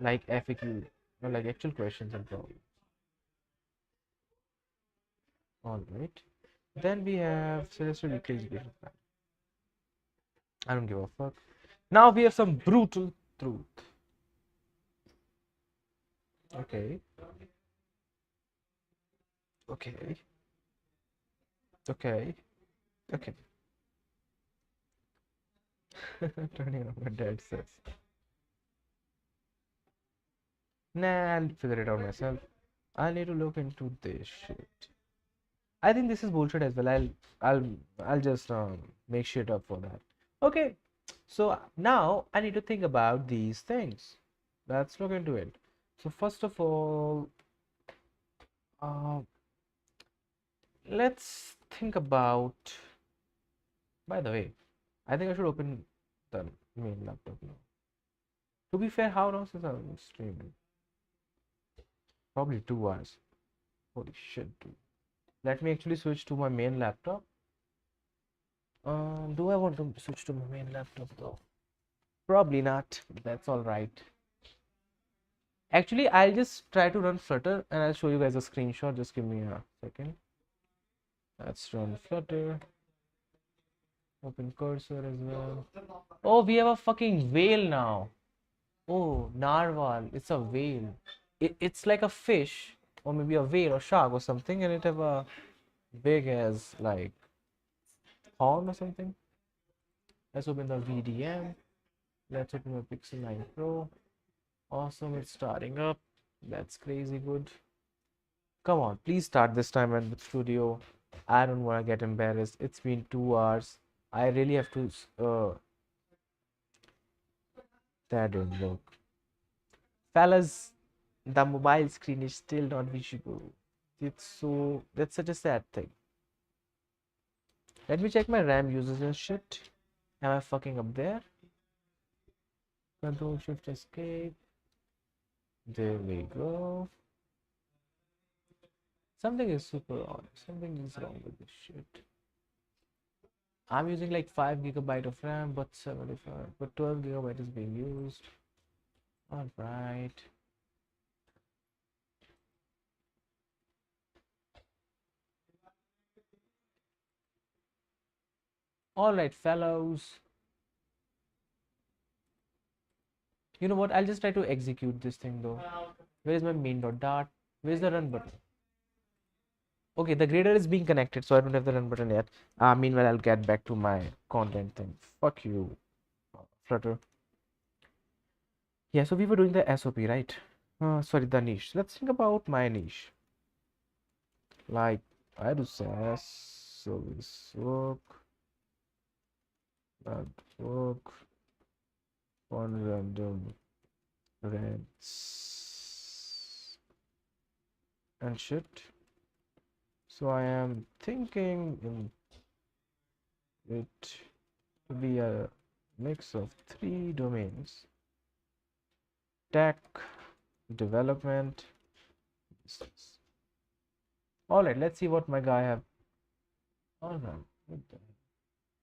like FAQ or like actual questions and problems. All right. Then we have suggested weekly education plan. I don't give a fuck. Now we have some brutal truth. Okay. Okay. Okay. Okay. Turning on my dad says. Nah, I'll figure it out myself. I need to look into this shit. I think this is bullshit as well. I'll I'll just make shit up for that. Okay. So now I need to think about these things. Let's look into it. So first of all, uh, let's think about. By the way, I think I should open the main laptop now. To be fair, how long since I'm streaming? Probably 2 hours. Holy shit, dude. Let me actually switch to my main laptop. Do I want to switch to my main laptop though? Probably not. That's all right. Actually, I'll just try to run Flutter and I'll show you guys a screenshot. Just give me a second. Let's run Flutter. Open cursor as well. Oh, we have a fucking whale now. Oh, narwhal. It's a whale. It's like a fish or maybe a whale or shark or something, and it have a big as like horn or something. Let's open the VDM. Let's open my Pixel 9 Pro. Awesome, it's starting up. That's crazy good. Come on, please start this time at the studio. I don't want to get embarrassed. It's been 2 hours. I really have to. That didn't work. Fellas, the mobile screen is still not visible. That's such a sad thing. Let me check my RAM usage and shit. Am I fucking up there? Control Shift Escape. There we go. Something is super odd. Something is wrong with this shit. I'm using like 5 gigabyte of RAM, but 75, but 12 gigabyte is being used. All right. All right, fellows. You know what? I'll just try to execute this thing though. Where is my main.dart? Where's the run button? Okay, the grader is being connected, so I don't have the run button yet. Meanwhile, I'll get back to my content thing. Fuck you, Flutter. Yeah, so we were doing the SOP, right? Sorry, the niche. Let's think about my niche. Like, I do SaaS, service work, that work, on random rents, and shit. So I am thinking in it to be a mix of 3 domains: tech, development, business. All right, let's see what my guy have. All right, what the hell?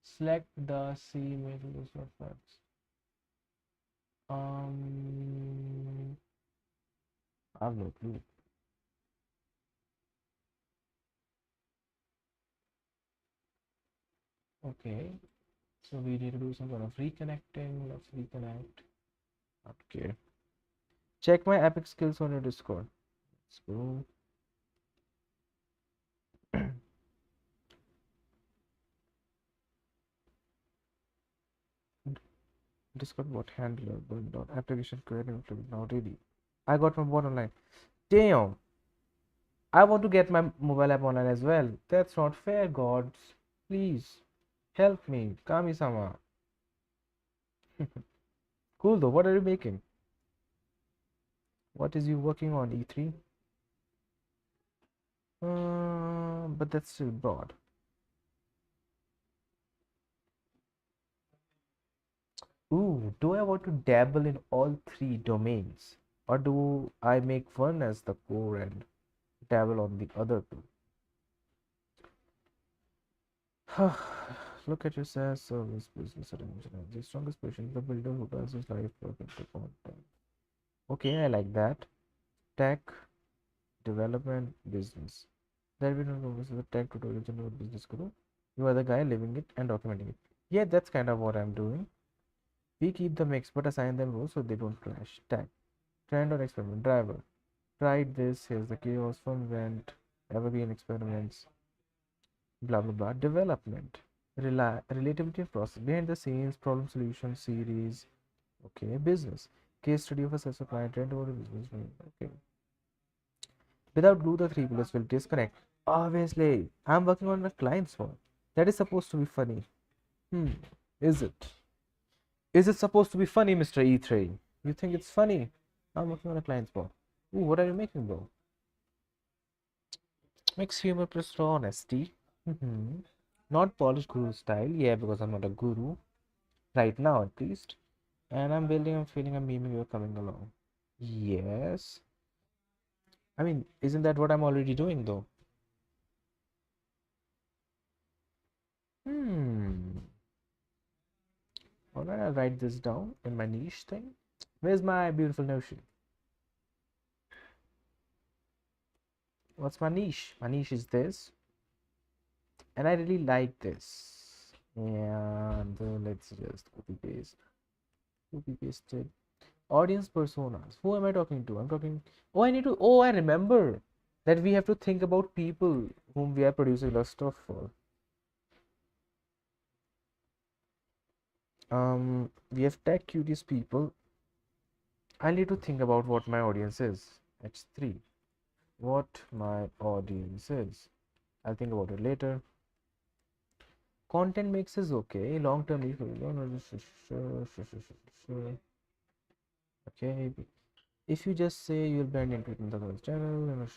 Select the C major list of facts. I have no clue. Okay, so we need to do some kind of reconnecting. Let's reconnect. Okay. Check my epic skills on your Discord. Let's go. Discord bot handler going down. Application creating now ready. I got my bot online. Damn. I want to get my mobile app online as well. That's not fair, gods. Please help me. Kami-sama. Cool though. What are you making? What is you working on, E3? But that's still broad. Ooh, do I want to dabble in all three domains? Or do I make one as the core and dabble on the other two? Look at your SaaS service business arrangement. The strongest person is the builder who does his life work into content. Okay, I like that. Tech, development, business. There will no is a tech tutorial general business guru. You are the guy living it and documenting it. Yeah, that's kind of what I'm doing. We keep the mix but assign them roles so they don't clash. Tag. Trend or experiment. Driver. Tried this. Here's the chaos. Fun went. Evergreen experiments. Blah blah blah. Development. Relativity process. Behind the scenes. Problem solution series. Okay. Business. Case study of a successful client. Trend over business. Okay. Without glue, the three bullets will disconnect. Obviously, I'm working on a client's one. That is supposed to be funny. Hmm. Is it? Is it supposed to be funny, Mr. E3? You think it's funny? I'm working on a client's one. Ooh, what are you making, bro? Mixed humor plus raw honesty. Not polished guru style. Yeah, because I'm not a guru. Right now, at least. And I'm building, I'm feeling, I'm memeing, you're coming along. Yes. I mean, isn't that what I'm already doing, though? Hmm. Alright, I'll write this down in my niche thing. Where's my beautiful notion? What's my niche? My niche is this, and I really like this. And let's just copy pasted. Audience personas. Who am I talking to? I'm talking. Oh, I need to. Oh, I remember that we have to think about people whom we are producing our stuff for. We have tech curious people. I need to think about what my audience is. H3. What my audience is. I'll think about it later. Content mix is okay. Long term, okay. If you just say you'll blend into another channel,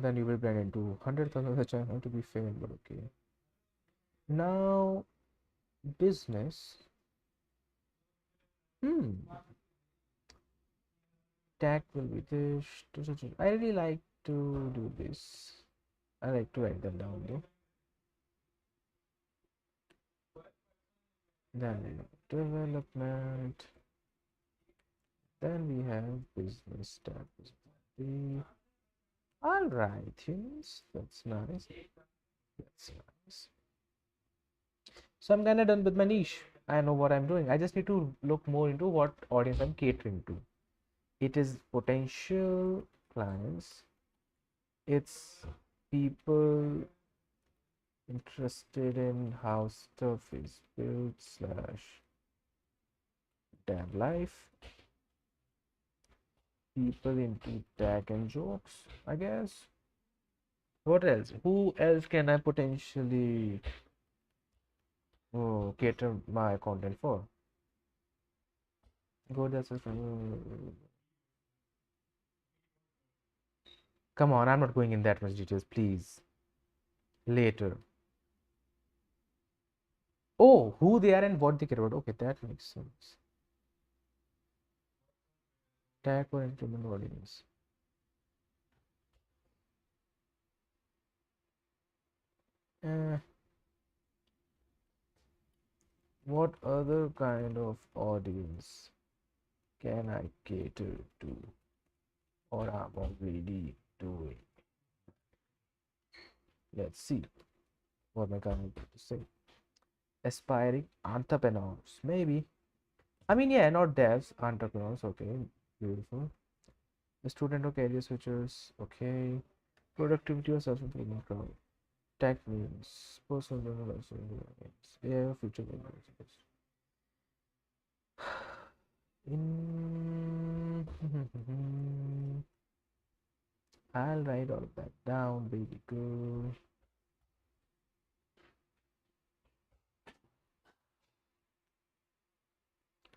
then you will blend into hundredth another channel to be fair, but okay. Now, business. Hmm. Tag will be this. I really like to do this. I like to write them down though. Then development. Then we have business tab. All right, humans. That's nice. That's nice. So I'm kind of done with my niche. I know what I'm doing. I just need to look more into what audience I'm catering to. It is potential clients. It's people interested in how stuff is built slash damn life. People into tag and jokes, I guess. What else? Who else can I potentially cater my content for? Go that's come on, I'm not going in that much details, please. Later. Oh, who they are and what they care about. Okay, that makes sense. Tag or entertainment audience. Uh, what other kind of audience can I cater to or I'm already doing? Let's see what my guy to say. Aspiring entrepreneurs, maybe. I mean, yeah, not devs, entrepreneurs. Okay, beautiful. The student or career switchers. Okay. Productivity or self-improvement crowd. Tech means personal development. AI future goals. In I'll write all of that down, baby girl.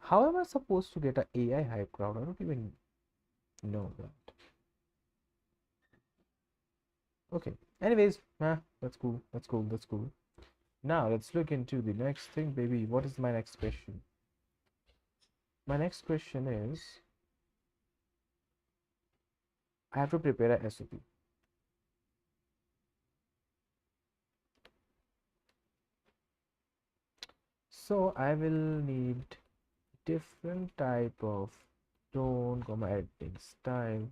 How am I supposed to get an AI hype crowd? I don't even. know that. Okay. Anyways, that's cool. That's cool. That's cool. Now let's look into the next thing, baby. What is my next question? My next question is I have to prepare a SOP. So I will need different type of tone, editing style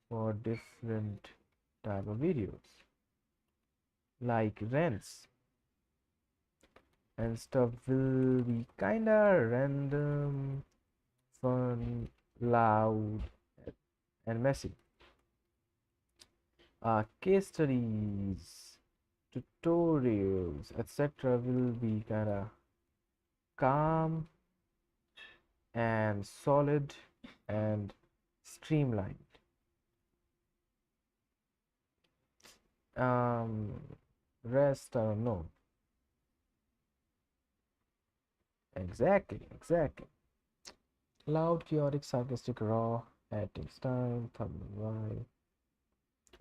for different type of videos, like rents and stuff will be kinda random, fun, loud, and messy. Case studies, tutorials, etc. will be kinda calm and solid and streamlined. Um, Rest, I don't know. Exactly. Loud, chaotic, sarcastic, raw, editing style, thumbnail vibe.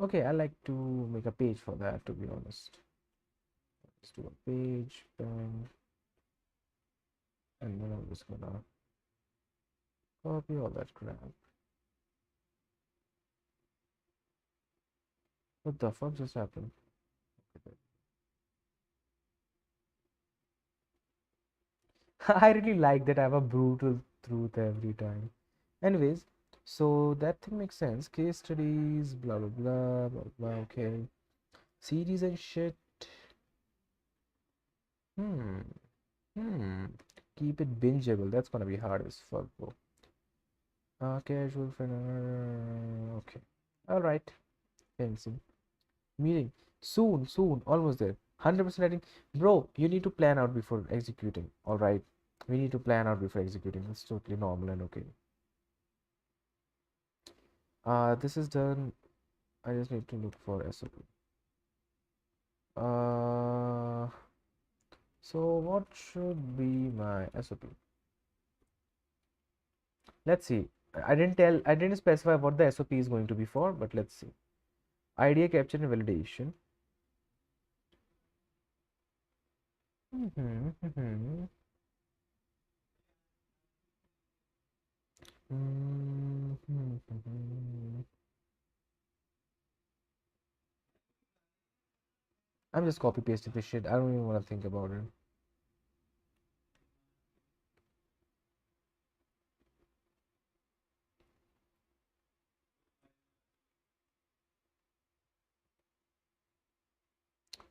Okay, I like to make a page for that, to be honest. Let's do a page, bang, and then I'm just gonna copy all that crap. What the fuck just happened? I really like that I have a brutal truth every time. Anyways, so that thing makes sense. Case studies, blah blah blah blah blah. Okay, series and shit. Hmm. Hmm. Keep it bingeable. That's gonna be hard as fuck, bro. Casual friend. Okay. All right. Fancy. Meeting. Soon. Almost there. 100% writing. Bro, you need to plan out before executing. All right. We need to plan out before executing. That's totally normal and okay. This is done. I just need to look for SOP. Uh, so what should be my SOP? Let's see. I didn't specify what the SOP is going to be for, but let's see. Idea capture and validation. Mm-hmm. Mm-hmm. I'm just copy pasting this shit. I don't even want to think about it.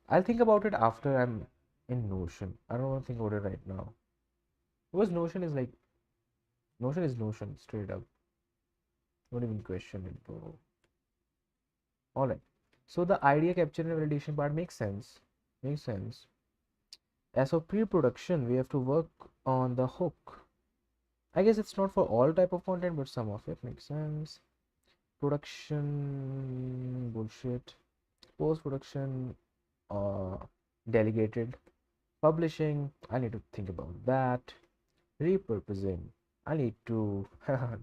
I'll think about it after I'm in Notion. I don't want to think about it right now. Because Notion is Notion, straight up. Don't even question it, bro. Alright. So the idea capture and validation part makes sense. Makes sense. As for pre-production, we have to work on the hook. I guess it's not for all type of content, but some of it makes sense. Production bullshit. Post-production delegated. Publishing, I need to think about that. Repurposing, I need to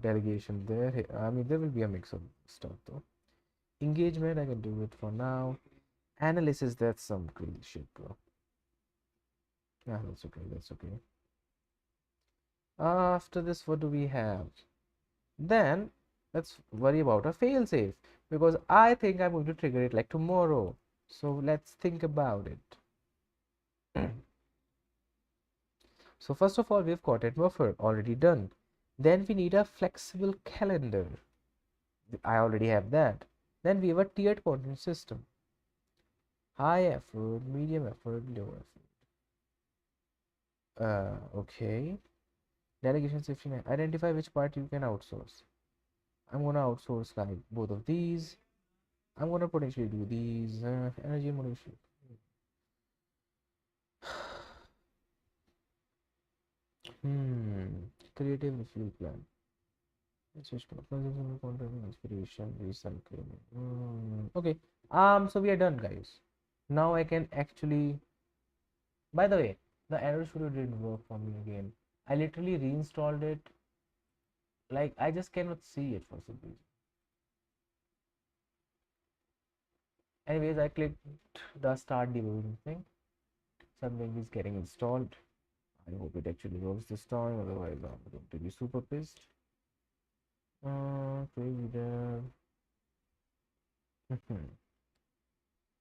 delegation there. I mean, there will be a mix of stuff though. Engagement, I can do it for now. Analysis, that's some crazy shit, bro. Yeah, that's okay. That's okay. After this, what do we have? Then let's worry about a fail safe because I think I'm going to trigger it like tomorrow. So let's think about it. So first of all, we've got a buffer already done. Then we need a flexible calendar. I already have that. Then we have a tiered content system. High effort, medium effort, low effort. Okay. Delegation safety net. Identify which part you can outsource. I'm gonna outsource like both of these. I'm gonna potentially do these. Energy motivation. Creative refuel plan. Let's switch to content inspiration, recycling. Okay. So we are done, guys. Now I can actually. By the way, the error studio didn't work for me again. I literally reinstalled it. Like I just cannot see it for some reason. Anyways, I clicked the start debugging thing. Something is getting installed. I hope it actually works this time, otherwise I'm going to be super pissed. Crazy there.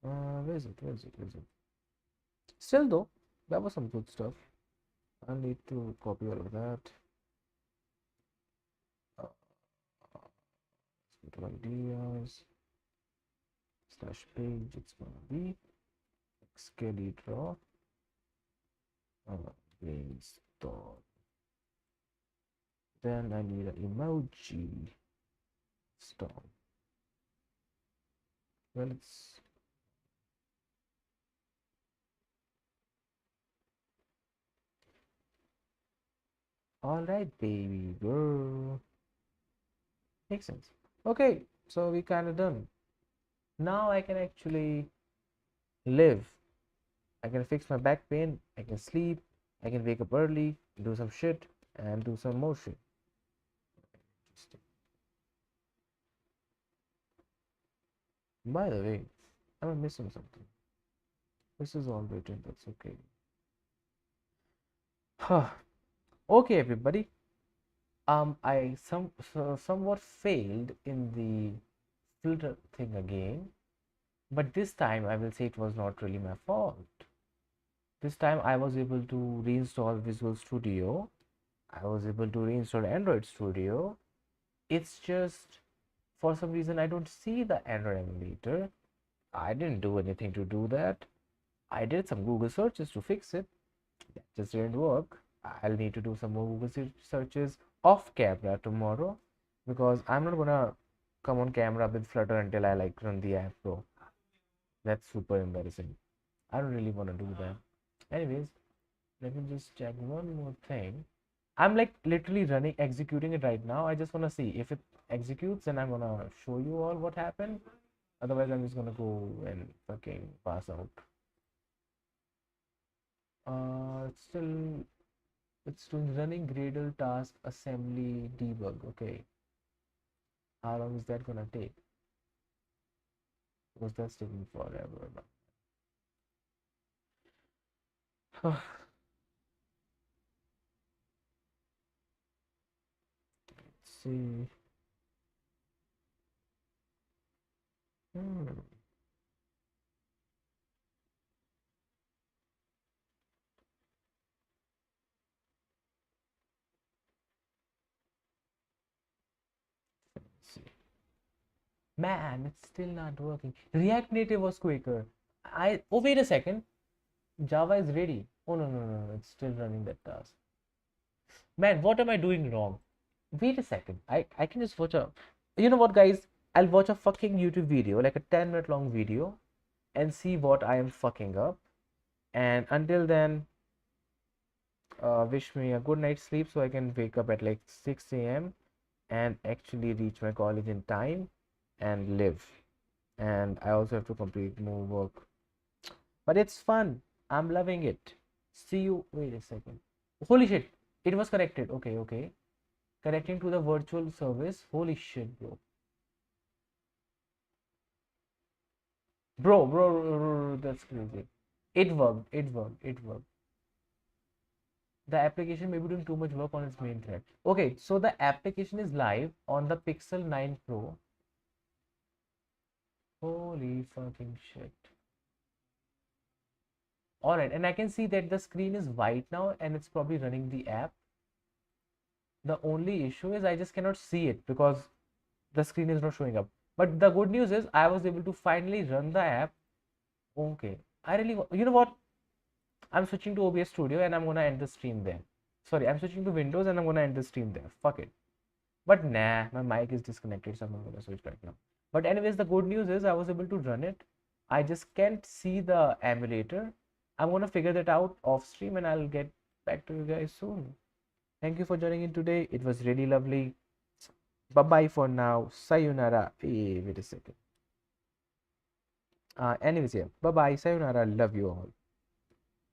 Where is it? Where is it? Where is it? Still though, that was some good stuff. I'll need to copy all of that. Uh, let's go to ideas slash page. It's gonna be Skelly draw. Brainstorm. Then I need an emoji storm. Well, it's all right, baby girl. Makes sense. Okay, so we kind of done. Now I can actually live. I can fix my back pain. I can sleep. I can wake up early, do some shit, and do some more shit. By the way, I'm missing something. This is all written. That's okay. Okay, everybody. I somewhat failed in the filter thing again, but this time I will say it was not really my fault. This time I was able to reinstall Visual Studio. I was able to reinstall Android Studio. It's just for some reason I don't see the Android emulator. I didn't do anything to do that. I did some Google searches to fix it. That just didn't work. I'll need to do some more Google searches off camera tomorrow because I'm not gonna come on camera with Flutter until I like run the app, bro. That's super embarrassing. I don't really want to do that. Anyways, let me just check one more thing. I'm like literally running, executing it right now. I just want to see if it executes, and I'm gonna show you all what happened. Otherwise, I'm just gonna go and fucking pass out. It's doing running Gradle task assembly debug. Okay, how long is that gonna take? Because that's taking forever. Let's see. Hmm. Let's see. Man, it's still not working. React Native was quicker. Oh, wait a second. Java is ready. Oh, no, no, no, no. It's still running that task. Man, what am I doing wrong? Wait a second. I can just watch a. You know what, guys? I'll watch a fucking YouTube video, like a 10-minute long video, and see what I am fucking up. And until then, wish me a good night's sleep so I can wake up at like 6 a.m. and actually reach my college in time and live. And I also have to complete more work. But it's fun. I'm loving it. See you. Wait a second. Holy shit. It was corrected. Okay, okay. Connecting to the virtual service. Holy shit, bro. Bro, that's crazy. It worked. It worked. It worked. The application may be doing too much work on its main thread. Okay, so the application is live on the Pixel 9 Pro. Holy fucking shit. Alright, and I can see that the screen is white now and it's probably running the app. The only issue is I just cannot see it because the screen is not showing up. But the good news is I was able to finally run the app. Okay, I really, you know what? I'm switching to OBS Studio and I'm gonna end the stream there. Sorry, I'm switching to Windows and I'm gonna end the stream there. Fuck it. But nah, my mic is disconnected, so I'm not gonna switch right now. But anyways, the good news is I was able to run it. I just can't see the emulator. I'm gonna figure that out off stream and I'll get back to you guys soon. Thank you for joining in today. It was really lovely. Bye bye for now. Sayonara. Hey, wait a second. Anyways, yeah. Bye bye. Sayonara. Love you all.